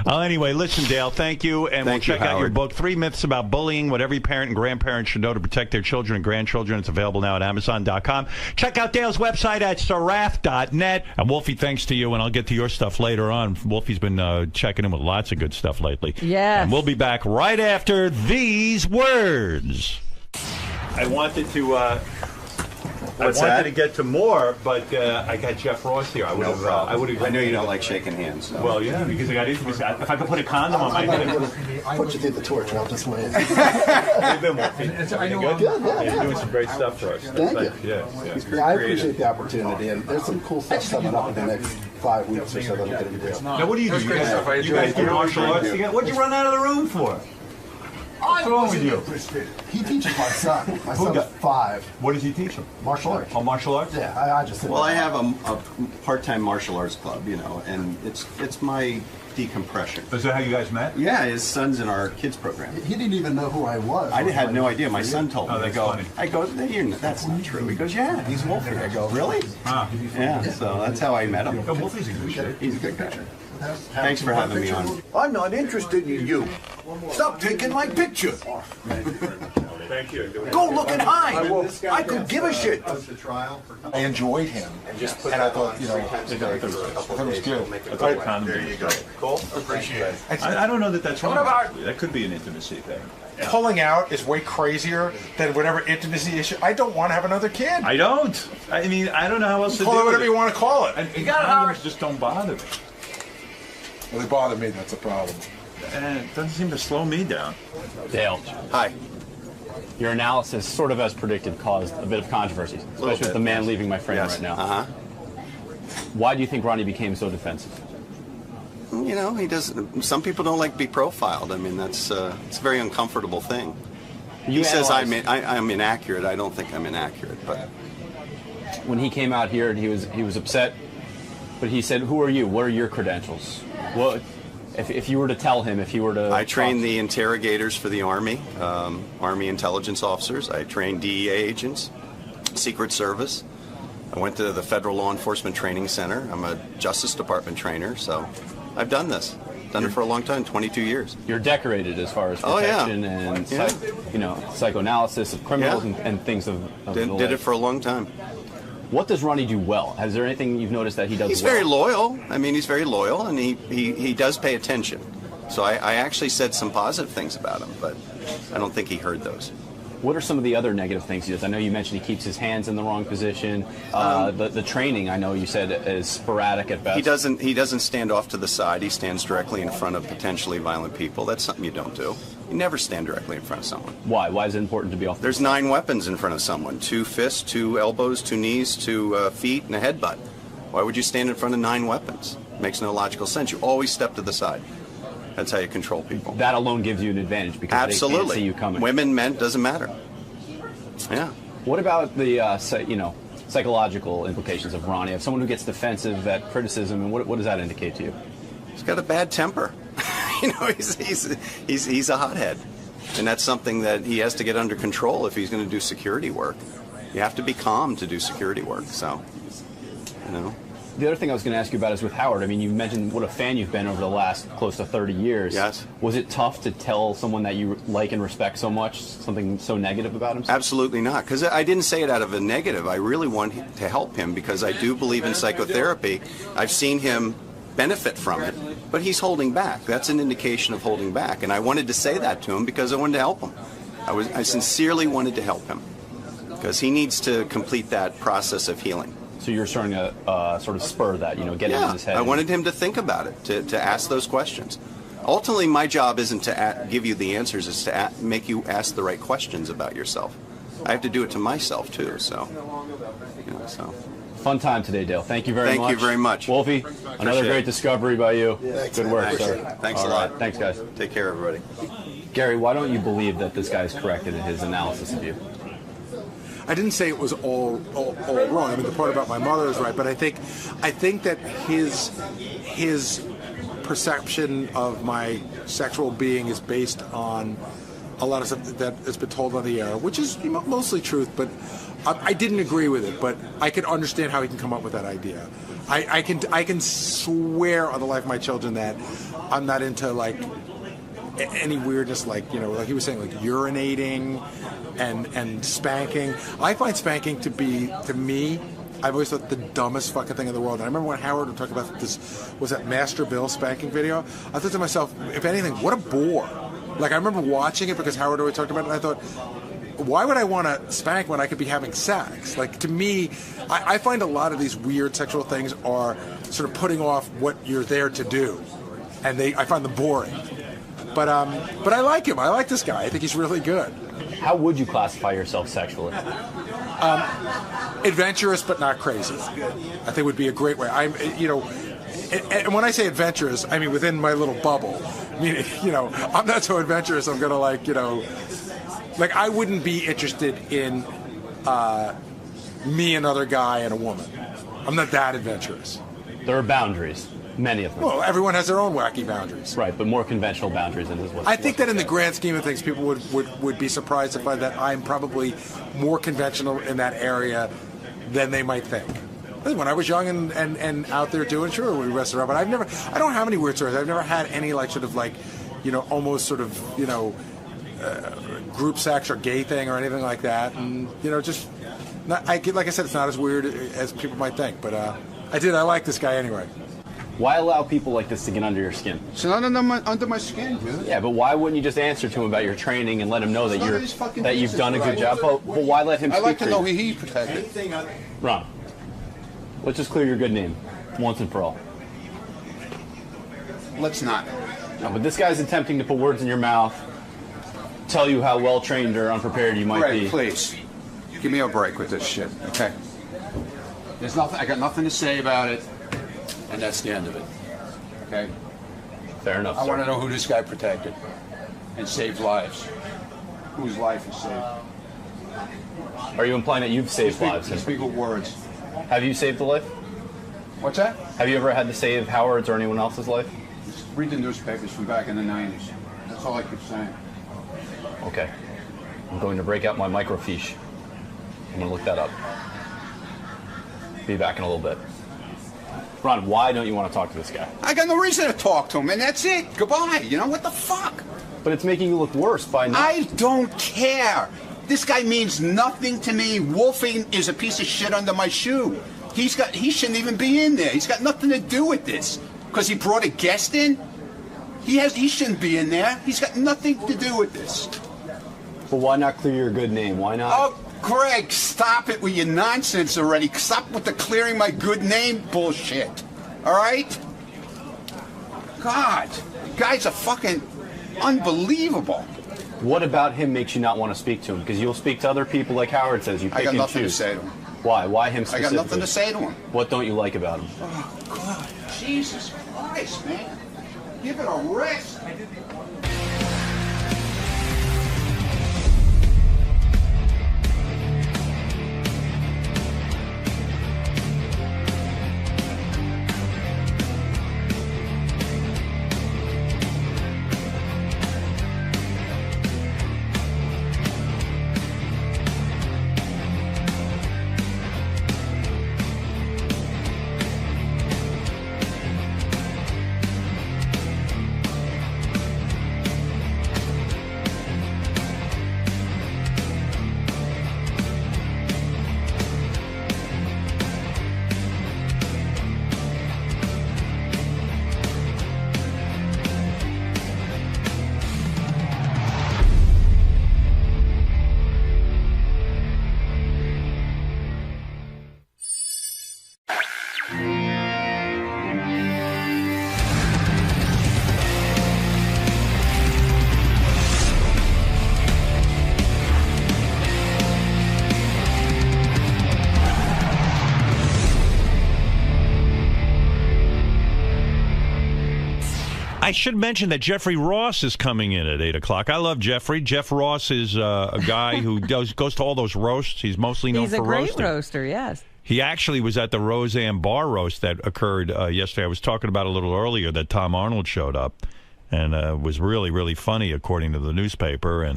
Anyway, listen, Dale, thank you, and we'll check out your book, 3 Myths About Bullying, What Every Parent and Grandparent Should Know to Protect Their Children and Grandchildren. It's available now at Amazon.com. Check out Dale's website at sarath.net. And Wolfie, thanks to you, and I'll get to your stuff later on. Wolfie's been checking in with lots of good stuff lately. Yes. And we'll be back right after these words. I wanted to... to get to more, but I got Jeff Ross here. I would have. I know you don't like shaking hands. So. Well, yeah, because I got intimacy. If I could put a condom on my head, I'll put you through the torch. I'll just wait. You've been working. Good? Yeah, you're doing some great stuff for us. Thank you. Yeah. I appreciate the opportunity, and there's some cool stuff coming up in the next 5 weeks or so that I'm going to do. Now, what do you do? You guys do martial arts together? What'd you run out of the room for? What's wrong with you? He teaches my son. My son's 5. What does he teach him? Martial arts. Oh, martial arts? Yeah, I just... Well, I have a part-time martial arts club, and it's my decompression. Is that how you guys met? Yeah, his son's in our kids program. He didn't even know who I was. I had no idea. My son told me. Funny. I go, that's not true. He goes, yeah, he's Wolfie. I go, really? Yeah, so that's how I met him. Wolfie's a good shit. He's a good guy. Thanks for having me on. I'm not interested in you. Stop taking my picture. Thank you. Go look and hide. I could give a shit. I enjoyed him, and I thought, you know, I thought it was good. There you go. Cool. Appreciate it. I don't know that that's wrong. That could be an intimacy thing. Pulling out is way crazier than whatever intimacy issue. I don't want to have another kid. I don't. I mean, I don't know how else to Call do it whatever it. you want to call it. And condoms just don't bother me. Well, they bother me. That's a problem. And it doesn't seem to slow me down. Dale. Hi. Your analysis, sort of as predicted, caused a bit of controversy, especially with the man leaving my frame right now. Uh-huh. Why do you think Ronnie became so defensive? You know, he does. Some people don't like to be profiled. I mean, it's a very uncomfortable thing. He says I'm inaccurate. I don't think I'm inaccurate, but when he came out here, he was upset. But he said, "Who are you? What are your credentials? What?" If you were to tell him, if you were to... I train the interrogators for the Army, Army intelligence officers. I train DEA agents, Secret Service. I went to the Federal Law Enforcement Training Center. I'm a Justice Department trainer, so I've done this. Done it for a long time, 22 years. You're decorated as far as protection and psychoanalysis of criminals and things of did it for a long time. What does Ronnie do well? Is there anything you've noticed that he does well? He's very loyal. I mean, he's very loyal, and he does pay attention. So I actually said some positive things about him, but I don't think he heard those. What are some of the other negative things he does? I know you mentioned he keeps his hands in the wrong position. The training, I know you said, is sporadic at best. He doesn't stand off to the side. He stands directly in front of potentially violent people. That's something you don't do. You never stand directly in front of someone. Why? Why is it important to be off? There's 9 weapons in front of someone: 2 fists, 2 elbows, 2 knees, 2 feet, and a headbutt. Why would you stand in front of 9 weapons? Makes no logical sense. You always step to the side. That's how you control people. That alone gives you an advantage because they can't see you coming. Women, men, doesn't matter. Yeah. What about the psychological implications of Ronnie? Of someone who gets defensive at criticism, and what does that indicate to you? He's got a bad temper. You know, he's a hothead, and that's something that he has to get under control if he's going to do security work. You have to be calm to do security work. So, you know. The other thing I was going to ask you about is with Howard. I mean, you mentioned what a fan you've been over the last close to 30 years. Yes. Was it tough to tell someone that you like and respect so much something so negative about him? Absolutely not, because I didn't say it out of a negative. I really want to help him because I do believe in psychotherapy. I've seen him benefit from it, but he's holding back. That's an indication of holding back, and I wanted to say that to him because I wanted to help him. I sincerely wanted to help him because he needs to complete that process of healing. So you're starting to sort of spur that, get it in his head. I wanted him to think about it, to ask those questions. Ultimately, my job isn't to give you the answers, it's to make you ask the right questions about yourself. I have to do it to myself, too, so. Fun time today, Dale. Thank you very much. Thank you very much. Wolfie, another great discovery by you. Thanks, good work, sir. Thanks a lot. Thanks, guys. Take care, everybody. Gary, why don't you believe that this guy is correct in his analysis of you? I didn't say it was all wrong. I mean, the part about my mother is right, but I think that his perception of my sexual being is based on a lot of stuff that has been told on the air, which is mostly truth. But I didn't agree with it. But I can understand how he can come up with that idea. I can swear on the life of my children that I'm not into like any weirdness, like he was saying, like urinating and spanking. I find spanking to me, I've always thought the dumbest fucking thing in the world. And I remember when Howard would talk about this, was that Master Bill spanking video? I thought to myself, if anything, what a bore. Like, I remember watching it because Howard always talked about it, and I thought, why would I want to spank when I could be having sex? Like, to me, I find a lot of these weird sexual things are sort of putting off what you're there to do. And I find them boring. But I like him. I like this guy. I think he's really good. How would you classify yourself sexually? Adventurous, but not crazy. I think would be a great way. And when I say adventurous, I mean within my little bubble. Meaning, I'm not so adventurous. I'm gonna like I wouldn't be interested in me, another guy, and a woman. I'm not that adventurous. There are boundaries. Many of them. Well, everyone has their own wacky boundaries. Right, but more conventional boundaries than this. I think that in the grand scheme of things, people would be surprised to find that I'm probably more conventional in that area than they might think. When I was young and out there doing, sure, we messed around, but I don't have any weird stories. I've never had any almost sort of, group sex or gay thing or anything like that. And, just, like I said, it's not as weird as people might think. But I like this guy anyway. Why allow people like this to get under your skin? It's not under my skin, dude. Yeah, but why wouldn't you just answer to him about your training and let him know that you've done a good job? But why let him speak I like to for know you? he protected. Ron, let's just clear your good name once and for all. Let's not. No, but this guy's attempting to put words in your mouth, tell you how well trained or unprepared you might be. Please, give me a break with this shit, okay? There's nothing. I got nothing to say about it, and that's the end of it. Okay. Fair enough. I want to know who this guy protected and saved lives. Whose life is saved? Are you implying that you've saved lives? Speak with words. Have you saved a life? What's that? Have you ever had to save Howard's or anyone else's life? Just read the newspapers from back in the 90s. That's all I keep saying. Okay. I'm going to break out my microfiche. I'm going to look that up. Be back in a little bit. Ron, why don't you want to talk to this guy? I got no reason to talk to him, and that's it. Goodbye. What the fuck? But it's making you look worse by now. I don't care. This guy means nothing to me. Wolfing is a piece of shit under my shoe. He shouldn't even be in there. He's got nothing to do with this. Because he brought a guest in? He shouldn't be in there. He's got nothing to do with this. But why not clear your good name? Why not? Oh, Greg, stop it with your nonsense already. Stop with the clearing my good name bullshit. All right? God, you guys are fucking unbelievable. What about him makes you not want to speak to him? Because you'll speak to other people like Howard says. You pick I got and nothing choose. to say to him. Why? Why him I specifically? got nothing to say to him. What don't you like about him? Oh, God. Jesus Christ, man. Give it a rest. I should mention that Jeffrey Ross is coming in at 8 o'clock. I love Jeffrey. Jeff Ross is a guy who goes to all those roasts. He's mostly known for roasting. He's a great roaster, yes. He actually was at the Roseanne Bar roast that occurred yesterday. I was talking about a little earlier that Tom Arnold showed up and was really, really funny, according to the newspaper.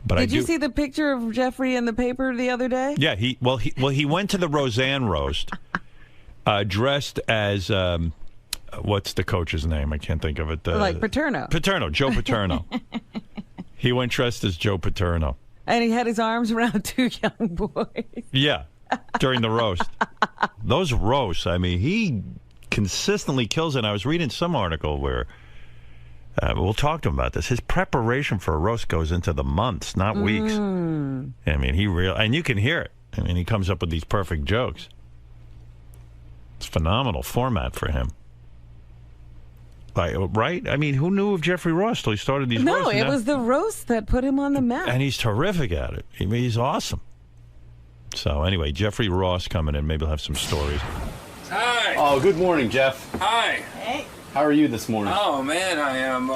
Did you see the picture of Jeffrey in the paper the other day? Yeah, he went to the Roseanne roast dressed as what's the coach's name? I can't think of it. Like Paterno. Paterno, Joe Paterno. He went dressed as Joe Paterno. And he had his arms around two young boys. Yeah, during the roast. Those roasts, I mean, he consistently kills it. And I was reading some article where, we'll talk to him about this, his preparation for a roast goes into the months, not weeks. I mean, and you can hear it. I mean, he comes up with these perfect jokes. It's phenomenal format for him. Right? I mean, who knew of Jeffrey Ross till he started these roasts? No, it was the roast that put him on the map. And he's terrific at it. I mean, he's awesome. So anyway, Jeffrey Ross coming in. Maybe he'll have some stories. Hi. Oh, good morning, Jeff. Hi. Hey. How are you this morning? Oh, man, I am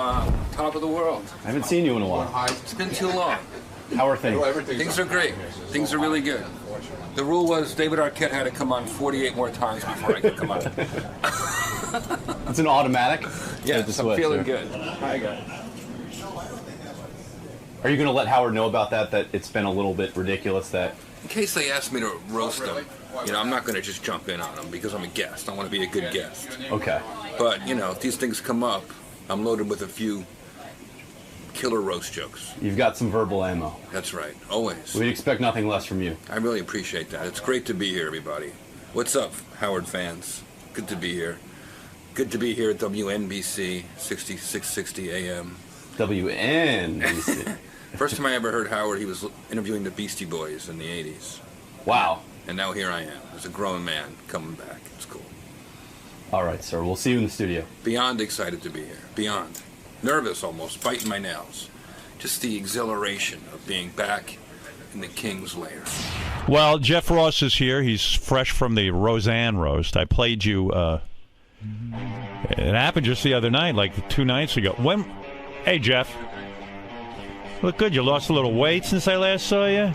top of the world. I haven't seen you in a while. It's been too long. How are things? Things are great. Things are really good. The rule was David Arquette had to come on 48 more times before I could come on. It's an automatic? Yes, I'm feeling good. Hi, guys. Are you going to let Howard know about that it's been a little bit ridiculous that... In case they ask me to roast them, I'm not going to just jump in on them because I'm a guest. I want to be a good guest. Okay. But, if these things come up, I'm loaded with a few killer roast jokes. You've got some verbal ammo. That's right, always. We'd expect nothing less from you. I really appreciate that. It's great to be here, everybody. What's up, Howard fans? Good to be here. Good to be here at WNBC 6660 AM. WNBC. First time I ever heard Howard, he was interviewing the Beastie Boys in the 80s. Wow. And now here I am, as a grown man, coming back. It's cool. All right, sir. We'll see you in the studio. Beyond excited to be here. Beyond. Nervous almost, biting my nails. Just the exhilaration of being back in the King's lair. Well, Jeff Ross is here. He's fresh from the Roseanne roast. I played you. It happened just the other night, like 2 nights ago. Hey, Jeff. Look good. You lost a little weight since I last saw you.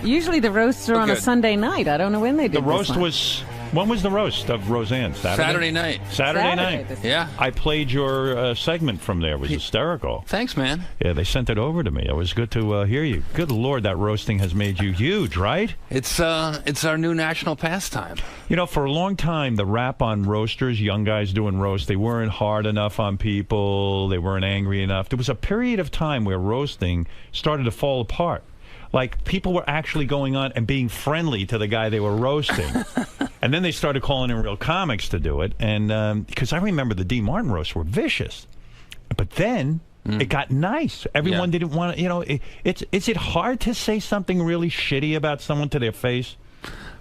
Usually the roasts are on a Sunday night. I don't know when they did The roast was... When was the roast of Roseanne? Saturday night. Saturday night. Yeah. I played your segment from there. It was hysterical. Thanks, man. Yeah, they sent it over to me. It was good to hear you. Good Lord, that roasting has made you huge, right? It's our new national pastime. You know, for a long time, the rap on roasters, young guys doing roast, they weren't hard enough on people. They weren't angry enough. There was a period of time where roasting started to fall apart. Like, people were actually going on and being friendly to the guy they were roasting. And then they started calling in real comics to do it. And because I remember the D. Martin roasts were vicious. But then it got nice. Everyone didn't want to, you know, is it hard to say something really shitty about someone to their face?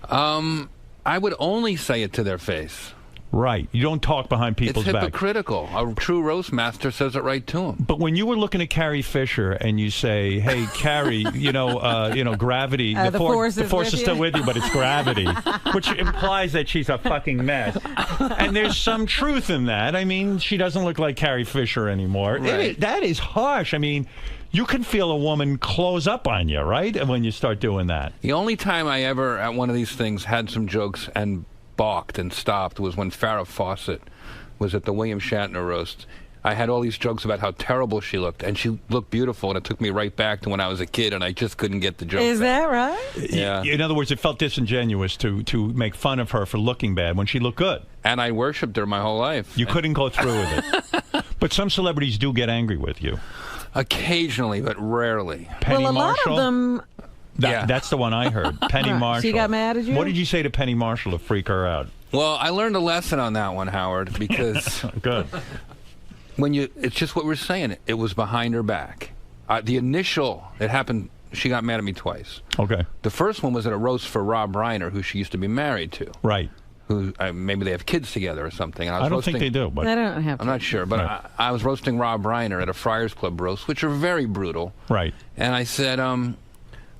I would only say it to their face. Right. You don't talk behind people's It's back. hypocritical. A true roast master says it right to him. But when you were looking at Carrie Fisher and you say, "Hey, Carrie, you know, gravity, the force is still with you, but it's gravity," which implies that she's a fucking mess. And there's some truth in that. I mean, she doesn't look like Carrie Fisher anymore. Right. That is harsh. I mean, you can feel a woman close up on you, right? When you start doing that. The only time I ever, at one of these things, had some jokes and balked and stopped was when Farrah Fawcett was at the William Shatner roast. I had all these jokes about how terrible she looked, and she looked beautiful, and it took me right back to when I was a kid, and I just couldn't get the joke. Is that right? Yeah. In other words, it felt disingenuous to make fun of her for looking bad when she looked good. And I worshipped her my whole life. You couldn't go through with it. But some celebrities do get angry with you. Occasionally, but rarely. Penny well, a Marshall? lot of them... That's the one I heard. Penny Marshall. She got mad at you? What did you say to Penny Marshall to freak her out? Well, I learned a lesson on that one, Howard, because good. It's just what we're saying. It was behind her back. The initial, it happened. She got mad at me twice. Okay. The first one was at a roast for Rob Reiner, who she used to be married to. Right. Who maybe they have kids together or something. And I don't think they do, but they don't have. I'm not sure, but right. I was roasting Rob Reiner at a Friars Club roast, which are very brutal. Right. And I said,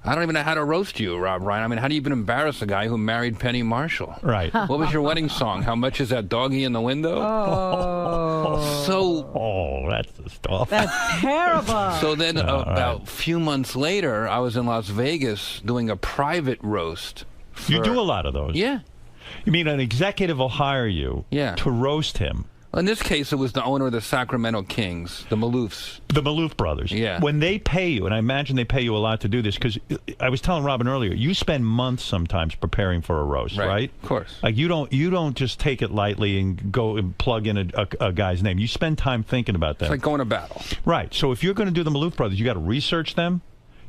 I don't even know how to roast you, Rob Reiner. I mean, how do you even embarrass a guy who married Penny Marshall? Right. What was your wedding song? How much is that doggy in the window? Oh. That's the stuff. That's terrible. So then about a few months later, I was in Las Vegas doing a private roast. You do a lot of those? Yeah. You mean an executive will hire you to roast him? In this case, it was the owner of the Sacramento Kings, the Maloofs. The Maloof brothers. Yeah. When they pay you, and I imagine they pay you a lot to do this, because I was telling Robin earlier, you spend months sometimes preparing for a roast, right? Of course. Like you don't just take it lightly and go and plug in a guy's name. You spend time thinking about that. It's like going to battle. Right. So if you're going to do the Maloof brothers, you got to research them.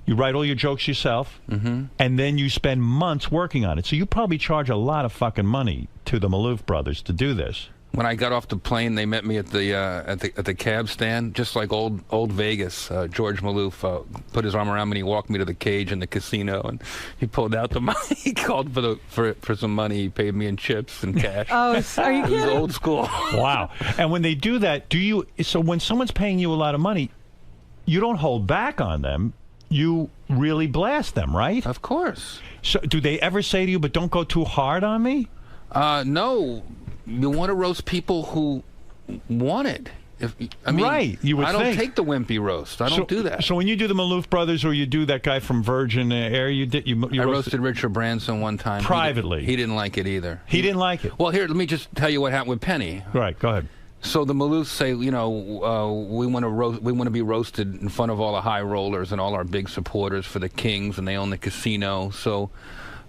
You write all your jokes yourself, and then you spend months working on it. So you probably charge a lot of fucking money to the Maloof brothers to do this. When I got off the plane, they met me at the cab stand, just like old Vegas. George Maloof put his arm around me and he walked me to the cage in the casino, and he pulled out the money. He called for some money. He paid me in chips and cash. Oh, are you kidding? It was old school. Wow. And when they do that, so when someone's paying you a lot of money, you don't hold back on them. You really blast them, right? Of course. So do they ever say to you, but don't go too hard on me? No. You want to roast people who want it. Right, you would I think. don't take the wimpy roast. I don't do that. So when you do the Maloof brothers or you do that guy from Virgin Air, I roasted Richard Branson one time. Privately. He didn't like it either. He didn't like it? Well, here, let me just tell you what happened with Penny. Right, go ahead. So the Maloofs say, we want to be roasted in front of all the high rollers and all our big supporters for the Kings, and they own the casino. So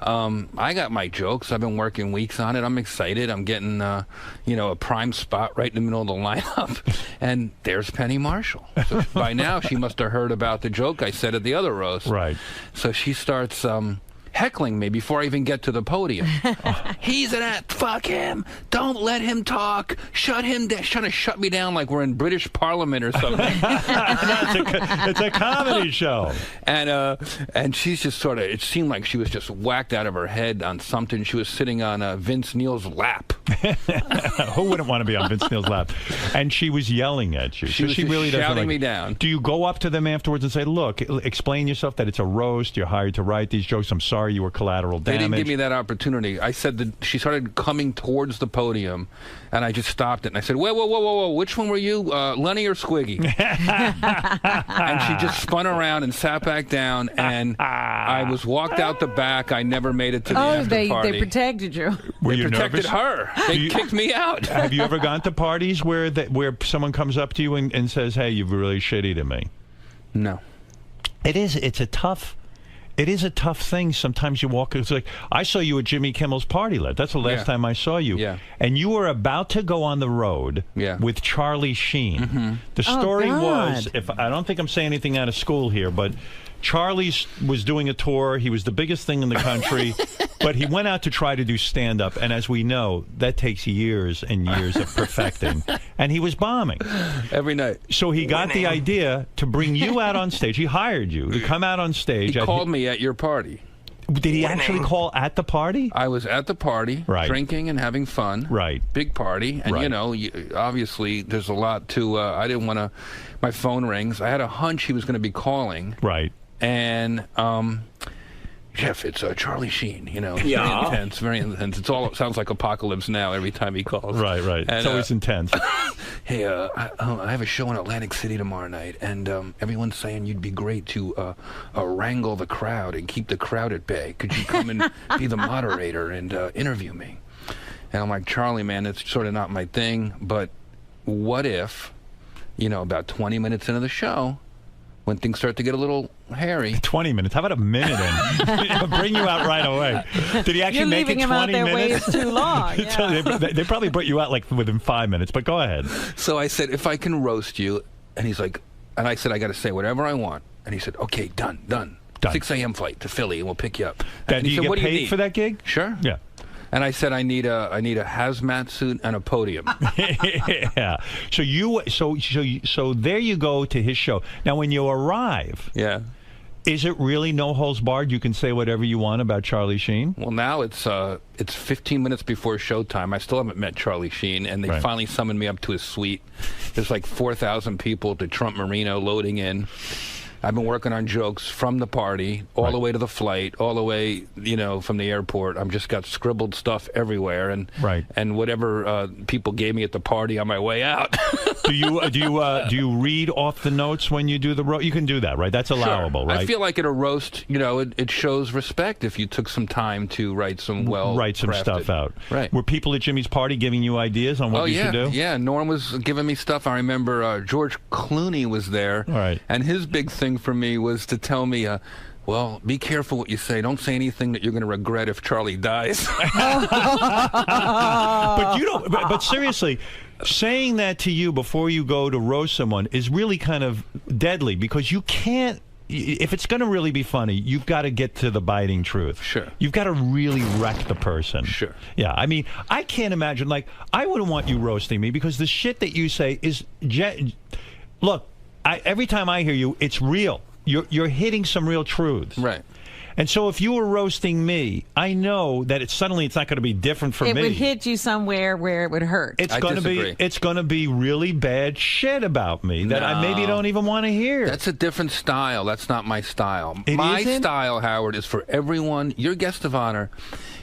I got my jokes. I've been working weeks on it. I'm excited. I'm getting, a prime spot right in the middle of the lineup. And there's Penny Marshall. So by now, she must have heard about the joke I said at the other roast. Right. So she starts heckling me before I even get to the podium. He's an ass. Fuck him. Don't let him talk. Shut him down. Trying to shut me down like we're in British Parliament or something. It's a comedy show. And she's just sort of, it seemed like she was just whacked out of her head on something. She was sitting on Vince Neil's lap. Who wouldn't want to be on Vince Neil's lap? And she was yelling at you. She was really shouting me down. Do you go up to them afterwards and say, look, explain yourself that it's a roast, you're hired to write these jokes, I'm sorry you were collateral damage? They didn't give me that opportunity. I said that she started coming towards the podium, and I just stopped it. And I said, whoa, which one were you, Lenny or Squiggy? And she just spun around and sat back down, and I was walked out the back. I never made it to the after party. They protected you. Were you protected nervous? her. They kicked me out. Have you ever gone to parties where someone comes up to you and says, hey, you're really shitty to me? No. It's a tough... It is a tough thing. Sometimes you walk. It's like I saw you at Jimmy Kimmel's Party Let. That's the last time I saw you. Yeah. And you were about to go on the road with Charlie Sheen. Mm-hmm. The story was, I don't think I'm saying anything out of school here, but Charlie was doing a tour. He was the biggest thing in the country, but he went out to try to do stand-up. And as we know, that takes years and years of perfecting. And he was bombing every night. So he got the idea to bring you out on stage. He hired you to come out on stage. He called me at your party. Did he actually call at the party? I was at the party, drinking and having fun. Right. Big party. And, obviously there's a lot to, I didn't want to, my phone rings. I had a hunch he was going to be calling. Right. And, Jeff, it's Charlie Sheen, it's very intense. It sounds like Apocalypse Now every time he calls. Right. And, it's always intense. Hey, I have a show in Atlantic City tomorrow night, and everyone's saying you'd be great to wrangle the crowd and keep the crowd at bay. Could you come and be the moderator and interview me? And I'm like, Charlie, man, it's sort of not my thing, but what if, about 20 minutes into the show, when things start to get a little hairy. 20 minutes. How about a minute in? Bring you out right away. Did he actually make it 20 minutes? You're leaving him out there way too long. Yeah. They probably put you out like within 5 minutes, but go ahead. So I said, if I can roast you, and he's like, and I said, I got to say whatever I want. And he said, okay, done. 6 a.m. flight to Philly, and we'll pick you up. And do you get paid for that gig? Sure. Yeah. And I said, I need a hazmat suit and a podium. Yeah. So there you go to his show. Now, when you arrive, is it really no holds barred? You can say whatever you want about Charlie Sheen. Well, now it's 15 minutes before showtime. I still haven't met Charlie Sheen, and they finally summoned me up to his suite. There's like 4,000 people at the Trump Marino loading in. I've been working on jokes from the party all the way to the flight, all the way, from the airport. I've just got scribbled stuff everywhere, and whatever people gave me at the party on my way out. Do you read off the notes when you do the roast? You can do that, right? That's allowable, right? I feel like at a roast, it shows respect if you took some time to write some stuff out. Right. Were people at Jimmy's party giving you ideas on what you should do? Yeah, Norm was giving me stuff. I remember George Clooney was there, and his big thing for me was to tell me, well, be careful what you say. Don't say anything that you're going to regret if Charlie dies. But seriously, saying that to you before you go to roast someone is really kind of deadly, because you can't. If it's going to really be funny, you've got to get to the biting truth. Sure. You've got to really wreck the person. Sure. Yeah, I mean, I can't imagine, like, I wouldn't want you roasting me, because the shit that you say is... Look, every time I hear you, it's real. You're hitting some real truths. Right. And so if you were roasting me, I know that it's not going to be different for me. It would hit you somewhere where it would hurt. It's going to be really bad shit about me that I maybe don't even want to hear. That's a different style. That's not my style. My style, Howard, is for everyone. You're guest of honor.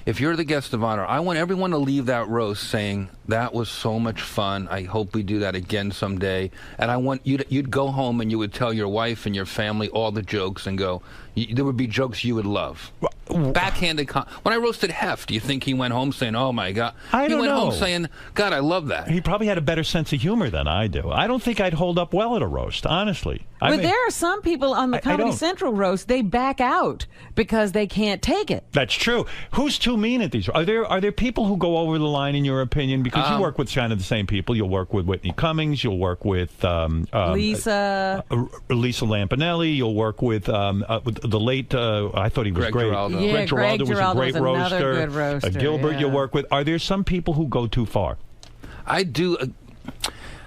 If you're the guest of honor, I want everyone to leave that roast saying, that was so much fun. I hope we do that again someday. And I want you'd go home and you would tell your wife and your family all the jokes and go, there would be jokes you would love. backhanded. When I roasted Hef, do you think he went home saying, "Oh my God"? I don't know. He went home saying, "God, I love that." He probably had a better sense of humor than I do. I don't think I'd hold up well at a roast, honestly. But there are some people on the Comedy Central roast, they back out because they can't take it. That's true. Who's too mean at these? Are there people who go over the line, in your opinion? Because you work with kind of the same people. You'll work with Whitney Cummings. You'll work with Lisa Lampanelli. You'll work with the late. I thought he was Greg great. Giraldo. Yeah, Greg Giraldo was a great roaster. Good roaster. Gilbert, yeah. you'll work with. Are there some people who go too far? I do.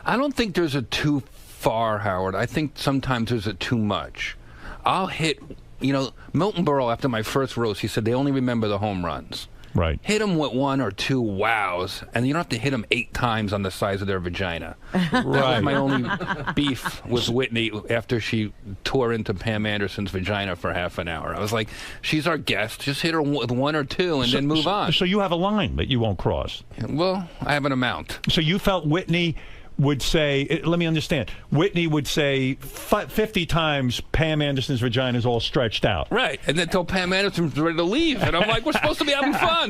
I don't think there's a too far, Howard. I think sometimes there's a too much. I'll hit. Milton Berle, after my first roast, he said they only remember the home runs. Right. Hit them with 1 or 2 wows, and you don't have to hit them 8 times on the size of their vagina. That was my only beef with Whitney after she tore into Pam Anderson's vagina for half an hour. I was like, she's our guest. Just hit her with 1 or 2 and then move on. So you have a line that you won't cross. Well, I have an amount. So you felt Whitney would say, let me understand, Whitney would say 50 times Pam Anderson's vagina is all stretched out. Right, and then until Pam Anderson's ready to leave, and I'm like, we're supposed to be having fun.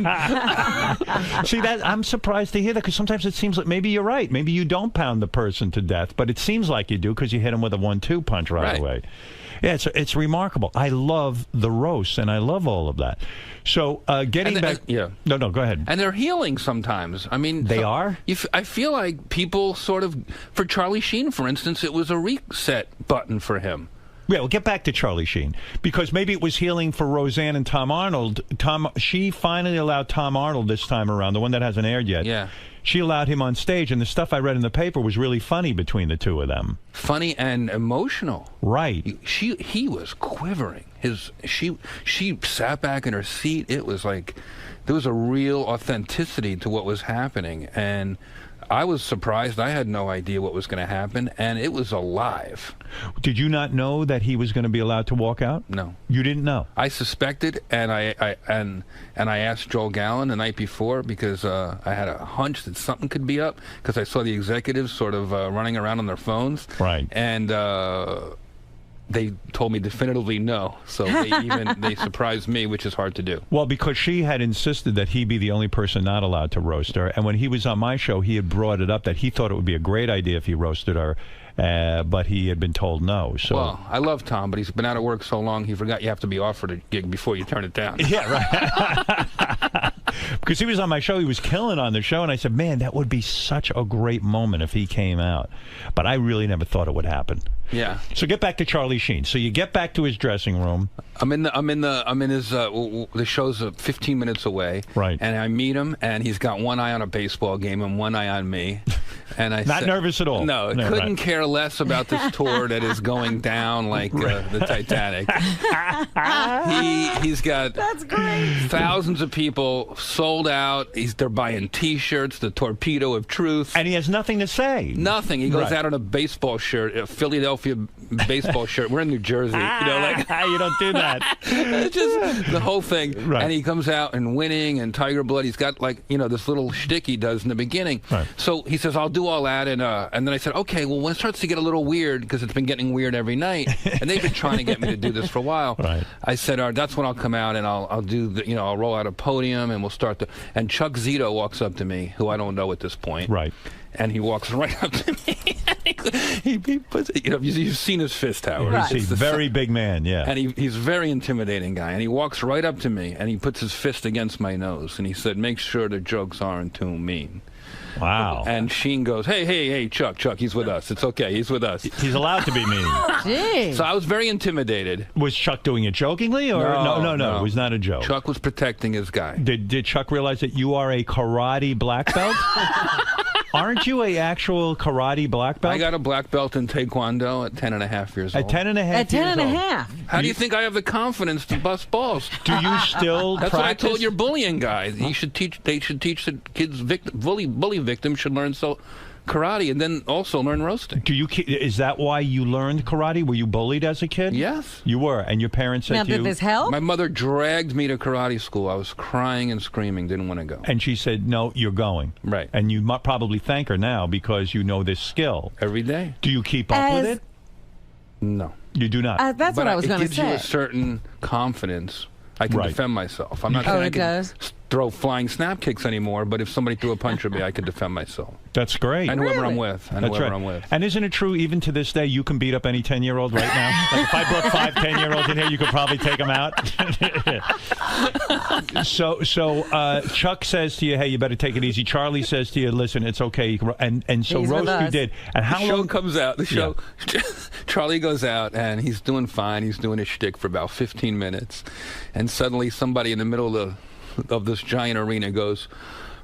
See, that I'm surprised to hear that, because sometimes it seems like maybe you're right. Maybe you don't pound the person to death, but it seems like you do because you hit him with a 1-2 punch right away. Yeah, it's remarkable. I love the roast, and I love all of that. So getting back... No, go ahead. And they're healing sometimes. I mean... They are? I feel like people sort of... For Charlie Sheen, for instance, it was a reset button for him. Yeah, we'll get back to Charlie Sheen, because maybe it was healing for Roseanne and Tom Arnold. She finally allowed Tom Arnold this time around, the one that hasn't aired yet. Yeah. She allowed him on stage, and the stuff I read in the paper was really funny between the two of them. Funny and emotional. Right. He was quivering. She sat back in her seat. It was like there was a real authenticity to what was happening, and I was surprised. I had no idea what was going to happen, and it was alive. Did you not know that he was going to be allowed to walk out? No. You didn't know? I suspected, and I asked Joel Gallen the night before, because I had a hunch that something could be up, because I saw the executives sort of running around on their phones. Right. And they told me definitively no. So they surprised me, which is hard to do. Well, because she had insisted that he be the only person not allowed to roast her. And when he was on my show, he had brought it up that he thought it would be a great idea if he roasted her. But he had been told no. So. Well, I love Tom, but he's been out of work so long, he forgot you have to be offered a gig before you turn it down. Yeah, right. Because he was on my show, he was killing on the show, and I said, man, that would be such a great moment if he came out. But I really never thought it would happen. Yeah. So get back to Charlie Sheen. So you get back to his dressing room. I'm in his the show's 15 minutes away. Right. And I meet him, and he's got one eye on a baseball game and one eye on me. And I Not nervous at all. No, couldn't care less about this tour that is going down like the Titanic. He's got That's great. thousands of people sold out. They're buying T-shirts, the Torpedo of Truth, and he has nothing to say. Nothing. He goes out on a baseball shirt, a Philadelphia baseball shirt. We're in New Jersey, you don't do that. Just the whole thing. Right. And he comes out and winning and Tiger Blood. He's got this little shtick he does in the beginning. Right. So he says, I'll do all that. And then I said, okay, well, when it starts to get a little weird, because it's been getting weird every night, and they've been trying to get me to do this for a while. Right. I said, all right, that's when I'll come out and I'll do I'll roll out a podium and we'll start and Chuck Zito walks up to me, who I don't know at this point. Right. And he walks right up to me. he puts, you've seen his fist, Howard. Right. He's a very big man, yeah. And he's a very intimidating guy. And he walks right up to me, and he puts his fist against my nose. And he said, make sure the jokes aren't too mean. Wow. And Sheen goes, hey, Chuck, he's with us. It's okay, he's with us. He's allowed to be mean. Gee. So I was very intimidated. Was Chuck doing it jokingly? Or no, it was not a joke. Chuck was protecting his guy. Did Chuck realize that you are a karate black belt? Aren't you a actual karate black belt? I got a black belt in Taekwondo at 10 and a half years old. At 10 and a half At 10 and a years old. half. How do you think I have the confidence to bust balls? Do you still That's practice? what I told your bullying guys. They should teach the kids, bully victims should learn karate and then also learn roasting. Is that why you learned karate? Were you bullied as a kid? Yes. You were, and your parents said Now, to you... did this help? My mother dragged me to karate school. I was crying and screaming, didn't want to go. And she said, no, you're going. Right. And you might probably thank her now because you know this skill. Every day. Do you keep up with it? No. You do not? That's what I was going to It gives you say. a certain confidence I can defend myself. I'm not saying I can throw flying snap kicks anymore, but if somebody threw a punch at me, I could defend myself. That's great. And whoever I'm with. And That's whoever right. I'm with. And isn't it true, even to this day, you can beat up any 10-year-old right now? Like if I brought 5 10-year-olds in here, you could probably take them out. So Chuck says to you, hey, you better take it easy. Charlie says to you, listen, it's okay. And so roast you did. And how the show long comes out. The show, Charlie goes out, and he's doing fine. He's doing his shtick for about 15 minutes. And suddenly somebody in the middle of this giant arena goes,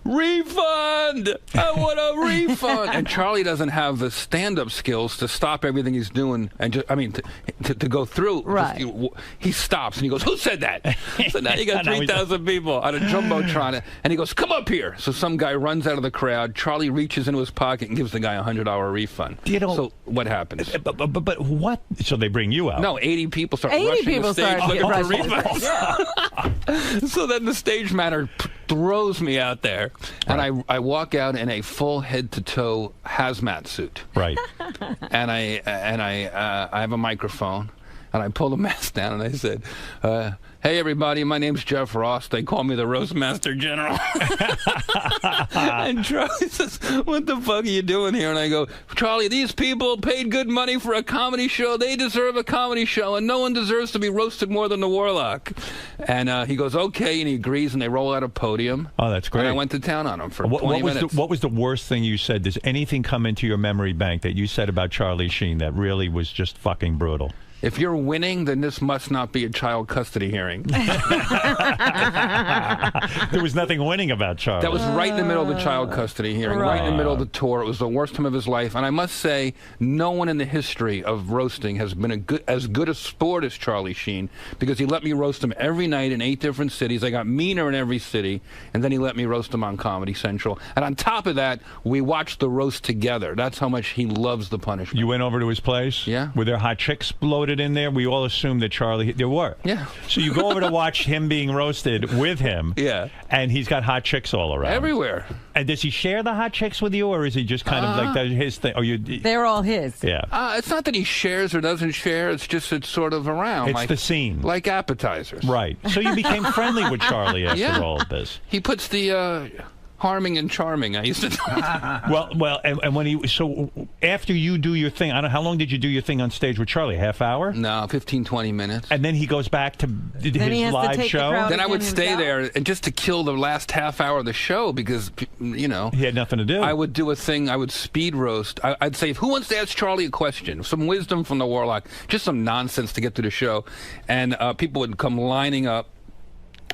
refund! I want a refund! And Charlie doesn't have the stand-up skills to stop everything he's doing and to go through. Right. He stops and he goes, who said that? So now you got 3,000 people on a jumbotron, and he goes, come up here. So some guy runs out of the crowd. Charlie reaches into his pocket and gives the guy a $100 refund. So what happens? But what? So they bring you out? No, 80 people start rushing the stage looking for refunds. So then the stage manager throws me out there, and I walk out in a full head-to-toe hazmat suit. Right. And I have a microphone, and I pull the mask down, and I said, hey, everybody, my name's Jeff Ross. They call me the Roast Master General. And Charlie says, what the fuck are you doing here? And I go, Charlie, these people paid good money for a comedy show. They deserve a comedy show, and no one deserves to be roasted more than the Warlock. And he goes, okay, and he agrees, and they roll out a podium. Oh, that's great. And I went to town on him for 20 minutes. What was the worst thing you said? Does anything come into your memory bank that you said about Charlie Sheen that really was just fucking brutal? If you're winning, then this must not be a child custody hearing. There was nothing winning about Charlie. That was right in the middle of the child custody hearing, right in the middle of the tour. It was the worst time of his life. And I must say, no one in the history of roasting has been as good a sport as Charlie Sheen, because he let me roast him every night in 8 different cities. I got meaner in every city, and then he let me roast him on Comedy Central. And on top of that, we watched the roast together. That's how much he loves the punishment. You went over to his place? Yeah. Were there hot chicks loaded in there? We all assumed that Charlie... There were. Yeah. So you go over to watch him being roasted with him. Yeah. And he's got hot chicks all around. Everywhere. And does he share the hot chicks with you, or is he just kind of like that his thing? Or They're all his. Yeah. It's not that he shares or doesn't share. It's just it's sort of around. It's the scene. Like appetizers. Right. So you became friendly with Charlie after all of this. He puts the... harming and charming, I used to Well, and when he... So after you do your thing, I don't know, how long did you do your thing on stage with Charlie? Half hour? No, 15, 20 minutes. And then he goes back to his live show? Then I would stay there and just to kill the last half hour of the show because, you know... He had nothing to do. I would do a thing, I would speed roast. I'd say, who wants to ask Charlie a question? Some wisdom from the Warlock. Just some nonsense to get through the show. And people would come lining up.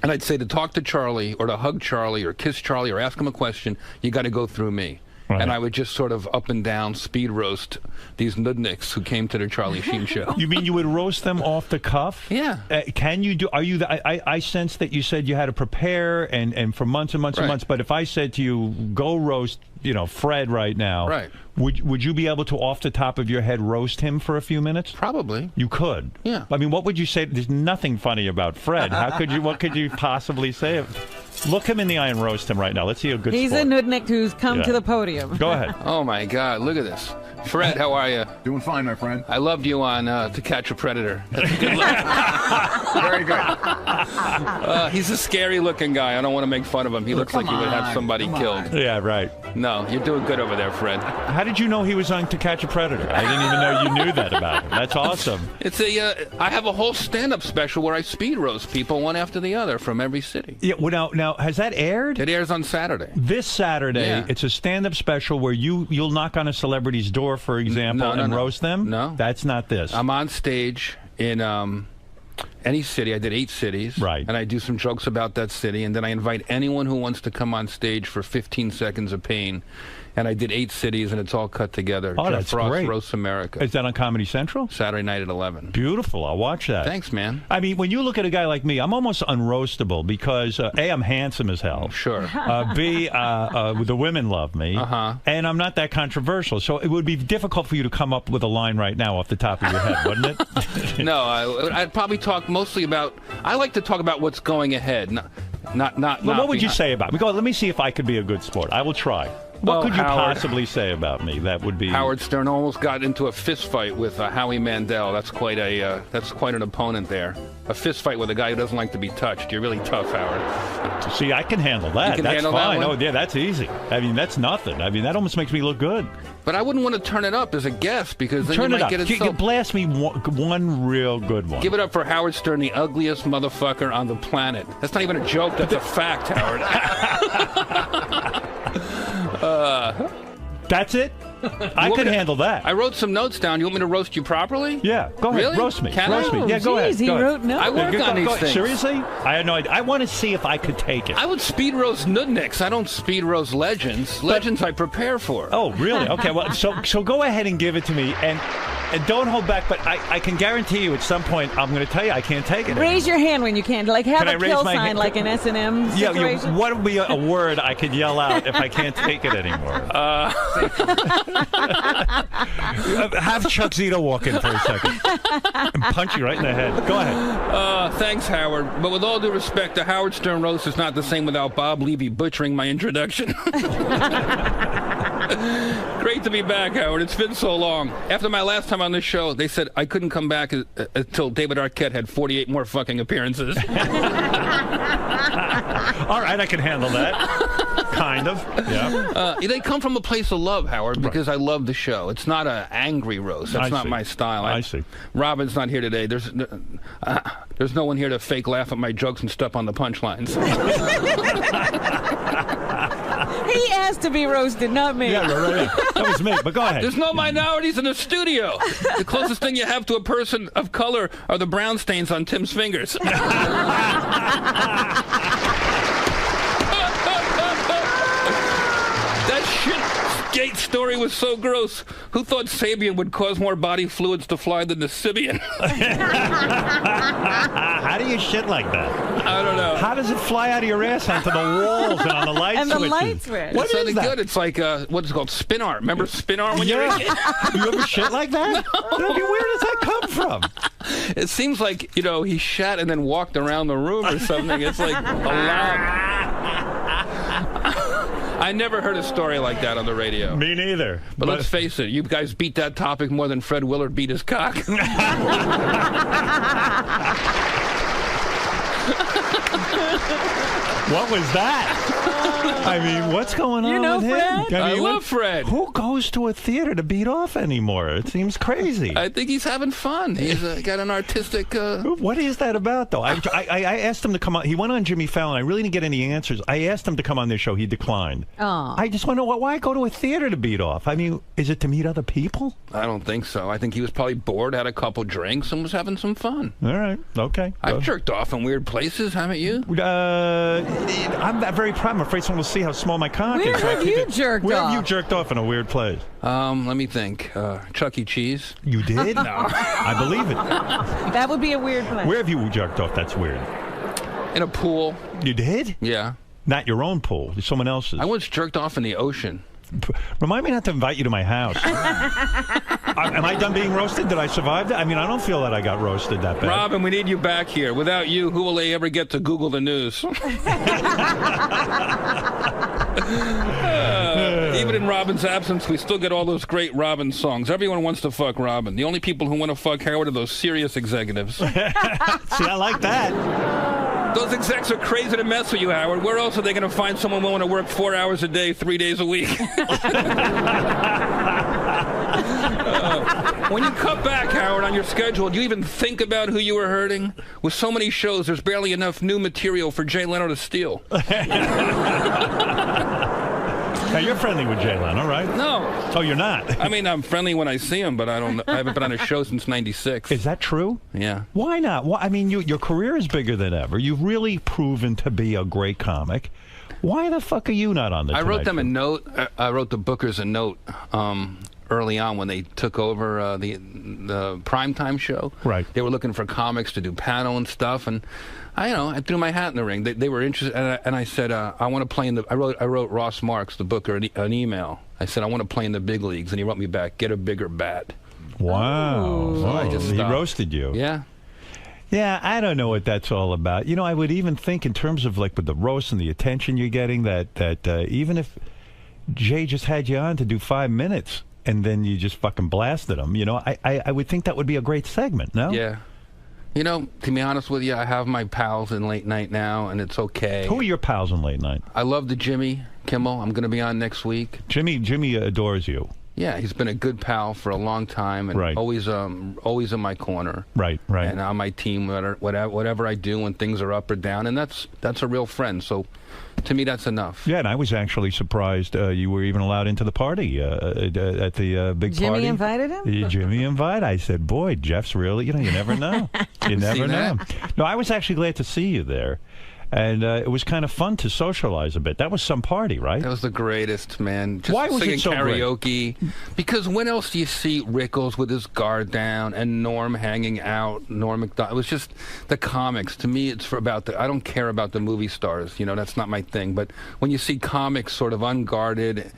And I'd say to talk to Charlie or to hug Charlie or kiss Charlie or ask him a question, you got to go through me. Right. And I would just sort of up and down speed roast these nudniks who came to the Charlie Sheen show. You mean you would roast them off the cuff? Yeah. Can you do? Are you? I sense that you said you had to prepare and for months and months and months. But if I said to you, go roast, Fred right now, right? Would you be able to, off the top of your head, roast him for a few minutes? Probably. You could. Yeah. I mean, what would you say? There's nothing funny about Fred. How could you? What could you possibly say? Look him in the eye and roast him right now. Let's see a good. He's sport. a nudnik who's come to the podium. Go ahead. Oh my God! Look at this. Fred, how are you? Doing fine, my friend. I loved you on To Catch a Predator. Good luck. Very good. He's a scary-looking guy. I don't want to make fun of him. He looks like he would have somebody killed. Yeah, right. No, you're doing good over there, Fred. How did you know he was on To Catch a Predator? I didn't even know you knew that about him. That's awesome. It's I have a whole stand-up special where I speed roast people one after the other from every city. Yeah. Well, now has that aired? It airs on Saturday. This Saturday, it's a stand-up special where you'll knock on a celebrity's door, for example, and roast them? No. That's not this. I'm on stage in any city. I did 8 cities. Right. And I do some jokes about that city, and then I invite anyone who wants to come on stage for 15 seconds of pain. And I did 8 cities, and it's all cut together. Oh, Jeff that's Ross great. Roasts America. Is that on Comedy Central? Saturday night at 11. Beautiful. I'll watch that. Thanks, man. I mean, when you look at a guy like me, I'm almost unroastable because, A, I'm handsome as hell. Sure. B, the women love me. And I'm not that controversial. So it would be difficult for you to come up with a line right now off the top of your head, wouldn't it? No, I'd probably talk mostly about... I like to talk about what's going ahead, not what would you say about it? Let me see if I could be a good sport. I will try. What could you Howard. possibly say about me? That would be Howard Stern almost got into a fist fight with Howie Mandel. That's quite an opponent there. A fist fight with a guy who doesn't like to be touched. You're really tough, Howard. See, I can handle that. You can that's handle fine. that one? Oh, yeah, that's easy. I mean, that's nothing. I mean, that almost makes me look good. But I wouldn't want to turn it up as a guest because then Turn you it might up. get it. You blast me one real good one. Give it up for Howard Stern, the ugliest motherfucker on the planet. That's not even a joke. That's a fact, Howard. That's it? I could handle that. I wrote some notes down. You want me to roast you properly? Yeah, go ahead. Really? Roast me. Can roast I? me. Yeah, go ahead. He go ahead. wrote notes. I work on these things. Seriously? I had no idea. I want to see if I could take it. I would speed roast nudniks. I don't speed roast legends. Legends I prepare for. Oh, really? Okay, well, so go ahead and give it to me, and don't hold back, but I can guarantee you at some point I'm going to tell you I can't take it Raise your hand when you can. Like, have Can I a raise kill my sign hand? like an S&M situation. Yeah, what would be a word I could yell out if I can't take it anymore? Have Chuck Zito walk in for a second and punch you right in the head. Go ahead. Thanks, Howard. But with all due respect, the Howard Stern roast is not the same without Bob Levy butchering my introduction. Great to be back, Howard. It's been so long. After my last time on this show, they said I couldn't come back until David Arquette had 48 more fucking appearances. All right, I can handle that. Kind of, yeah. They come from a place of love, Howard, because I love the show. It's not an angry roast. That's not my style. I see. Robin's not here today. There's no one here to fake laugh at my jokes and step on the punchlines. He asked to be roasted, not me. Yeah, right. That was me, but go ahead. There's no minorities in the studio. The closest thing you have to a person of color are the brown stains on Tim's fingers. That shit skate story was so gross. Who thought Sabian would cause more body fluids to fly than the Sibian? How do you shit like that? I don't know. How does it fly out of your ass onto the walls and on the light And the switches? light switch. What It's is something that? good. It's like, what's it called? Spin art. Remember spin art when you were a kid? You ever shit like that? I mean, where does that come from? It seems like, he shat and then walked around the room or something. It's like a lot. I never heard a story like that on the radio. Me neither. But let's face it, you guys beat that topic more than Fred Willard beat his cock. What was that? I mean, what's going on with him? Fred? I love Fred. Who goes to a theater to beat off anymore? It seems crazy. I think he's having fun. He's got an artistic... What is that about, though? I asked him to come on. He went on Jimmy Fallon. I really didn't get any answers. I asked him to come on this show. He declined. Oh. I just want to know, why go to a theater to beat off? I mean, is it to meet other people? I don't think so. I think he was probably bored, had a couple drinks, and was having some fun. All right. Okay. I've jerked off in weird places, haven't you? I'm very proud. I'm afraid someone will see how small my cock Where is. So I have keep you it- jerked Where off? have you jerked off in a weird place? Let me think. Chuck E. Cheese. You did? No. I believe it. That would be a weird place. Where have you jerked off? That's weird. In a pool. You did? Yeah. Not your own pool. Someone else's. I once jerked off in the ocean. Remind me not to invite you to my house. Am I done being roasted? Did I survive that? I mean, I don't feel that I got roasted that bad. Robin, we need you back here. Without you, who will they ever get to Google the news? Even in Robin's absence, we still get all those great Robin songs. Everyone wants to fuck Robin. The only people who want to fuck Howard are those serious executives. See, I like that. Those execs are crazy to mess with you, Howard. Where else are they going to find someone willing to work 4 hours a day, 3 days a week? When you cut back, Howard, on your schedule, do you even think about who you were hurting? With so many shows, there's barely enough new material for Jay Leno to steal. Now, you're friendly with Jay Leno, right? No. Oh, you're not? I mean, I'm friendly when I see him, but I haven't been on a show since '96. Is that true? Yeah. Why not? I mean, your career is bigger than ever. You've really proven to be a great comic. Why the fuck are you not on the I wrote Tonight them Show? a note. I wrote the bookers a note early on when they took over the primetime show. Right. They were looking for comics to do panel and stuff, and I threw my hat in the ring. They were interested, and I said, I want to play in the. I wrote Ross Marks, the booker, an email. I said, I want to play in the big leagues, and he wrote me back, get a bigger bat. Wow. So I just he stopped. roasted you. Yeah. Yeah, I don't know what that's all about. I would even think in terms of like with the roast and the attention you're getting that even if Jay just had you on to do 5 minutes, and then you just fucking blasted him. You know, I would think that would be a great segment, no? Yeah. You know, to be honest with you, I have my pals in late night now, and it's okay. Who are your pals in late night? I love the Jimmy Kimmel. I'm going to be on next week. Jimmy adores you. Yeah, he's been a good pal for a long time, and always in my corner. Right. And on my team, whatever I do when things are up or down, and that's a real friend. So, to me, that's enough. Yeah, and I was actually surprised you were even allowed into the party at the big party. Jimmy invited him? Jimmy invited. I said, boy, Jeff's really, you never know. You never know. No, I was actually glad to see you there. And it was kind of fun to socialize a bit. That was some party, right? That was the greatest, man. Just Why was singing it so karaoke. great? Because when else do you see Rickles with his guard down and Norm hanging out, Norm Macdonald? It was just the comics. To me, it's I don't care about the movie stars. You know, that's not my thing. But when you see comics sort of unguarded,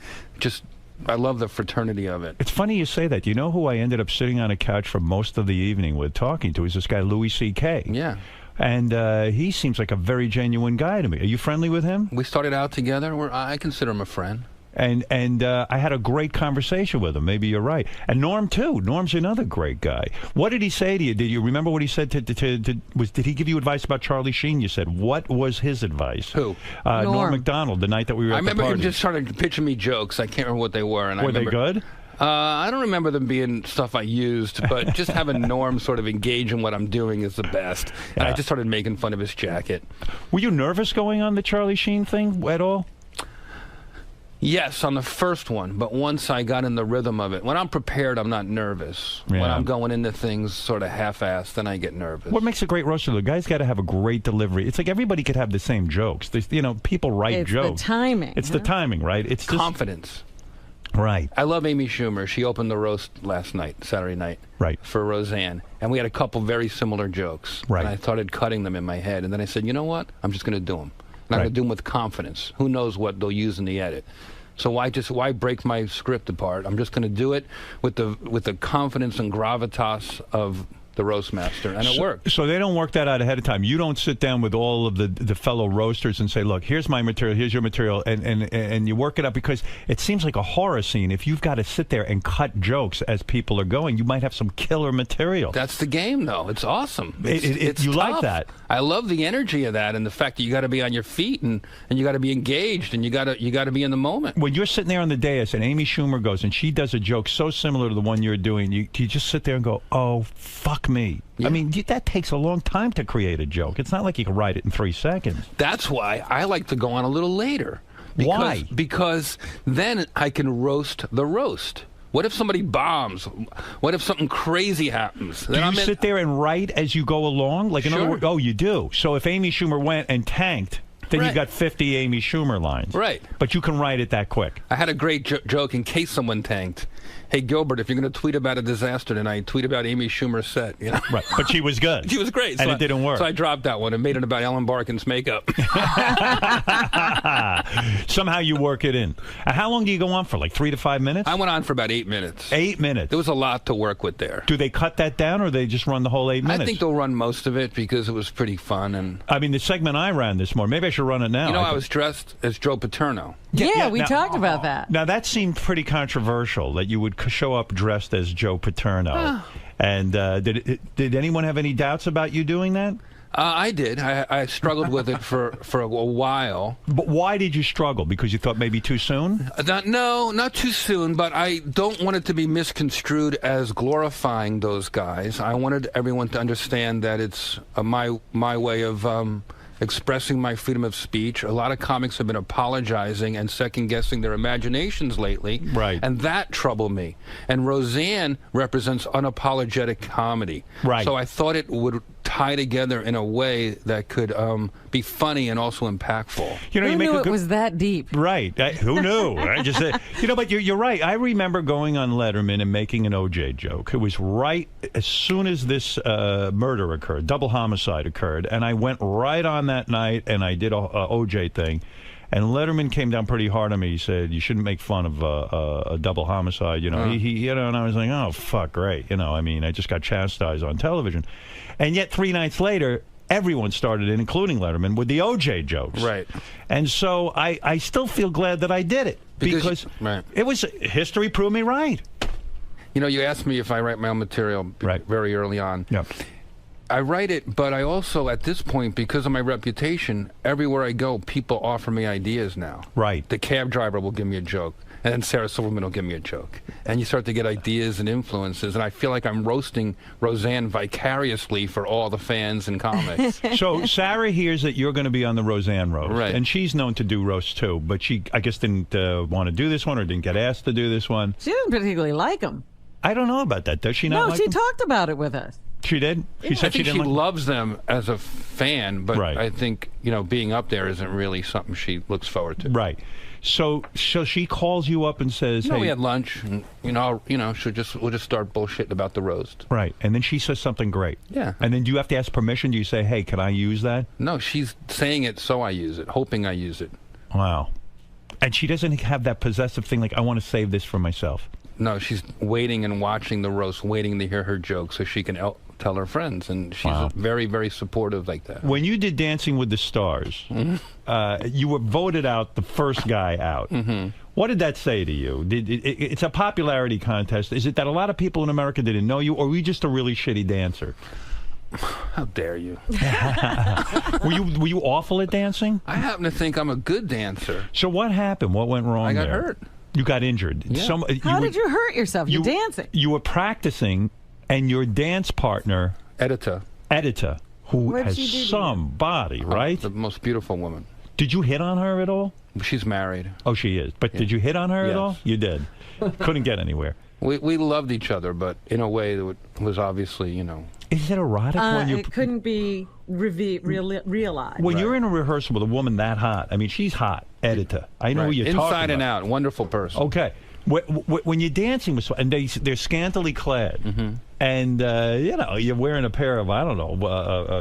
I love the fraternity of it. It's funny you say that. You know who I ended up sitting on a couch for most of the evening with talking to is this guy, Louis C.K. Yeah. And he seems like a very genuine guy to me. Are you friendly with him? We started out together. I consider him a friend. And I had a great conversation with him. Maybe you're right. And Norm, too. Norm's another great guy. What did he say to you? Did you remember what he said did he give you advice about Charlie Sheen? You said, what was his advice? Who? Norm Macdonald, the night that we were at the party. I remember him just trying to pitch me jokes. I can't remember what they were. And were they good? I don't remember them being stuff I used, but just having Norm sort of engage in what I'm doing is the best. And I just started making fun of his jacket. Were you nervous going on the Charlie Sheen thing at all? Yes, on the first one, but once I got in the rhythm of it. When I'm prepared, I'm not nervous. Yeah. When I'm going into things sort of half-assed, then I get nervous. What makes a great roaster? The guy's got to have a great delivery. It's like everybody could have the same jokes. People write jokes. It's the timing. It's the timing, right? It's just confidence. Right. I love Amy Schumer. She opened the roast Saturday night. Right. For Roseanne. And we had a couple very similar jokes. Right. And I started cutting them in my head. And then I said, you know what? I'm just going to do them. And I'm going to do them with confidence. Who knows what they'll use in the edit. So why break my script apart? I'm just going to do it with the confidence and gravitas of the roast master, and it worked. So they don't work that out ahead of time. You don't sit down with all of the fellow roasters and say, look, here's my material, here's your material, and you work it up, because it seems like a horror scene. If you've got to sit there and cut jokes as people are going, you might have some killer material. That's the game, though. It's awesome. It's you tough. like that. I love the energy of that, and the fact that you got to be on your feet, and you got to be engaged, and you got to be in the moment. When you're sitting there on the dais and Amy Schumer goes and she does a joke so similar to the one you're doing, you just sit there and go, oh, fuck me. Yeah. I mean, that takes a long time to create a joke. It's not like you can write it in 3 seconds. That's why I like to go on a little later. Why? Because then I can roast the roast. What if somebody bombs? What if something crazy happens? Do you sit there and write as you go along? Like, in other words, you do. So if Amy Schumer went and tanked, then you got 50 Amy Schumer lines. Right. But you can write it that quick. I had a great joke in case someone tanked. Hey, Gilbert, if you're going to tweet about a disaster tonight, tweet about Amy Schumer's set. You know? Right. But she was good. She was great. And it didn't work. So I dropped that one and made it about Ellen Barkin's makeup. Somehow you work it in. How long do you go on for? Like 3 to 5 minutes? I went on for about 8 minutes. 8 minutes? There was a lot to work with there. Do they cut that down, or they just run the whole 8 minutes? I think they'll run most of it because it was pretty fun. And I mean, the segment I ran this morning, maybe I should run it now. You know, I was dressed as Joe Paterno. Yeah, we talked about that. Now, that seemed pretty controversial, that you would show up dressed as Joe Paterno. And did anyone have any doubts about you doing that? I did. I struggled with it for a while. But why did you struggle? Because you thought maybe too soon? No, not too soon, but I don't want it to be misconstrued as glorifying those guys. I wanted everyone to understand that it's my way of expressing my freedom of speech. A lot of comics have been apologizing and second-guessing their imaginations lately. Right. And that troubled me. And Roseanne represents unapologetic comedy. Right. So I thought it would tie together in a way that could be funny and also impactful. You know, Who knew it was that deep? Right. Who knew? I just said, but you're right. I remember going on Letterman and making an OJ joke. It was right as soon as this murder occurred, double homicide occurred, and I went right on that night and I did a OJ thing. And Letterman came down pretty hard on me. He said, "You shouldn't make fun of a double homicide." You know, and I was like, "Oh fuck, great." You know, I mean, I just got chastised on television, and yet 3 nights later, everyone started it, including Letterman, with the O.J. jokes. Right. And so I still feel glad that I did it because it was history proved me right. You know, you asked me if I write my own material very early on. Yeah. I write it, but I also, at this point, because of my reputation, everywhere I go, people offer me ideas now. Right. The cab driver will give me a joke, and then Sarah Silverman will give me a joke. And you start to get ideas and influences, and I feel like I'm roasting Roseanne vicariously for all the fans and comics. So Sarah hears that you're going to be on the Roseanne roast, Right. and she's known to do roasts too, but she, I guess, didn't want to do this one or didn't get asked to do this one. She doesn't particularly like him. I don't know about that. Does she not No, like she them? talked about it with us. She did? She said I think she she didn't like loves them as a fan, but I think, you know, being up there isn't really something she looks forward to. Right. So she calls you up and says, No, hey, we had lunch, and we'll just start bullshitting about the roast. right, and then she says something great. Yeah. And then do you have to ask permission? Do you say, hey, can I use that? No, she's saying it so I use it, hoping I use it. Wow. And she doesn't have that possessive thing like, I want to save this for myself. No, she's waiting and watching the roast, waiting to hear her joke so she can tell her friends, and she's very, very supportive like that. When you did Dancing with the Stars, you were voted out the first guy out. What did that say to you? It's a popularity contest. Is it that a lot of people in America didn't know you, or were you just a really shitty dancer? How dare you? Were you awful at dancing? I happen to think I'm a good dancer. So what happened? What went wrong there? I got hurt. You got injured. Yeah. How did you hurt yourself? You're dancing. You were practicing, and your dance partner, Edita, who What'd has she do to you? some body, right? The most beautiful woman. Did you hit on her at all? She's married. Oh, she is. But did you hit on her at Yes. all? You did. Couldn't get anywhere. We loved each other, but in a way that was obviously, you know. Is it erotic when you? It couldn't be realized. When you're in a rehearsal with a woman that hot, I mean, she's hot, Edita. I know who you're talking about. Inside and out, wonderful person. Okay. When you're dancing with someone, and they're scantily clad, and you know, you're wearing a pair of, I don't know,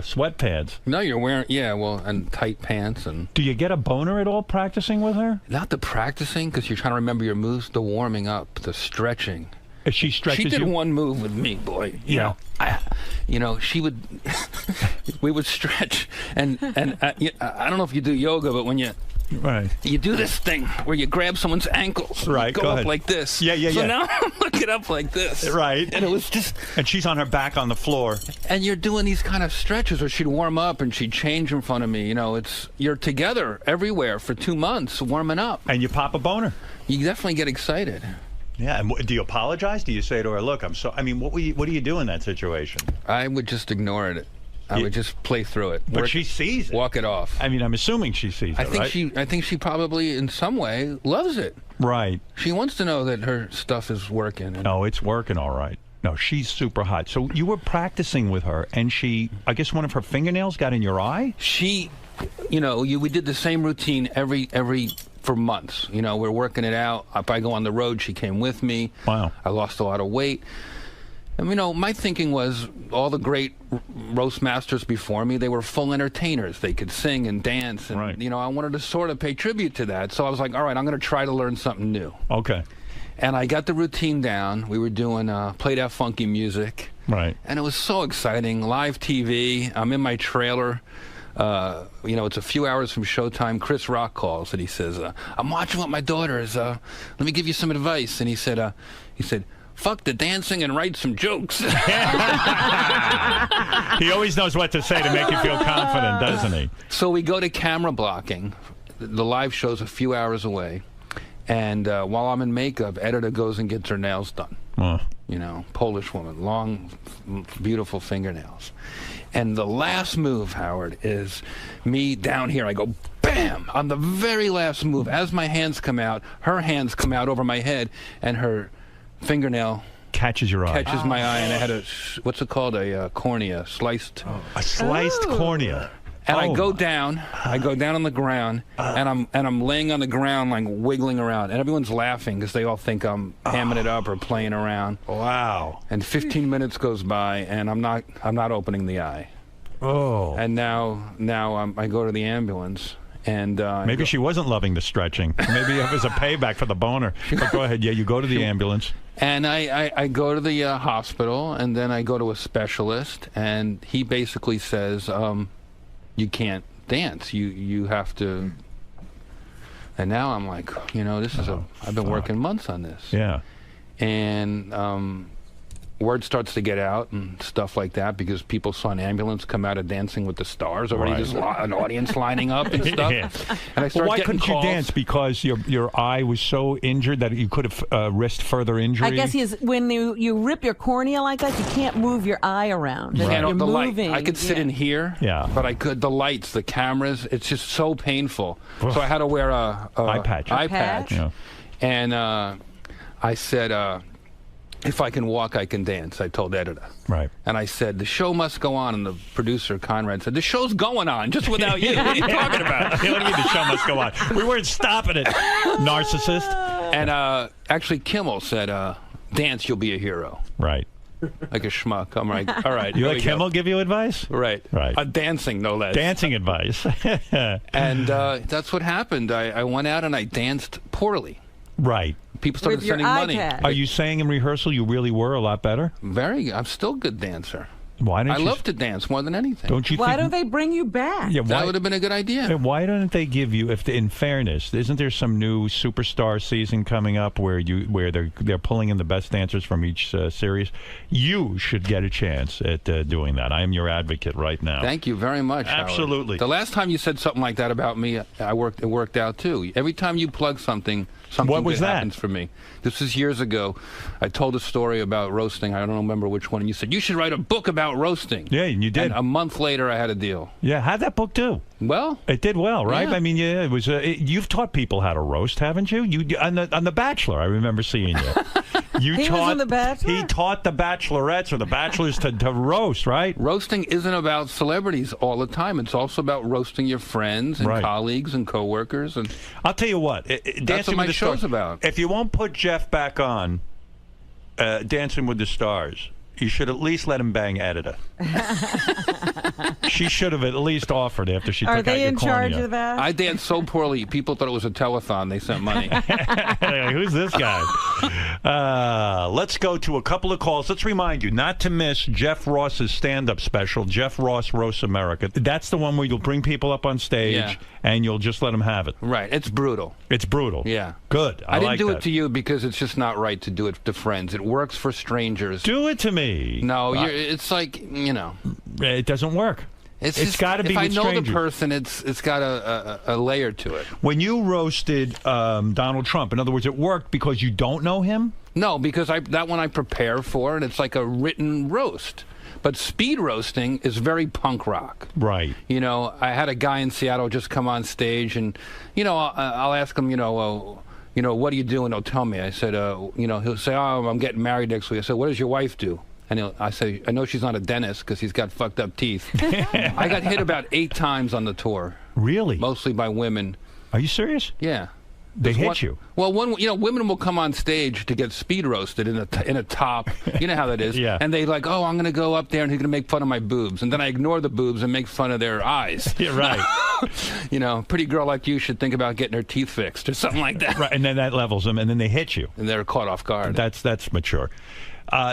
sweatpants. No, you're wearing, and tight pants. And do you get a boner at all practicing with her? Not the practicing, because you're trying to remember your moves, the warming up, the stretching. If she stretches She did you? one move with me, boy. You know, she would, we would stretch, and I don't know if you do yoga, but when you do this thing where you grab someone's ankles, right? Go up like this. So now I'm looking up like this, right? And it was just, and she's on her back on the floor, and you're doing these kind of stretches, or she'd warm up and she'd change in front of me. You know, you're together everywhere for 2 months warming up, and you pop a boner. You definitely get excited. Yeah, and do you apologize? Do you say to her, "Look, I'm so"? I mean, what do you do in that situation? I would just ignore it. I would just play through it. But she sees it. Walk it off. I mean, I'm assuming she sees it. I think she probably, in some way, loves it. Right. She wants to know that her stuff is working. No, it's working all right. No, she's super hot. So you were practicing with her, and I guess one of her fingernails got in your eye? She, we did the same routine for months. You know, we're working it out. If I go on the road, she came with me. Wow. I lost a lot of weight. And, my thinking was all the great roast masters before me, they were full entertainers. They could sing and dance. And, I wanted to sort of pay tribute to that. So I was like, all right, I'm going to try to learn something new. Okay. And I got the routine down. We were doing play that funky music. Right. And it was so exciting. Live TV. I'm in my trailer. It's a few hours from showtime. Chris Rock calls and he says, I'm watching with my daughters. Let me give you some advice. And he said, fuck the dancing and write some jokes. He always knows what to say to make you feel confident, doesn't he? So we go to camera blocking. The live show's a few hours away. And while I'm in makeup, Edita goes and gets her nails done. Polish woman, long, beautiful fingernails. And the last move, Howard, is me down here. I go, bam, on the very last move. As my hands come out, her hands come out over my head, and her fingernail catches your eye. Catches my eye, and I had what's it called? A cornea, sliced. A sliced cornea. And I go down on the ground, and I'm laying on the ground, like wiggling around, and everyone's laughing because they all think I'm hamming it up or playing around. Wow! And 15 minutes goes by, and I'm not opening the eye. Oh! And now I go to the ambulance, And maybe she wasn't loving the stretching. Maybe it was a payback for the boner. But go ahead. Yeah, you go to the ambulance. And I go to the hospital, and then I go to a specialist, and he basically says, you can't dance. You have to. And now I'm like, this is I've been working months on this. Yeah. And word starts to get out and stuff like that because people saw an ambulance come out of Dancing with the Stars already, just an audience lining up and stuff. Yeah. And I started why getting couldn't calls. you dance? Because your eye was so injured that you could have risked further injury? I guess when you rip your cornea like that, you can't move your eye around. Right. You're The moving. light. I could sit in here, but I could. The lights, the cameras, it's just so painful. So I had to wear a eye patch. Eye patch. Yeah. And I said, if I can walk, I can dance, I told editor. Right. And I said, the show must go on. And the producer, Conrad, said, the show's going on, just without you. What are you talking about? What do you mean the show must go on? We weren't stopping it, narcissist. And actually, Kimmel said, dance, you'll be a hero. Right. Like a schmuck. I'm like, all right. You let Kimmel give you advice? Right. Right. Dancing, no less. Dancing advice. And that's what happened. I went out and I danced poorly. Right. People started sending money. Are you saying in rehearsal you really were a lot better? I'm still a good dancer. Why don't I you love to dance more than anything. Don't you Why think, don't they bring you back? Yeah, that would have been a good idea. Why don't they give you, in fairness, isn't there some new superstar season coming up where they're pulling in the best dancers from each series? You should get a chance at doing that. I am your advocate right now. Thank you very much, Absolutely. Howard. The last time you said something like that about me, it worked out too. Every time you plug something what was good that? happens for me. This is years ago. I told a story about roasting. I don't remember which one. And you said, you should write a book about roasting. Yeah, and you did. And a month later, I had a deal. Yeah, how'd that book do? Well, it did well, right? Yeah. I mean, yeah, it was. You've taught people how to roast, haven't you? You on the Bachelor. I remember seeing you. He was on The Bachelor? He taught the bachelorettes or the bachelors to roast, right? Roasting isn't about celebrities all the time. It's also about roasting your friends and colleagues and coworkers. And I'll tell you what. That's what my show's about. If you won't put Jeff back on Dancing with the Stars, you should at least let him bang editor. She should have at least offered after she took out your cornea. Are they in charge of that? I danced so poorly, people thought it was a telethon. They sent money. Who's this guy? Let's go to a couple of calls. Let's remind you not to miss Jeff Ross's stand-up special, Jeff Ross Roasts America. That's the one where you'll bring people up on stage and you'll just let them have it. Right. It's brutal. It's brutal. Yeah. Good. I didn't like do that. it to you because it's just not right to do it to friends. It works for strangers. Do it to me. No, it's like, It doesn't work. It's got to be if I with know strangers. the person, it's got a layer to it. When you roasted Donald Trump, in other words, it worked because you don't know him? No, because that one I prepare for, and it's like a written roast. But speed roasting is very punk rock. Right. I had a guy in Seattle just come on stage, and, I'll ask him, what are you doing? He'll tell me. I said, he'll say, oh, I'm getting married next week. I said, what does your wife do? And I say, I know she's not a dentist because he's got fucked up teeth. I got hit about 8 times on the tour. Really? Mostly by women. Are you serious? Yeah. They hit you? Well, women will come on stage to get speed roasted in a top. You know how that is. Yeah. And they like, oh, I'm going to go up there and he's going to make fun of my boobs. And then I ignore the boobs and make fun of their eyes. Yeah, right. Pretty girl like you should think about getting her teeth fixed or something like that. Right, and then that levels them, and then they hit you. And they're caught off guard. That's mature.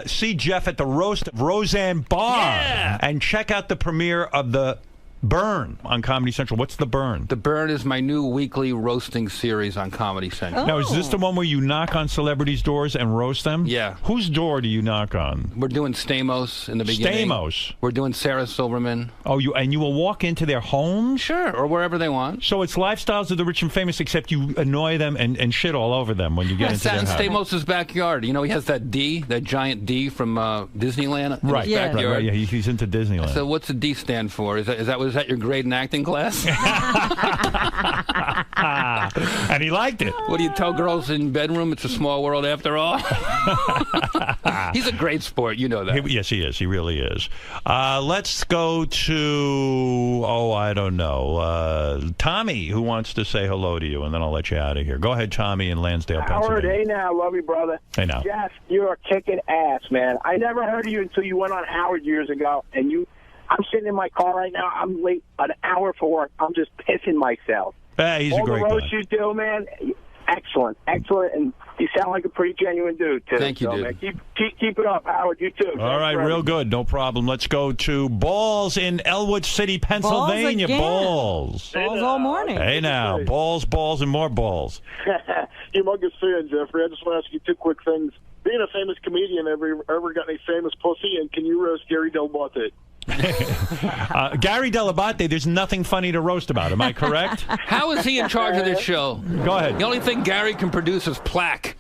See Jeff at the Roast of Roseanne Barr. Yeah. And check out the premiere of The Burn on Comedy Central. What's The Burn? The Burn is my new weekly roasting series on Comedy Central. Now, is this the one where you knock on celebrities' doors and roast them? Yeah. Whose door do you knock on? We're doing Stamos in the beginning. Stamos. We're doing Sarah Silverman. Oh, you will walk into their homes? Sure, or wherever they want. So it's Lifestyles of the Rich and Famous, except you annoy them and shit all over them when you get into their house. Stamos' backyard. He has that giant D from Disneyland in his backyard. Right. Yeah, he's into Disneyland. So what's the D stand for? Was that your grade in acting class? And he liked it. What do you tell girls in bedroom? It's a small world after all. He's a great sport, you know that. Yes, he is. He really is. Let's go to, I don't know, Tommy, who wants to say hello to you, and then I'll let you out of here. Go ahead, Tommy in Lansdale, Howard, Pennsylvania. hey now, love you, brother. Hey now. Jeff, you're kicking ass, man. I never heard of you until you went on Howard years ago, and I'm sitting in my car right now. I'm late an hour for work. I'm just pissing myself. He's all a great the roasts guy. you do, man, excellent, and you sound like a pretty genuine dude, too. Thank you, dude. Man, keep it up, Howard. You too. All right, real good. No problem. Let's go to Balls in Elwood City, Pennsylvania. Balls all morning. Hey, now. Balls, and more balls. Humongous fan, Jeffrey. I just want to ask you two quick things. Being a famous comedian, ever got any famous pussy? And can you roast Gary Delabate? Gary Delabate, there's nothing funny to roast about. Am I correct? How is he in charge of this show? Go ahead. The only thing Gary can produce is plaque.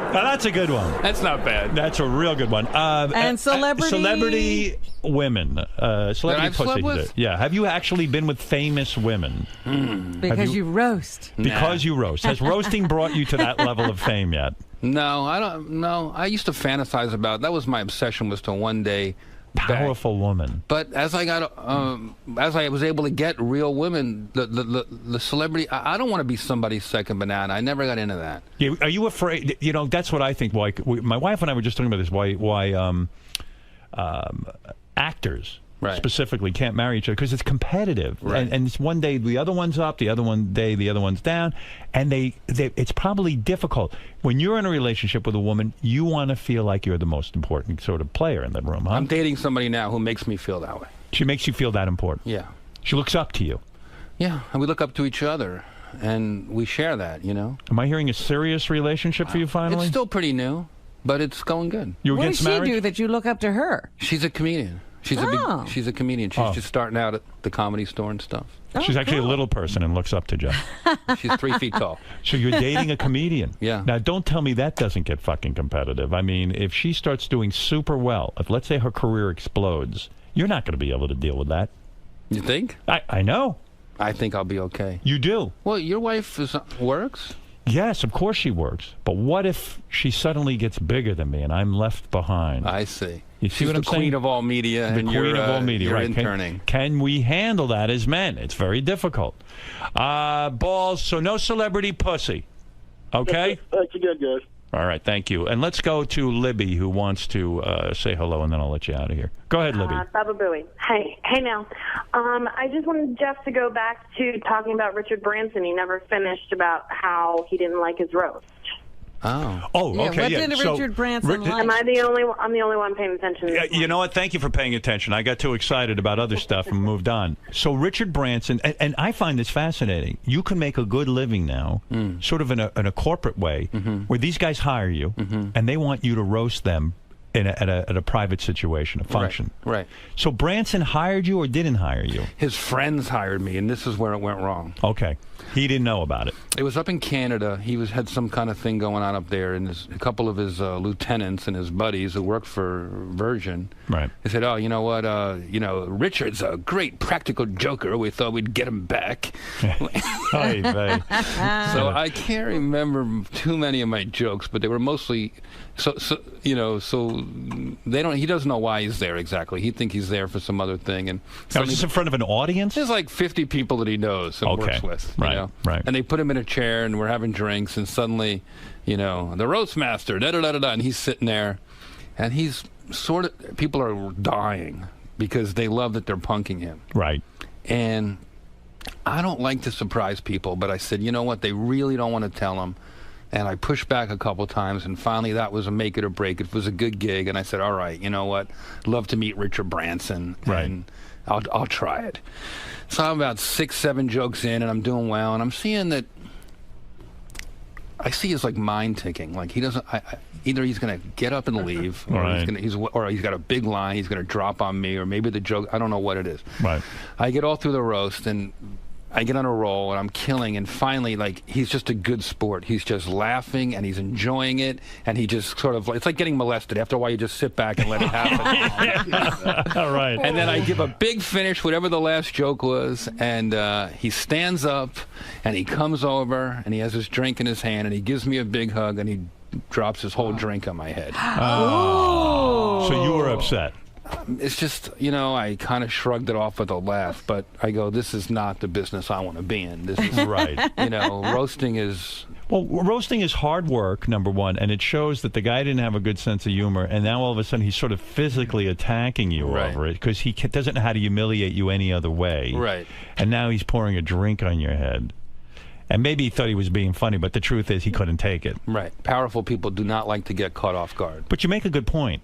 Now, that's a good one. That's not bad. That's a real good one. And celebrity women. Celebrity I've slept pussy. with? Yeah. Have you actually been with famous women? Because you roast. Because you roast. Has roasting brought you to that level of fame yet? No, I don't. No, I used to fantasize about. That was my obsession, was to one day. Powerful woman. But as I got, as I was able to get real women, the celebrity, I don't want to be somebody's second banana. I never got into that. Yeah, are you afraid? You know, that's what I think. Why my wife and I were just talking about this. Why actors specifically can't marry each other, because it's competitive. Right. And it's one day the other one's up, the other one's down, and it's probably difficult when you're in a relationship with a woman. You want to feel like you're the most important sort of player in the room, huh? I'm dating somebody now who makes me feel that way. She makes you feel that important. Yeah. She looks up to you. Yeah, and we look up to each other, and we share that. You know. Am I hearing a serious relationship for you finally? It's still pretty new, but it's going good. You What against does she marriage? do that you look up to her? She's a comedian. She's a comedian. She's just starting out at the Comedy Store and stuff. She's actually a little person and looks up to Jeff. She's 3 feet tall. So you're dating a comedian. Yeah. Now, don't tell me that doesn't get fucking competitive. I mean, if she starts doing super well, if let's say her career explodes, you're not going to be able to deal with that. You think? I know. I think I'll be okay. You do? Well, your wife works? Yes, of course she works. But what if she suddenly gets bigger than me and I'm left behind? I see. You see She's what I'm the saying? queen of all media, The and queen you're, of all media, you're right? interning. Can we handle that as men? It's very difficult. Balls. So no celebrity pussy. Okay. Thanks again, guys. All right. Thank you. And let's go to Libby, who wants to say hello, and then I'll let you out of here. Go ahead, Libby. Baba Booey. Hey now. I just wanted Jeff to go back to talking about Richard Branson. He never finished about how he didn't like his roast. Oh. Oh, okay. What did Richard Branson like? Am I the only one? I'm the only one paying attention. Yeah, you know what? Thank you for paying attention. I got too excited about other stuff and moved on. So Richard Branson, and I find this fascinating. You can make a good living now, sort of in a corporate way, where these guys hire you, and they want you to roast them at a private situation, a function. Right. So Branson hired you or didn't hire you? His friends hired me, and this is where it went wrong. Okay. He didn't know about it. It was up in Canada. He had some kind of thing going on up there, and a couple of his lieutenants and his buddies who worked for Virgin. Right. They said, "Oh, you know what? Richard's a great practical joker. We thought we'd get him back." Hey, babe. So I can't remember too many of my jokes, but they were mostly so they don't. He doesn't know why he's there exactly. He thinks he's there for some other thing. And Now, is this in front of an audience? There's like 50 people that he knows and works with. Right. You know? Right. And they put him in a chair, and we're having drinks, and suddenly, the roast master, da-da-da-da-da, and he's sitting there, and he's sort of, people are dying because they love that they're punking him. Right. And I don't like to surprise people, but I said, you know what, they really don't want to tell him. And I pushed back a couple times, and finally that was a make it or break. It was a good gig, and I said, all right, you know what, love to meet Richard Branson, and I'll try it. So I'm about 6-7 jokes in, and I'm doing well, and I'm seeing that I see his like mind ticking. Like he doesn't. Either he's going to get up and leave, or he's got a big line he's going to drop on me, or maybe the joke. I don't know what it is. Right. I get all through the roast, and I get on a roll, and I'm killing, and finally, like, he's just a good sport. He's just laughing, and he's enjoying it, and he just sort of, it's like getting molested. After a while, you just sit back and let it happen. All right. And then I give a big finish, whatever the last joke was, and he stands up, and he comes over, and he has his drink in his hand, and he gives me a big hug, and he drops his whole drink on my head. Oh. So you were upset. It's just, I kind of shrugged it off with a laugh, but I go, this is not the business I want to be in. This is right. Roasting is. Well, roasting is hard work, number one, and it shows that the guy didn't have a good sense of humor, and now all of a sudden he's sort of physically attacking you over it because he doesn't know how to humiliate you any other way. Right. And now he's pouring a drink on your head. And maybe he thought he was being funny, but the truth is he couldn't take it. Right. Powerful people do not like to get caught off guard. But you make a good point.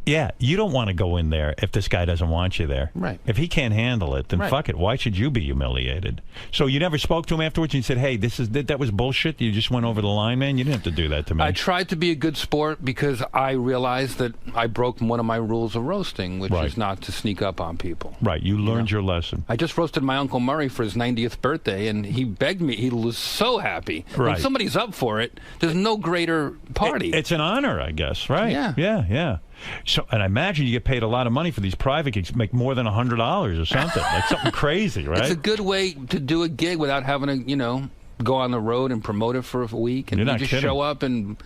Yeah, you don't want to go in there if this guy doesn't want you there. Right. If he can't handle it, then fuck it. Why should you be humiliated? So you never spoke to him afterwards and you said, hey, that was bullshit? You just went over the line, man? You didn't have to do that to me. I tried to be a good sport because I realized that I broke one of my rules of roasting, which is not to sneak up on people. Right. You learned your lesson. I just roasted my Uncle Murray for his 90th birthday, and he begged me. He was so happy. Right. When somebody's up for it, there's no greater party. It's an honor, I guess, right? Yeah. Yeah. So, and I imagine you get paid a lot of money for these private gigs, make more than $100 or something, like something crazy, right? It's a good way to do a gig without having to, go on the road and promote it for a week, and You're you not just kidding. show up and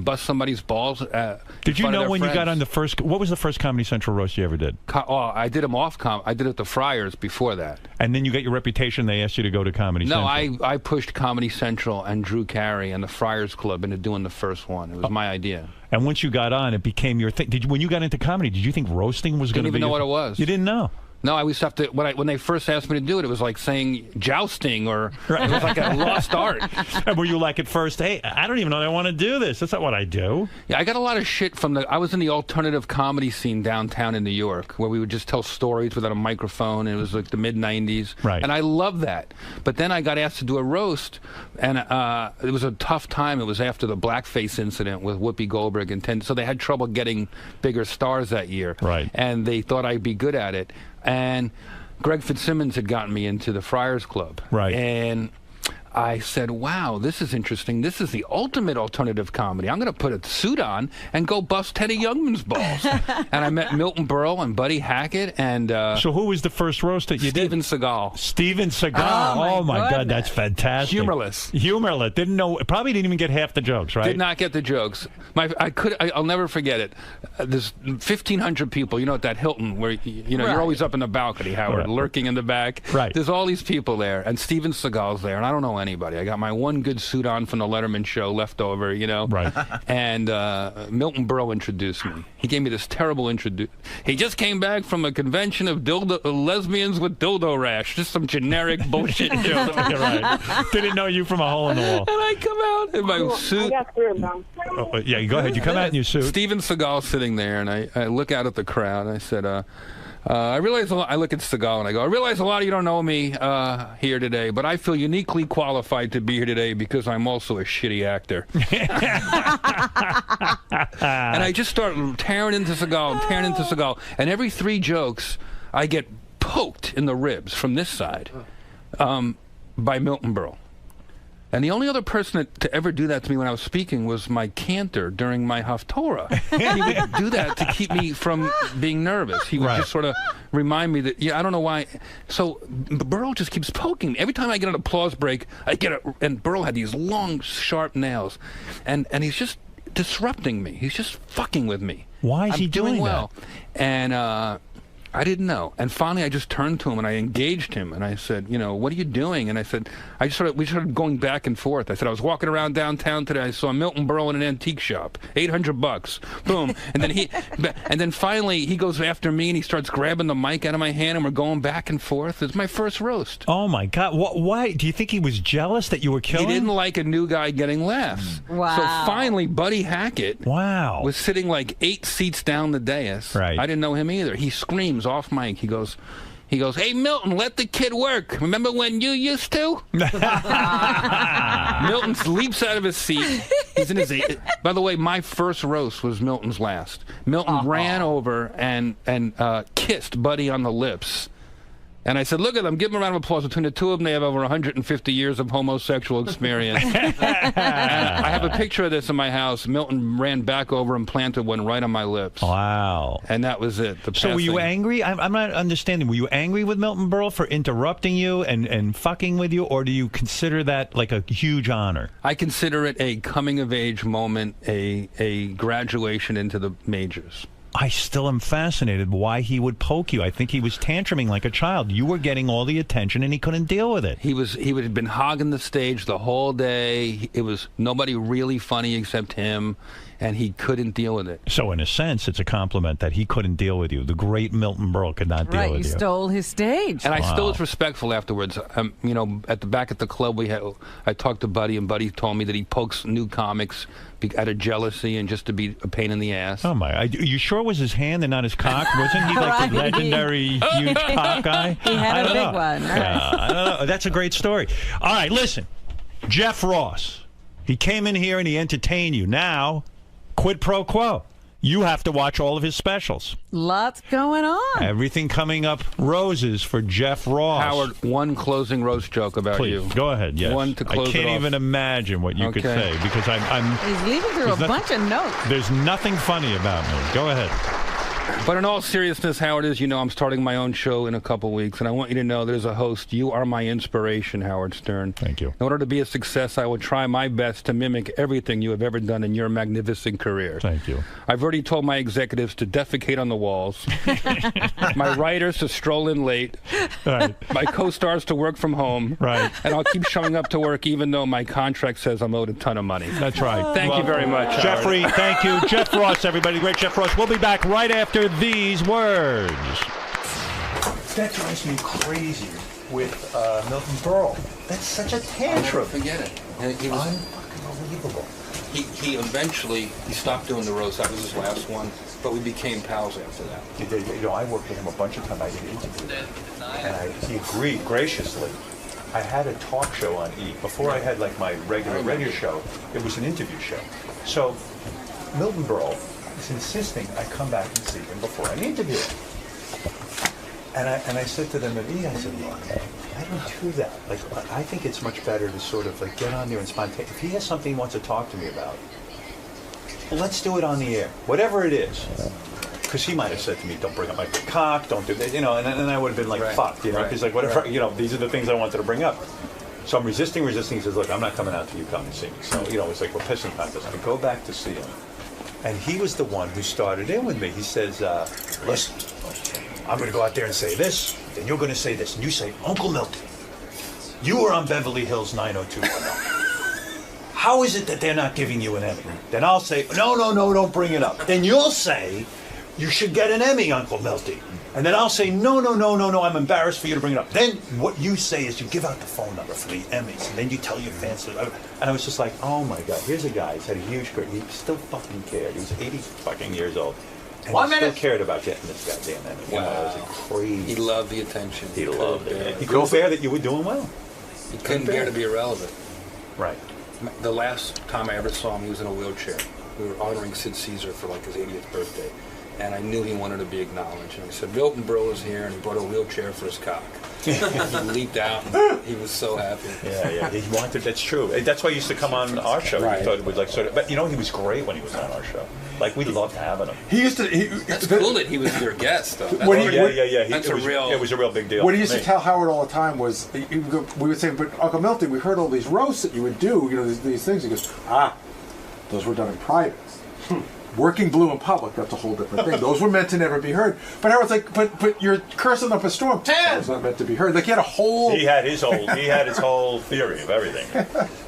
bust somebody's balls. Did you know when you got on the first? What was the first Comedy Central roast you ever did? I did them off. I did it at the Friars before that. And then you got your reputation. They asked you to go to Comedy Central. No, I pushed Comedy Central and Drew Carey and the Friars Club into doing the first one. It was my idea. And once you got on, it became your thing. When you got into comedy, did you think roasting was going to be? Didn't even know what it was. You didn't know. No, I used to have to, when they first asked me to do it, it was like saying jousting, or it was like a lost art. And were you like at first, hey, I don't even know I want to do this. That's not what I do. Yeah, I got a lot of shit from I was in the alternative comedy scene downtown in New York, where we would just tell stories without a microphone. It was like the mid-'90s. Right. And I loved that. But then I got asked to do a roast, and it was a tough time. It was after the blackface incident with Whoopi Goldberg, so they had trouble getting bigger stars that year. Right. And they thought I'd be good at it. And Greg Fitzsimmons had gotten me into the Friars Club. Right. And I said, wow, this is interesting. This is the ultimate alternative comedy. I'm going to put a suit on and go bust Teddy Youngman's balls. And I met Milton Berle and Buddy Hackett. And so who was the first roast that you did? Steven Seagal. Steven Seagal. Oh, my God, that's fantastic. Humorless. Probably didn't even get half the jokes, right? Did not get the jokes. I'll never forget it. There's 1,500 people, at that Hilton where, you're always up in the balcony, Howard, lurking in the back. Right. There's all these people there, and Steven Seagal's there, and I don't know anybody. I got my one good suit on from the Letterman show left over, Right. And Milton Berle introduced me. He gave me this terrible introduction. He just came back from a convention of lesbians with dildo rash. Just some generic bullshit joke. You're right. Didn't know you from a hole in the wall. And I come out in my suit. I got through them. Yeah, go ahead. You come out in your suit. Steven Seagal sitting there, and I look out at the crowd, and I said, I realize I look at Seagal and I go, I realize a lot of you don't know me here today, but I feel uniquely qualified to be here today because I'm also a shitty actor. And I just start tearing into Seagal, and every 3 jokes I get poked in the ribs from this side by Milton Berle. And the only other person to ever do that to me when I was speaking was my cantor during my Haftorah. He would do that to keep me from being nervous. He would just sort of remind me that, I don't know why. So Berle just keeps poking me. Every time I get an applause break, and Berle had these long, sharp nails. And he's just disrupting me. He's just fucking with me. Why is he doing well? And I didn't know. And finally, I just turned to him and I engaged him. And I said, what are you doing? And I said, we started going back and forth. I said, I was walking around downtown today. I saw Milton Berle in an antique shop. $800. Boom. And then finally, he goes after me and he starts grabbing the mic out of my hand and we're going back and forth. It's my first roast. Oh, my God. Why? Do you think he was jealous that you were killing? He didn't like a new guy getting laughs. Wow. So finally, Buddy Hackett was sitting like 8 seats down the dais. Right. I didn't know him either. He screams off mic. He goes, hey, Milton, let the kid work. Remember when you used to? Milton leaps out of his seat. He's in his By the way, my first roast was Milton's last. Milton ran over and kissed Buddy on the lips. And I said, look at them. Give them a round of applause. Between the two of them, they have over 150 years of homosexual experience. And I have a picture of this in my house. Milton ran back over and planted one right on my lips. Wow. And that was it. So were you angry? I'm not understanding. Were you angry with Milton Berle for interrupting you and fucking with you? Or do you consider that like a huge honor? I consider it a coming-of-age moment, a graduation into the majors. I still am fascinated why he would poke you. I think he was tantruming like a child. You were getting all the attention, and he couldn't deal with it. He had been hogging the stage the whole day. It was nobody really funny except him, and he couldn't deal with it. So in a sense, it's a compliment that he couldn't deal with you. The great Milton Berle could not deal with you. Right, you stole his stage. And I still was respectful afterwards. You know, at the back at the club, I talked to Buddy, and Buddy told me that he pokes new comics out of jealousy and just to be a pain in the ass. Oh, my. Are you sure it was his hand and not his cock? Wasn't he like the legendary huge cock guy? He had a big one. Yeah, I don't know. That's a great story. All right, listen. Jeff Ross. He came in here and he entertained you. Now, quid pro quo. You have to watch all of his specials. Lots going on. Everything coming up roses for Jeff Ross. Howard, one closing roast joke about Please, you. Go ahead, yes. One to close I can't even imagine what you could say because I'm He's leaving through a bunch of notes. There's nothing funny about me. Go ahead. But in all seriousness, Howard, as you know, I'm starting my own show in a couple weeks, and I want you to know that as a host, you are my inspiration, Howard Stern. Thank you. In order to be a success, I will try my best to mimic everything you have ever done in your magnificent career. Thank you. I've already told my executives to defecate on the walls, my writers to stroll in late, right. my co-stars to work from home, right. and I'll keep showing up to work even though my contract says I'm owed a ton of money. That's right. Thank you very much, Jeffrey, Howard. thank you. Jeff Ross, everybody. Great Jeff Ross. We'll be back right after these words. That drives me crazy with Milton Berle. That's such a tantrum. Forget it. He was unbelievable. He eventually stopped doing the roast. That was his last one, but we became pals after that. He did. You know, I worked with him a bunch of times. I did interviews, and he agreed graciously. I had a talk show on E! Before I had like my regular radio show. It was an interview show. So Milton Berle is insisting I come back and see him before an interview. And I said to them at E! I said, look, I don't do that. Like, I think it's much better to sort of like get on there and spontaneous. If he has something he wants to talk to me about, well, let's do it on the air, whatever it is. Because he might have said to me, don't bring up my big cock, don't do that, you know, and I would have been like, fuck, you know, because like, whatever, you know, these are the things I wanted to bring up. So I'm resisting. He says, look, I'm not coming out till you come and see me. So, you know, it's like we're pissing contest. I go back to see him. And he was the one who started in with me. He says, listen, I'm going to go out there and say this, then you're going to say this. And you say, Uncle Milton, you were on Beverly Hills 90210. How is it that they're not giving you an Emmy? Then I'll say, no, don't bring it up. Then you'll say, you should get an Emmy, Uncle Milty. And then I'll say, no, I'm embarrassed for you to bring it up. Then what you say is you give out the phone number for the Emmys, and then you tell your fans. And I was just like, oh my God, here's a guy who's had a huge career. He still fucking cared. He was 80 fucking years old. And he still cared about getting this goddamn Emmy. Wow. You know, it was crazy. He loved the attention. He loved it. He couldn't bear that you were doing well. He couldn't bear to be irrelevant. Right. The last time I ever saw him, he was in a wheelchair. We were honoring Sid Caesar for like his 80th birthday. And I knew he wanted to be acknowledged. And I said, Milton Berle is here, and he brought a wheelchair for his cock. He leaped out, and he was so happy. Yeah, he wanted, that's true. That's why he used to come on our show. Right. He thought it would like sort of, but you know, he was great when he was on our show. Like, we loved having him. He used to. That's cool that he was your guest, though. Yeah. It was a real big deal. What he used to tell Howard all the time was, we would say, but Uncle Milton, we heard all these roasts that you would do, you know, these things. He goes, those were done in private. Working blue in public, that's a whole different thing. Those were meant to never be heard. But Howard's like, but you're cursing up a storm. That was not meant to be heard. Like, he had a whole... He had his whole theory of everything.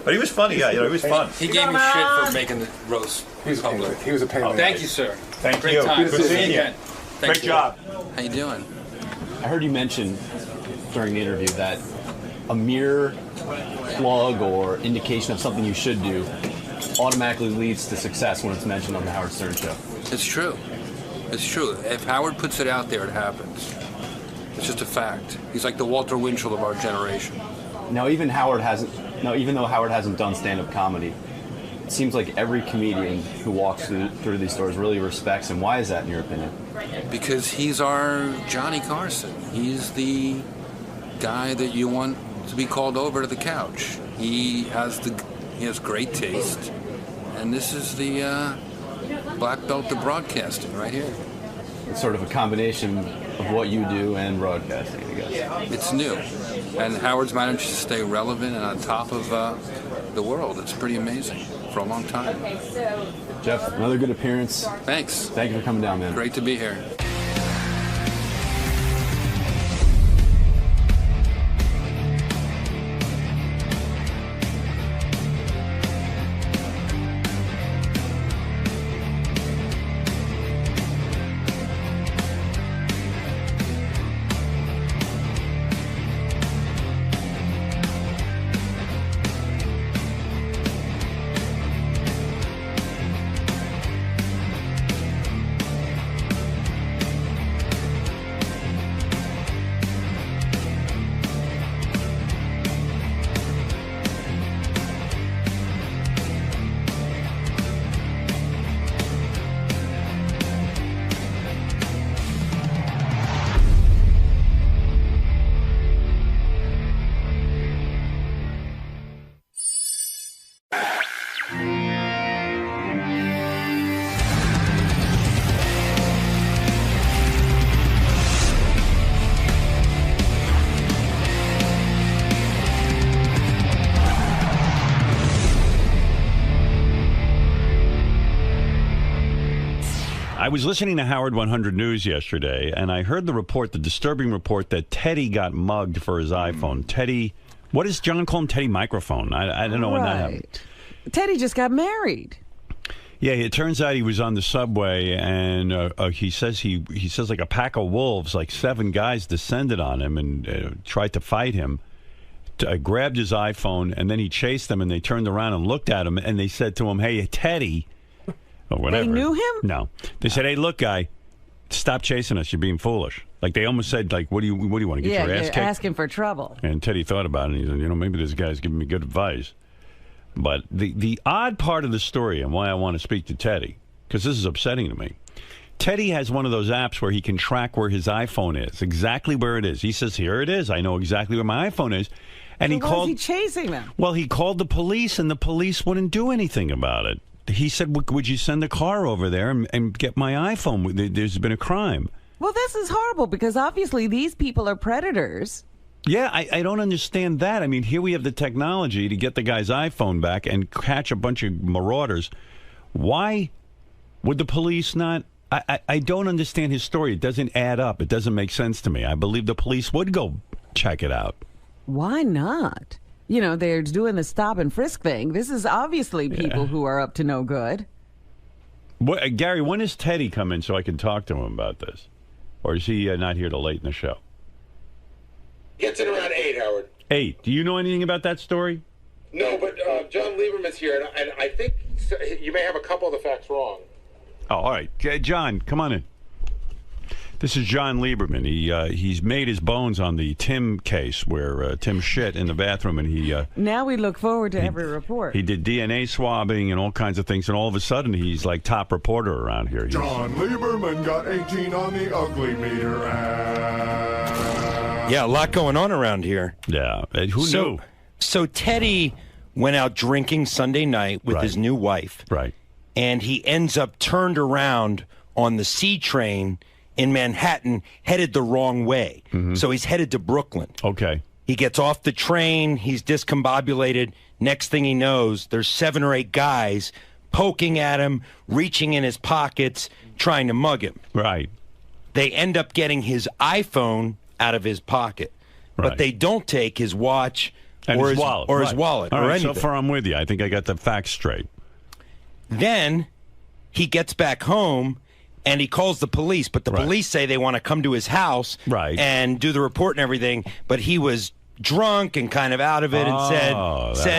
But he was funny, yeah, you know, he was fun. He gave me shit for making the roast public. He was a pain in the Thank ass. you, sir. Thank Great you. time. Good seeing you. Great job. How you doing? I heard you mention during the interview that a mere plug or indication of something you should do automatically leads to success when it's mentioned on the Howard Stern Show. It's true. It's true. If Howard puts it out there, it happens. It's just a fact. He's like the Walter Winchell of our generation. Now, even though Howard hasn't done stand-up comedy, it seems like every comedian who walks through these doors really respects him. Why is that, in your opinion? Because he's our Johnny Carson. He's the guy that you want to be called over to the couch. He has great taste, and this is the black belt to broadcasting right here. It's sort of a combination of what you do and broadcasting, I guess. It's new, and Howard's managed to stay relevant and on top of the world. It's pretty amazing for a long time. Okay, so Jeff, another good appearance. Thanks. Thank you for coming down, man. Great to be here. I was listening to Howard 100 News yesterday, and I heard the disturbing report that Teddy got mugged for his iPhone. Teddy, what does John call him? Teddy Microphone. I don't know when that happened. Teddy just got married. Yeah, it turns out he was on the subway, and he says like a pack of wolves, like 7 guys descended on him and tried to fight him. Grabbed his iPhone, and then he chased them, and they turned around and looked at him, and they said to him, "Hey, Teddy." Or whatever. They knew him? No. They said, "Hey, look, guy, stop chasing us. You're being foolish." Like they almost said, "Like, what do you want to get your ass kicked?" Asking for trouble. And Teddy thought about it, and he said, maybe this guy's giving me good advice. But the odd part of the story and why I want to speak to Teddy, because this is upsetting to me. Teddy has one of those apps where he can track where his iPhone is, exactly where it is. He says, "Here it is. I know exactly where my iPhone is." And So why is he chasing them? Well, he called the police, and the police wouldn't do anything about it. He said, "Would you send a car over there and get my iPhone? There's been a crime." Well, this is horrible because obviously these people are predators. Yeah, I don't understand that. I mean, here we have the technology to get the guy's iPhone back and catch a bunch of marauders. Why would the police not? I don't understand his story. It doesn't add up. It doesn't make sense to me. I believe the police would go check it out. Why not? They're doing the stop and frisk thing. This is obviously people who are up to no good. Gary, when does Teddy come in so I can talk to him about this? Or is he not here till late in the show? Gets in around 8, Howard. 8. Do you know anything about that story? No, but John Lieberman's here, and I think you may have a couple of the facts wrong. Oh, all right. John, come on in. This is John Lieberman. He's made his bones on the Tim case where Tim shit in the bathroom, and he... now we look forward to every report. He did DNA swabbing and all kinds of things, and all of a sudden he's like top reporter around here. John Lieberman got 18 on the ugly meter. Yeah, a lot going on around here. Yeah, who knew? So Teddy went out drinking Sunday night with his new wife. Right. And he ends up turned around on the C train in Manhattan, headed the wrong way. Mm-hmm. So he's headed to Brooklyn. Okay. He gets off the train. He's discombobulated. Next thing he knows, there's 7 or 8 guys poking at him, reaching in his pockets, trying to mug him. Right. They end up getting his iPhone out of his pocket. But they don't take his watch and or his wallet. Or his wallet all or right, anything. So far I'm with you. I think I got the facts straight. Then he gets back home and he calls the police, but the police say they want to come to his house and do the report and everything, but he was drunk and kind of out of it and said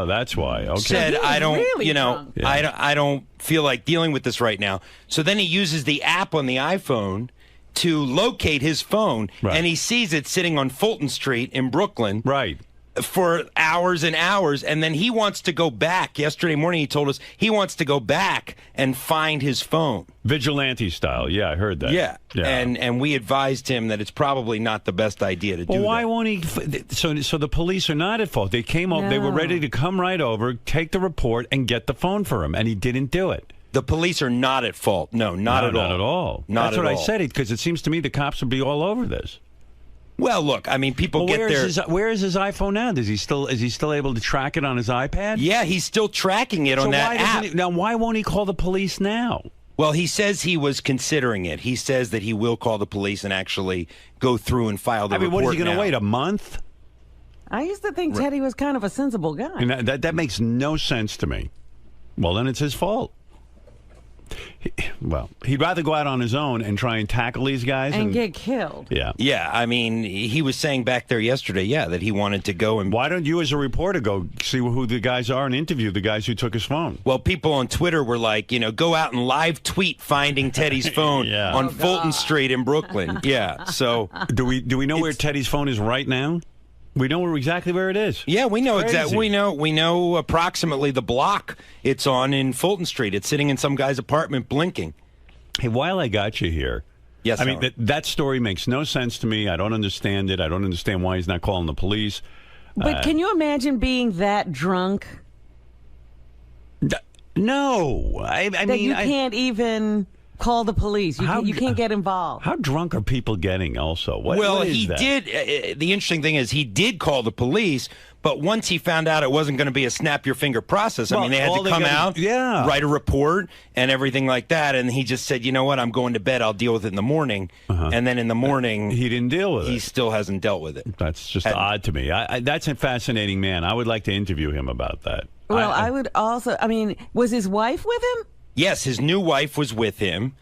that's why. Okay. Said, I don't, really I don't feel like dealing with this right now. So then he uses the app on the iPhone to locate his phone, and he sees it sitting on Fulton Street in Brooklyn. Right. For hours and hours, and then he wants to go back. Yesterday morning he told us he wants to go back and find his phone. Vigilante style, yeah, I heard that. Yeah. And we advised him that it's probably not the best idea to do that. Why won't he? So the police are not at fault. They came up, they were ready to come right over, take the report, and get the phone for him, and he didn't do it. The police are not at fault. No, not at all. Not at all. Not That's at what all. I said, because it seems to me the cops would be all over this. Well, look, I mean, people get their... Where is his iPhone now? Is he still able to track it on his iPad? Yeah, he's still tracking it on that app. Now, why won't he call the police now? Well, he says he was considering it. He says that he will call the police and actually go through and file the report. What is he going to wait, a month? I used to think Teddy was kind of a sensible guy. And that makes no sense to me. Well, then it's his fault. He'd rather go out on his own and try and tackle these guys and get killed. Yeah. Yeah, I mean, he was saying back there yesterday, that he wanted to go and... Why don't you as a reporter go see who the guys are and interview the guys who took his phone? Well, people on Twitter were like, go out and live tweet finding Teddy's phone on Fulton Street in Brooklyn. Yeah, so... Do we know where Teddy's phone is right now? We know exactly where it is. Yeah, we know exactly. We know approximately the block it's on in Fulton Street. It's sitting in some guy's apartment blinking. Hey, while I got you here, yes, I mean that story makes no sense to me. I don't understand it. I don't understand why he's not calling the police. But can you imagine being that drunk? No, I mean you can't even call the police. You can't get involved. How drunk are people getting also? What is he that? did. The interesting thing is he did call the police, but once he found out it wasn't going to be a snap your finger process, I mean, they had to come out, write a report and everything like that, and he just said, you know what, I'm going to bed, I'll deal with it in the morning. And then in the morning... He didn't deal with it. He still hasn't dealt with it. That's just odd to me. That's a fascinating man. I would like to interview him about that. Well, I would also... I mean, was his wife with him? Yes, his new wife was with him,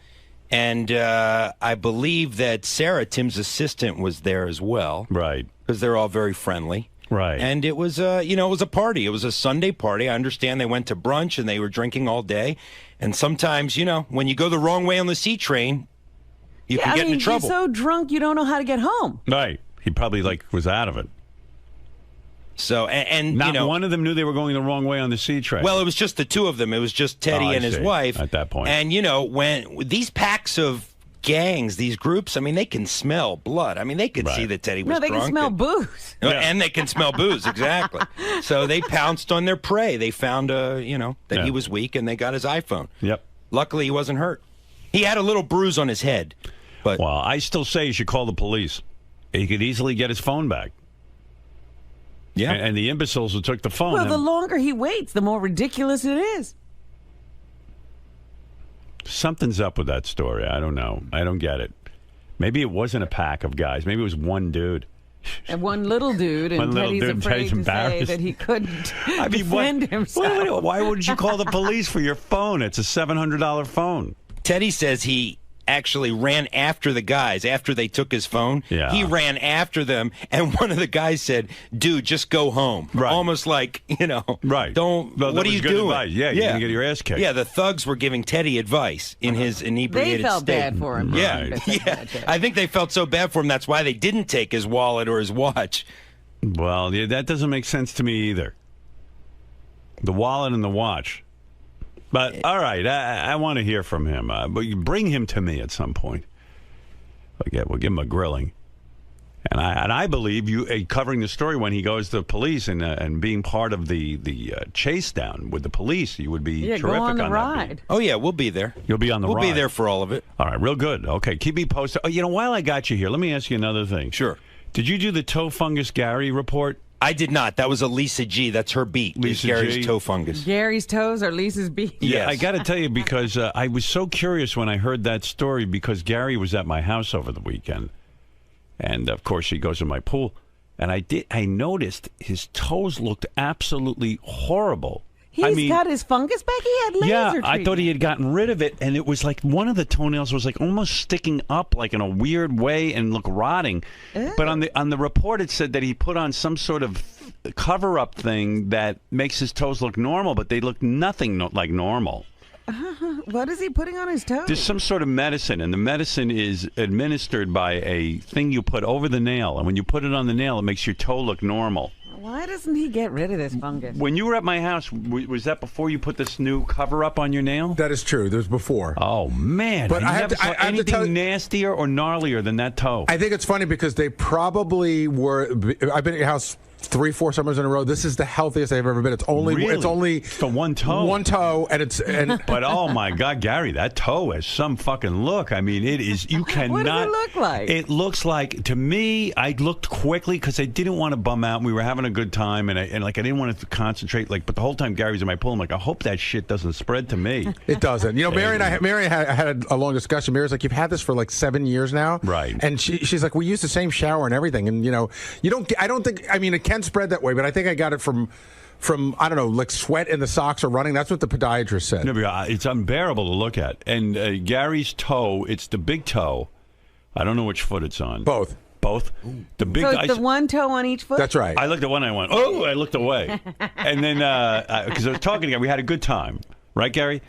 and I believe that Sarah, Tim's assistant, was there as well. Right. Because they're all very friendly. Right. And it was, it was a party. It was a Sunday party. I understand they went to brunch and they were drinking all day. And sometimes, when you go the wrong way on the C train, you can get into trouble. You're so drunk you don't know how to get home. Right. He probably was out of it. So, and not one of them knew they were going the wrong way on the C train. Well, it was just the two of them. It was just Teddy and his wife. At that point. And, when these packs of gangs, these groups, I mean, they can smell blood. I mean, they could see that Teddy was drunk. No, they can smell booze. And they can smell booze, exactly. So they pounced on their prey. They found, that he was weak, and they got his iPhone. Yep. Luckily, he wasn't hurt. He had a little bruise on his head. But well, I still say you should call the police. He could easily get his phone back. Yeah. And the imbeciles who took the phone. Well, the longer he waits, the more ridiculous it is. Something's up with that story. I don't know. I don't get it. Maybe it wasn't a pack of guys. Maybe it was one dude. And one little dude, and Teddy's afraid to say that he couldn't defend himself. Why wouldn't you call the police for your phone? It's a $700 phone. Teddy says he actually ran after the guys after they took his phone. Yeah. He ran after them, and one of the guys said, dude, just go home. Right. Almost like, right. Don't, well, what are you doing? Advice. Yeah, you're going to get your ass kicked. Yeah, the thugs were giving Teddy advice in his inebriated state. They felt state. bad for him. Yeah, yeah. I think they felt so bad for him, that's why they didn't take his wallet or his watch. Well, that doesn't make sense to me either. The wallet and the watch. But, all right, I want to hear from him. But you bring him to me at some point. We'll give him a grilling. And I believe you covering the story when he goes to the police and being part of the chase down with the police, you would be terrific go on the that ride. beat. Oh, yeah, we'll be there. You'll be on the ride. We'll be there for all of it. All right, real good. Okay, keep me posted. Oh, while I got you here, let me ask you another thing. Sure. Did you do the toe fungus Gary report? I did not. That was a Lisa G. That's her beat. Lisa Gary's G. toe fungus. Gary's toes or Lisa's beat? Yeah, I got to tell you, because I was so curious when I heard that story, because Gary was at my house over the weekend. And, of course, he goes to my pool. And I noticed his toes looked absolutely horrible. He's got his fungus back? He had laser treatment. I thought he had gotten rid of it, and it was like one of the toenails was like almost sticking up like in a weird way and looked rotting. Ew. But on the report it said that he put on some sort of cover-up thing that makes his toes look normal, but they look nothing like normal. What is he putting on his toes? There's some sort of medicine, and the medicine is administered by a thing you put over the nail, and when you put it on the nail, it makes your toe look normal. Why doesn't he get rid of this fungus? When you were at my house, was that before you put this new cover-up on your nail? That is true. There's before. Oh, man. But I never saw anything nastier or gnarlier than that toe. I think it's funny because they probably were... I've been at your house 3-4 summers in a row. This is the healthiest I've ever been. It's only the one toe. One toe, and but oh my God, Gary, that toe has some fucking look. I mean, it is. You cannot. What does it look like? It looks like, to me, I looked quickly because I didn't want to bum out. And we were having a good time, and I didn't want to concentrate. But the whole time Gary's in my pool, I'm like, I hope that shit doesn't spread to me. It doesn't. Mary and I had a long discussion. Mary's like, you've had this for like 7 years now, right? And she's like, we use the same shower and everything, and you don't. I don't think. I mean, it can spread that way, but I think I got it from I don't know, like sweat in the socks or running. That's what the podiatrist said. No, it's unbearable to look at. And Gary's toe, it's the big toe. I don't know which foot it's on. Both. The big. So it's the one toe on each foot? That's right. I looked at one and I went, oh, I looked away. And then, because I was talking to Gary, we had a good time. Right, Gary?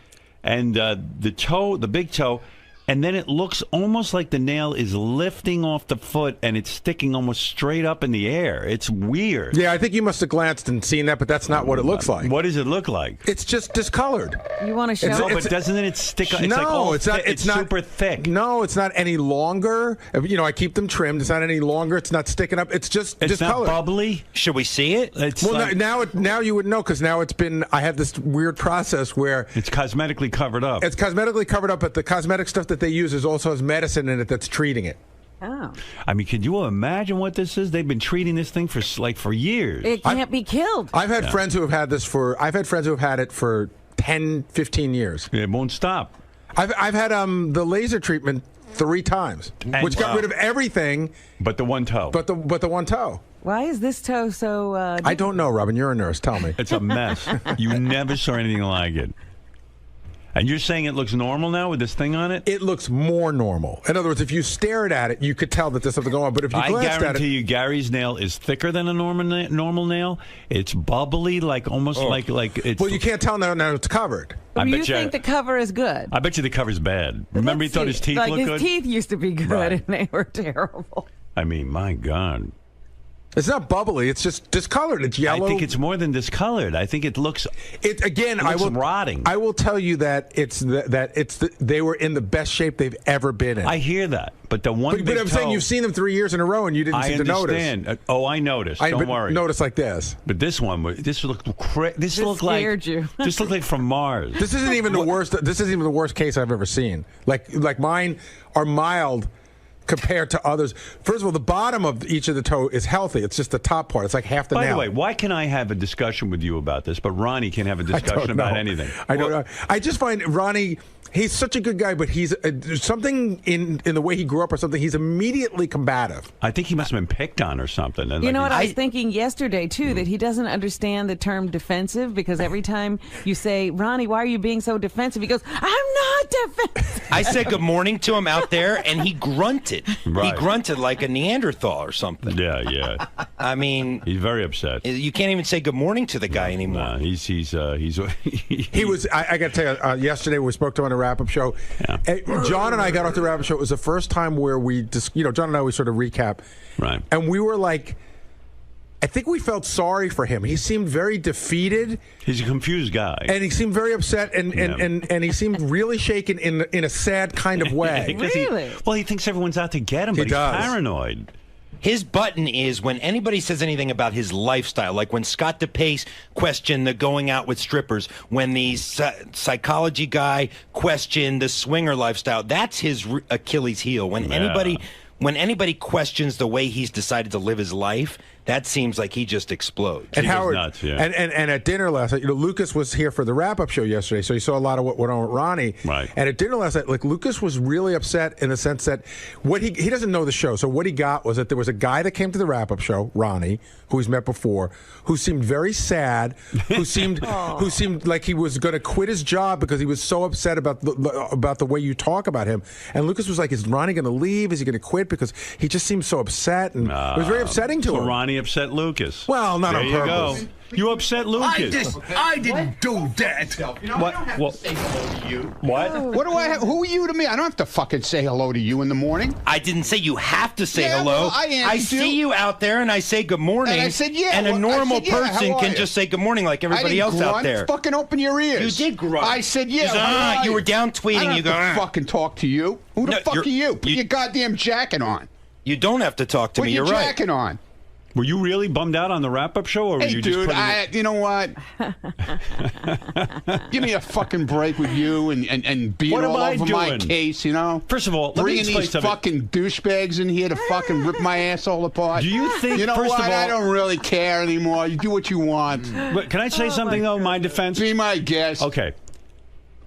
And the big toe, and then it looks almost like the nail is lifting off the foot and it's sticking almost straight up in the air. It's weird. Yeah, I think you must have glanced and seen that, but that's not what it looks like. What does it look like? It's just discolored. You want to show? No, but doesn't it stick? It's it's not super thick. No, it's not any longer. I keep them trimmed. It's not any longer. It's not sticking up. It's just discolored. Not bubbly. Should we see it? Now you would know, because now it's been. I have this weird process where it's cosmetically covered up. It's cosmetically covered up, but the cosmetic stuff that they use also has medicine in it that's treating it. Oh. I mean, could you imagine what this is? They've been treating this thing for years. It can't be killed. I've had friends who have had this I've had friends who have had it for 10, 15 years. It won't stop. I've had the laser treatment 3 times, which got rid of everything but the one toe. But the one toe. Why is this toe so? I don't know, Robin. You're a nurse. Tell me. It's a mess. You never saw anything like it. And you're saying it looks normal now with this thing on it? It looks more normal. In other words, if you stared at it, you could tell that there's something going on. But if you glanced at it, I guarantee you, Gary's nail is thicker than a normal nail. It's bubbly, like almost like it's. Well, you can't tell now it's covered. But you think the cover is good? I bet you the cover's bad. Remember, he thought his teeth looked good? His teeth used to be good, Right. and they were terrible. I mean, my God. It's not bubbly. It's just discolored. It's yellow. I think it's more than discolored. I think it looks. Rotting. I will tell you that they were in the best shape they've ever been in. I hear that, but the one. But I'm saying you've seen them 3 years in a row and you didn't seem to notice. I understand. I noticed. Don't worry. Notice like this. But this one, this looked This looked scared like you. This looked like from Mars. This isn't even the worst. This isn't even the worst case I've ever seen. Like mine are mild compared to others. First of all, the bottom of each of the toe is healthy. It's just the top part. It's like half the nail. By the way, why can I have a discussion with you about this, but Ronnie can't have a discussion about anything? I don't know. I just find Ronnie, he's such a good guy, but he's something in the way he grew up or something. He's immediately combative. I think he must have been picked on or something. And You know what I was thinking yesterday, too, that he doesn't understand the term defensive, because every time you say, Ronnie, why are you being so defensive? He goes, I'm not defensive. I said good morning to him out there, and he grunted. Right. He grunted like a Neanderthal or something. Yeah. I mean, he's very upset. You can't even say good morning to the guy anymore. No, he's he was. I got to tell you, yesterday we spoke to him on a wrap-up show. Yeah. John and I got off the wrap-up show. It was the first time where we just, John and I, we sort of recap. Right. And we were like, I think we felt sorry for him. He seemed very defeated. He's a confused guy. And he seemed very upset, and he seemed really shaken in a sad kind of way. Really? He thinks everyone's out to get him, but he's paranoid. His button is when anybody says anything about his lifestyle, like when Scott DePace questioned the going out with strippers, when the psychology guy questioned the swinger lifestyle, that's his Achilles heel. When anybody questions the way he's decided to live his life, that seems like he just explodes. And Howard, nuts, yeah. and at dinner last night, Lucas was here for the wrap-up show yesterday, so he saw a lot of what went on with Ronnie. Right. And at dinner last night, Lucas was really upset in the sense that what he doesn't know the show, so what he got was that there was a guy that came to the wrap-up show, Ronnie, who he's met before, who seemed very sad, who seemed like he was going to quit his job because he was so upset about the way you talk about him. And Lucas was like, is Ronnie going to leave? Is he going to quit? Because he just seemed so upset, and it was very upsetting to him. Ronnie upset Lucas. Well, not on purpose. You upset Lucas. I didn't do that. What? I don't have to say hello to you. What? What do I have? Who are you to me? I don't have to fucking say hello to you in the morning. I didn't say you have to say Yeah, hello. well, I see you out there, and I say good morning. And I said, yeah. And a well, normal I said, yeah, person how are can you? just say good morning like everybody I else didn't out grunt. there. Fucking open your ears. You did grunt. I said, yeah. You said, you were down tweeting. I don't You go, have to fucking talk to you. Who the fuck are you? Put your goddamn jacket on. You don't have to talk to Put me. your You're right. jacket on. Were you really bummed out on the wrap-up show, or were Hey, you dude, just you know what? Give me a fucking break with you and being What am all I over my doing? case, you know? First of all, let me bringing explain these something. fucking douchebags in here to fucking rip my asshole apart. Do you think, You know first what? of all- I don't really care anymore. You do what you want. But can I say something, though, in my defense? Be my guest. Okay.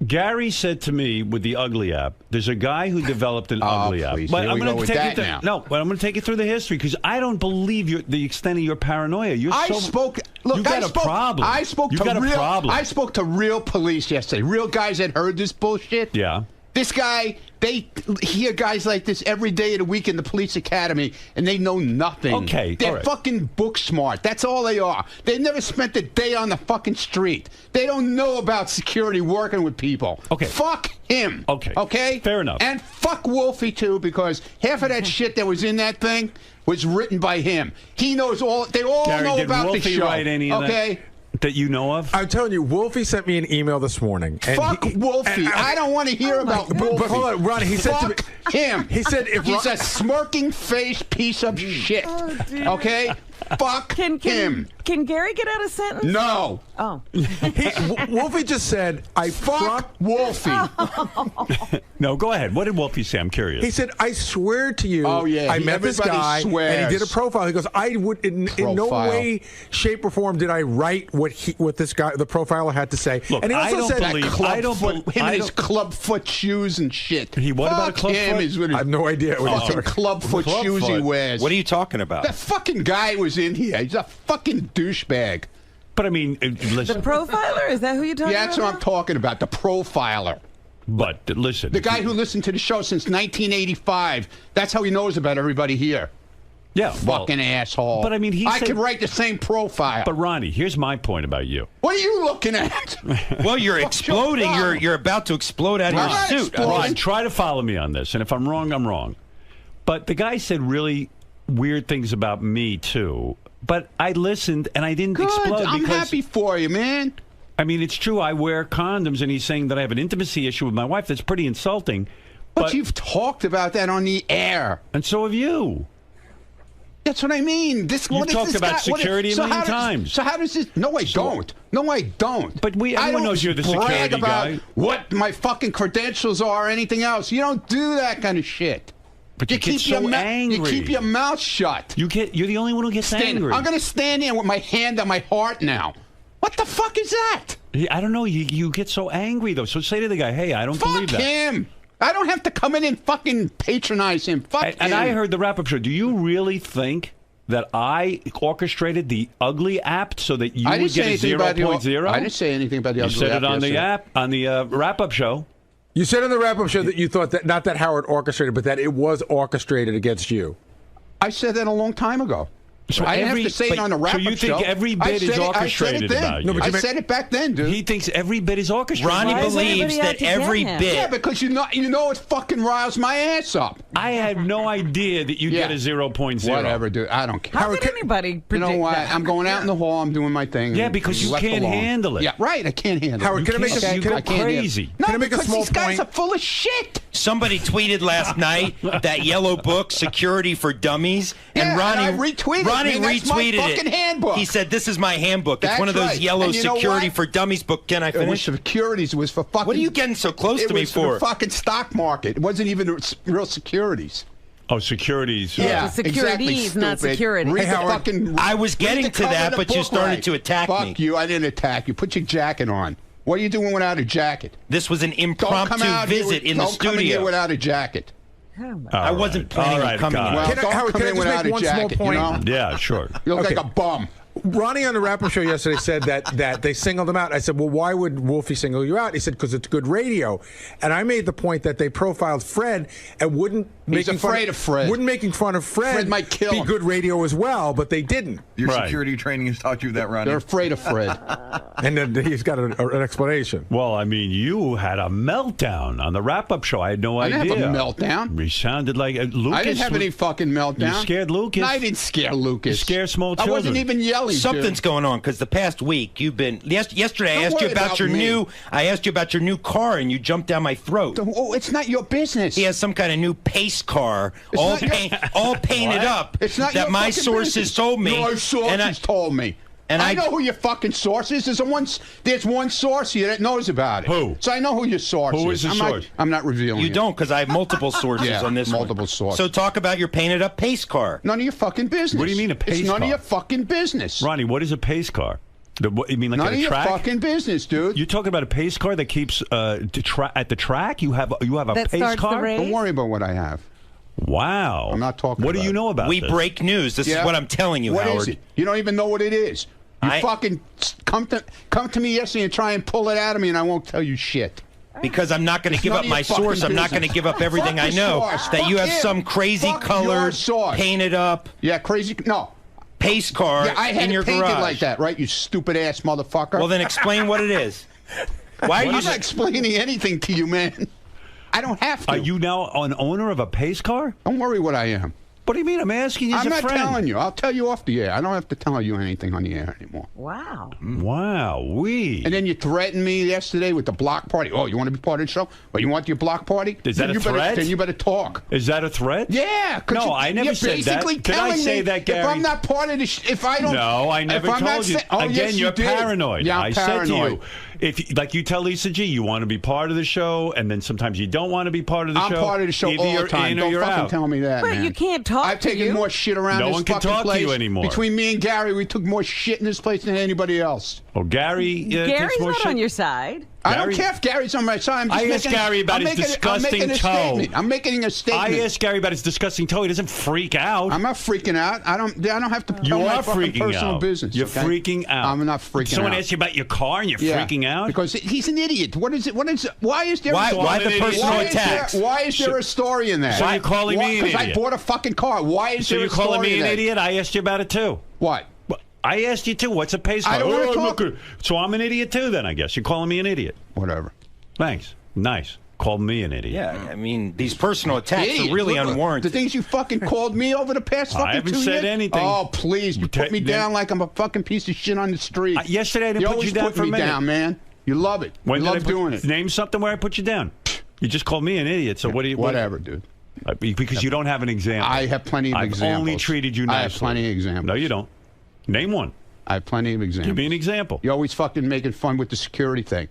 Gary said to me with the Ugly app, there's a guy who developed an Ugly app. please. But Here I'm we gonna go with take that you now. No, but I'm going to take you through the history because I don't believe the extent of your paranoia. You're I so, spoke. Look, you got I a spoke, problem. I spoke you to got real. a problem. I spoke to real police yesterday. Real guys that heard this bullshit. Yeah. This guy, they hear guys like this every day of the week in the police academy, and they know nothing. Okay, They're all right. fucking book smart. That's all they are. They never spent a day on the fucking street. They don't know about security working with people. Okay. Fuck him. Okay. Okay? Fair enough. And fuck Wolfie, too, because half of that shit that was in that thing was written by him. He knows all. They all Gary, know did about Wolfie the show. write any of okay? that you know of? I'm telling you, Wolfie sent me an email this morning. And Fuck Wolfie. I don't want to hear about Wolfie. But hold on, Ronnie, he said to me, Fuck him. He said if he's a smirking face piece of shit. Okay? Fuck him. Can Gary get out a sentence? No. Oh. Wolfie just said, I fuck Wolfie. No, go ahead. What did Wolfie say? I'm curious. He said, I swear to you, Oh, yeah. I met this Everybody guy, swears. and he did a profile. He goes, I would, in no Profile. way, shape, or form did I write what this guy, the profiler, had to say. Look, and he also I don't said, believe- Club I don't foot, bel- him I and his don't- club foot shoes and shit. He what about a club him foot? is with his I have no idea what he's fucking talking club foot Club shoes he foot. wears. What are you talking about? That fucking guy was in here. He's a fucking douchebag. But I mean, The listen. profiler? Is that who you're talking Yeah, that's about? what I'm talking about. The profiler. But listen. The guy who listened to the show since 1985. That's how he knows about everybody here. Yeah. well, Fucking asshole. But I mean, he I said- could write the same profile. But Ronnie, here's my point about you. What are you looking at? Well, you're What's exploding. your problem? You're about to explode out of I'm your not suit. exploding. Ron, try to follow me on this, and if I'm wrong, I'm wrong. But the guy said really weird things about me too. But I listened and I didn't Good. explode I'm because happy for you, man. I mean it's true. I wear condoms, and he's saying that I have an intimacy issue with my wife. That's pretty insulting. But you've talked about that on the air. And so have you. That's what I mean. This You've what is talked this about guy- what is- security a so million how does- times. So how does this? No, I don't. No, I don't. But I everyone don't knows you're the brag security about guy. what my fucking credentials are or anything else. You don't do that kind of shit. But you get so angry. You keep your mouth shut. You're the only one who gets angry. I'm going to stand here with my hand on my heart now. What the fuck is that? I don't know. You get so angry though. So say to the guy, "Hey, I don't believe Fuck that." him. I don't have to come in and fucking patronize him. Fuck him. And I heard the wrap-up show. Do you really think that I orchestrated the Ugly app so that you I didn't would say get a anything about the- 0.0? I didn't say anything about the You Ugly said app it on the yesterday. app on the wrap-up show. You said in the wrap-up show that you thought that not that Howard orchestrated, but that it was orchestrated against you. I said that a long time ago. So I didn't every- have to say it but- on the wrap-up so you think show. every I bit said is it- I said it orchestrated then. about you? I said it back then, dude. He thinks every bit is orchestrated. Ronnie Why is believes everybody out that to get every him? bit. Yeah, because you know it fucking riles my ass up. I had no idea that you'd Yeah. get a 0.0. Whatever, dude. I don't care. How could anybody You predict know what? that? I'm going out in the hall. I'm doing my thing. Yeah, because you left can't alone. handle it. Yeah, right. I can't handle it. Howard, can I make can't- a you can go I- crazy. No, Can I make a because small these guys point? are full of shit. Somebody tweeted last night that yellow book, Security for Dummies, and Yeah, Ronnie and I retweeted it. Ronnie Man, that's my retweeted fucking it. handbook. He said, "This is my handbook. It's That's one of those right. yellow And you know Security what? for Dummies book." Can I It was finish? securities. It was for fucking. What are you getting so close it to me was for? the fucking stock market. It wasn't even real securities. Oh, securities. Yeah, It's securities, exactly, not stupid. security. Read Hey, the Howard, fucking, I was read getting the to cover that, of the but you book started right. to attack Fuck me. you. I didn't attack you. Put your jacket on. What are you doing without a jacket? This was an Don't come impromptu out here visit with- in the don't come in here studio. without a jacket. I wasn't planning on coming God. here. Well, Can I- don't Howard, come can I in just without make a one small jacket, point? you know? Yeah, sure. You look Okay. like a bum. Ronnie on the wrap-up show yesterday said that they singled him out. I said, well, why would Wolfie single you out? He said, because it's good radio. And I made the point that they profiled Fred and wouldn't He's afraid of Fred. Wouldn't making fun of Fred might kill be him. good radio as well, but they didn't. Your Right. security training has taught you that, Ronnie. They're afraid of Fred. And then he's got an explanation. Well, I mean, you had a meltdown on the wrap-up show. I had no I idea. didn't have a meltdown. You sounded like Lucas. I didn't have any fucking meltdown. You scared Lucas. No, I didn't scare Lucas. You scare small I children. wasn't even yelling. Something's dude. going on because the past week you've been. Yesterday I Don't asked you worry about about your me. new. I asked you about your new car and you jumped down my throat. Oh, it's not your business. He has some kind of new pace pace car, all painted up. It's not that your my fucking sources business. told me. Your sources told me. And I know who your fucking source is. There's one source here that knows about it. Who? So I know who your source is. Who is the source? I'm not revealing You it. don't, because I have multiple sources on this multiple one. sources. So talk about your painted up pace car. None of your fucking business. What do you mean a pace It's none car? of your fucking business. Ronnie, what is a pace car? You mean like None at of a your track? fucking business, dude. You're talking about a pace car that keeps at the track? You have a That pace starts the car? race? Don't worry about what I have. Wow. I'm not talking What about do you it. know about We this? break news. This is what I'm telling you, What Howard. is it? You don't even know what it is. You fucking come to me yesterday and try and pull it out of me, and I won't tell you shit. Because I'm not going to It's give none up of my your fucking source. I'm not going to business. give up everything Fuck I your know. source. That Fuck you have him. some crazy Fuck your colored, source. painted up. Yeah, crazy. No. Pace car Yeah, I had in your it painted garage. like that, right? You stupid ass motherfucker. Well, then explain what it is. Why are you I'm not explaining anything to you, man. I don't have to. Are you now an owner of a pace car? Don't worry what I am. What do you mean? I'm asking you as I'm a not friend. telling you. I'll tell you off the air. I don't have to tell you anything on the air anymore. Wow. Wow, And then you threatened me yesterday with the block party. Oh, you want to be part of the show? Or you want your block party? Is that Then a you better- threat? Then you better talk. Is that a threat? Yeah. 'Cause No, I never you're said that. basically Did I telling say me that, Gary? If I'm not part of the if I don't... No, I never if I'm not told you. Oh, Again, yes, you're you did. paranoid. Yeah, I'm I said to paranoid. you, if like you tell Lisa G, you want to be part of the show, and then sometimes you don't want to be part of the I'm show. part of the show Either all the you're time. in or Don't you're fucking out. tell me that, But man. you can't talk I've to taken you. more shit around No this one can fucking talk to place. you anymore. Between me and Gary, we took more shit in this place than anybody else. Oh, Gary Gary's takes more not shit. on your side. I don't care if Gary's on my side. I asked Gary about his disgusting toe. I'm making a statement. I asked Gary about his disgusting toe. He doesn't freak out. I'm not freaking out. I don't have to tell You my are fucking freaking personal out. business. You're okay? freaking out. I'm not freaking out. Someone asked you about your car and you're freaking out? Because he's an idiot. What is it? What is it? Why is there? Why the personal why attacks? Why is there a story in that? So you're calling me an Because I idiot? bought a fucking car. Why is So there you're a story calling me in an that? idiot? I asked you about it too. What? I asked you too. What's a pace car? I don't wanna I'm talk. not gonna- So I'm an idiot too. Then I guess you're calling me an idiot. Whatever. Thanks. Nice. Called me an idiot. Yeah, I mean, these personal attacks Idiot. are really Look, unwarranted. The things you fucking called me over the past fucking I haven't 2 said years. anything. Oh, please. You put me down like I'm a fucking piece of shit on the street. Yesterday I didn't you put always you down put for a me minute. down, man. You love it. When you did I love put- doing it. Name something where I put you down. You just called me an idiot. So what do you? Whatever, dude. Because you don't have an example. I have plenty of I've examples. only treated you nicely. I have plenty of examples. No, you don't. Name one. I have plenty of examples. Give me an example. You're always fucking making fun with the security thing.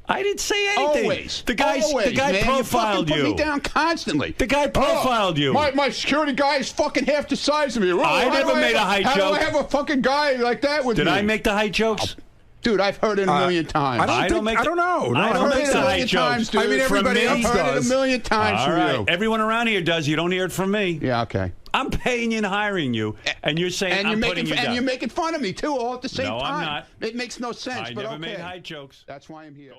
I didn't say anything. Always. The guy man. profiled you. you. Put me down constantly. The guy profiled you. My security guy is fucking half the size of me. I never made a height How joke. do I have a fucking guy like that with Did me? I make the height jokes? Dude, I've heard it a million times. I don't know. I don't heard make it the a height million times, jokes. dude. From I've me? heard it a million times All from right. you. Everyone around here does. You don't hear it from me. Yeah, okay. I'm paying you and hiring you, and you're saying And I'm you're putting making you down. and you're making fun of me too, all at the same No, time. I'm not. It makes no sense. I but never okay. made height jokes. That's why I'm here.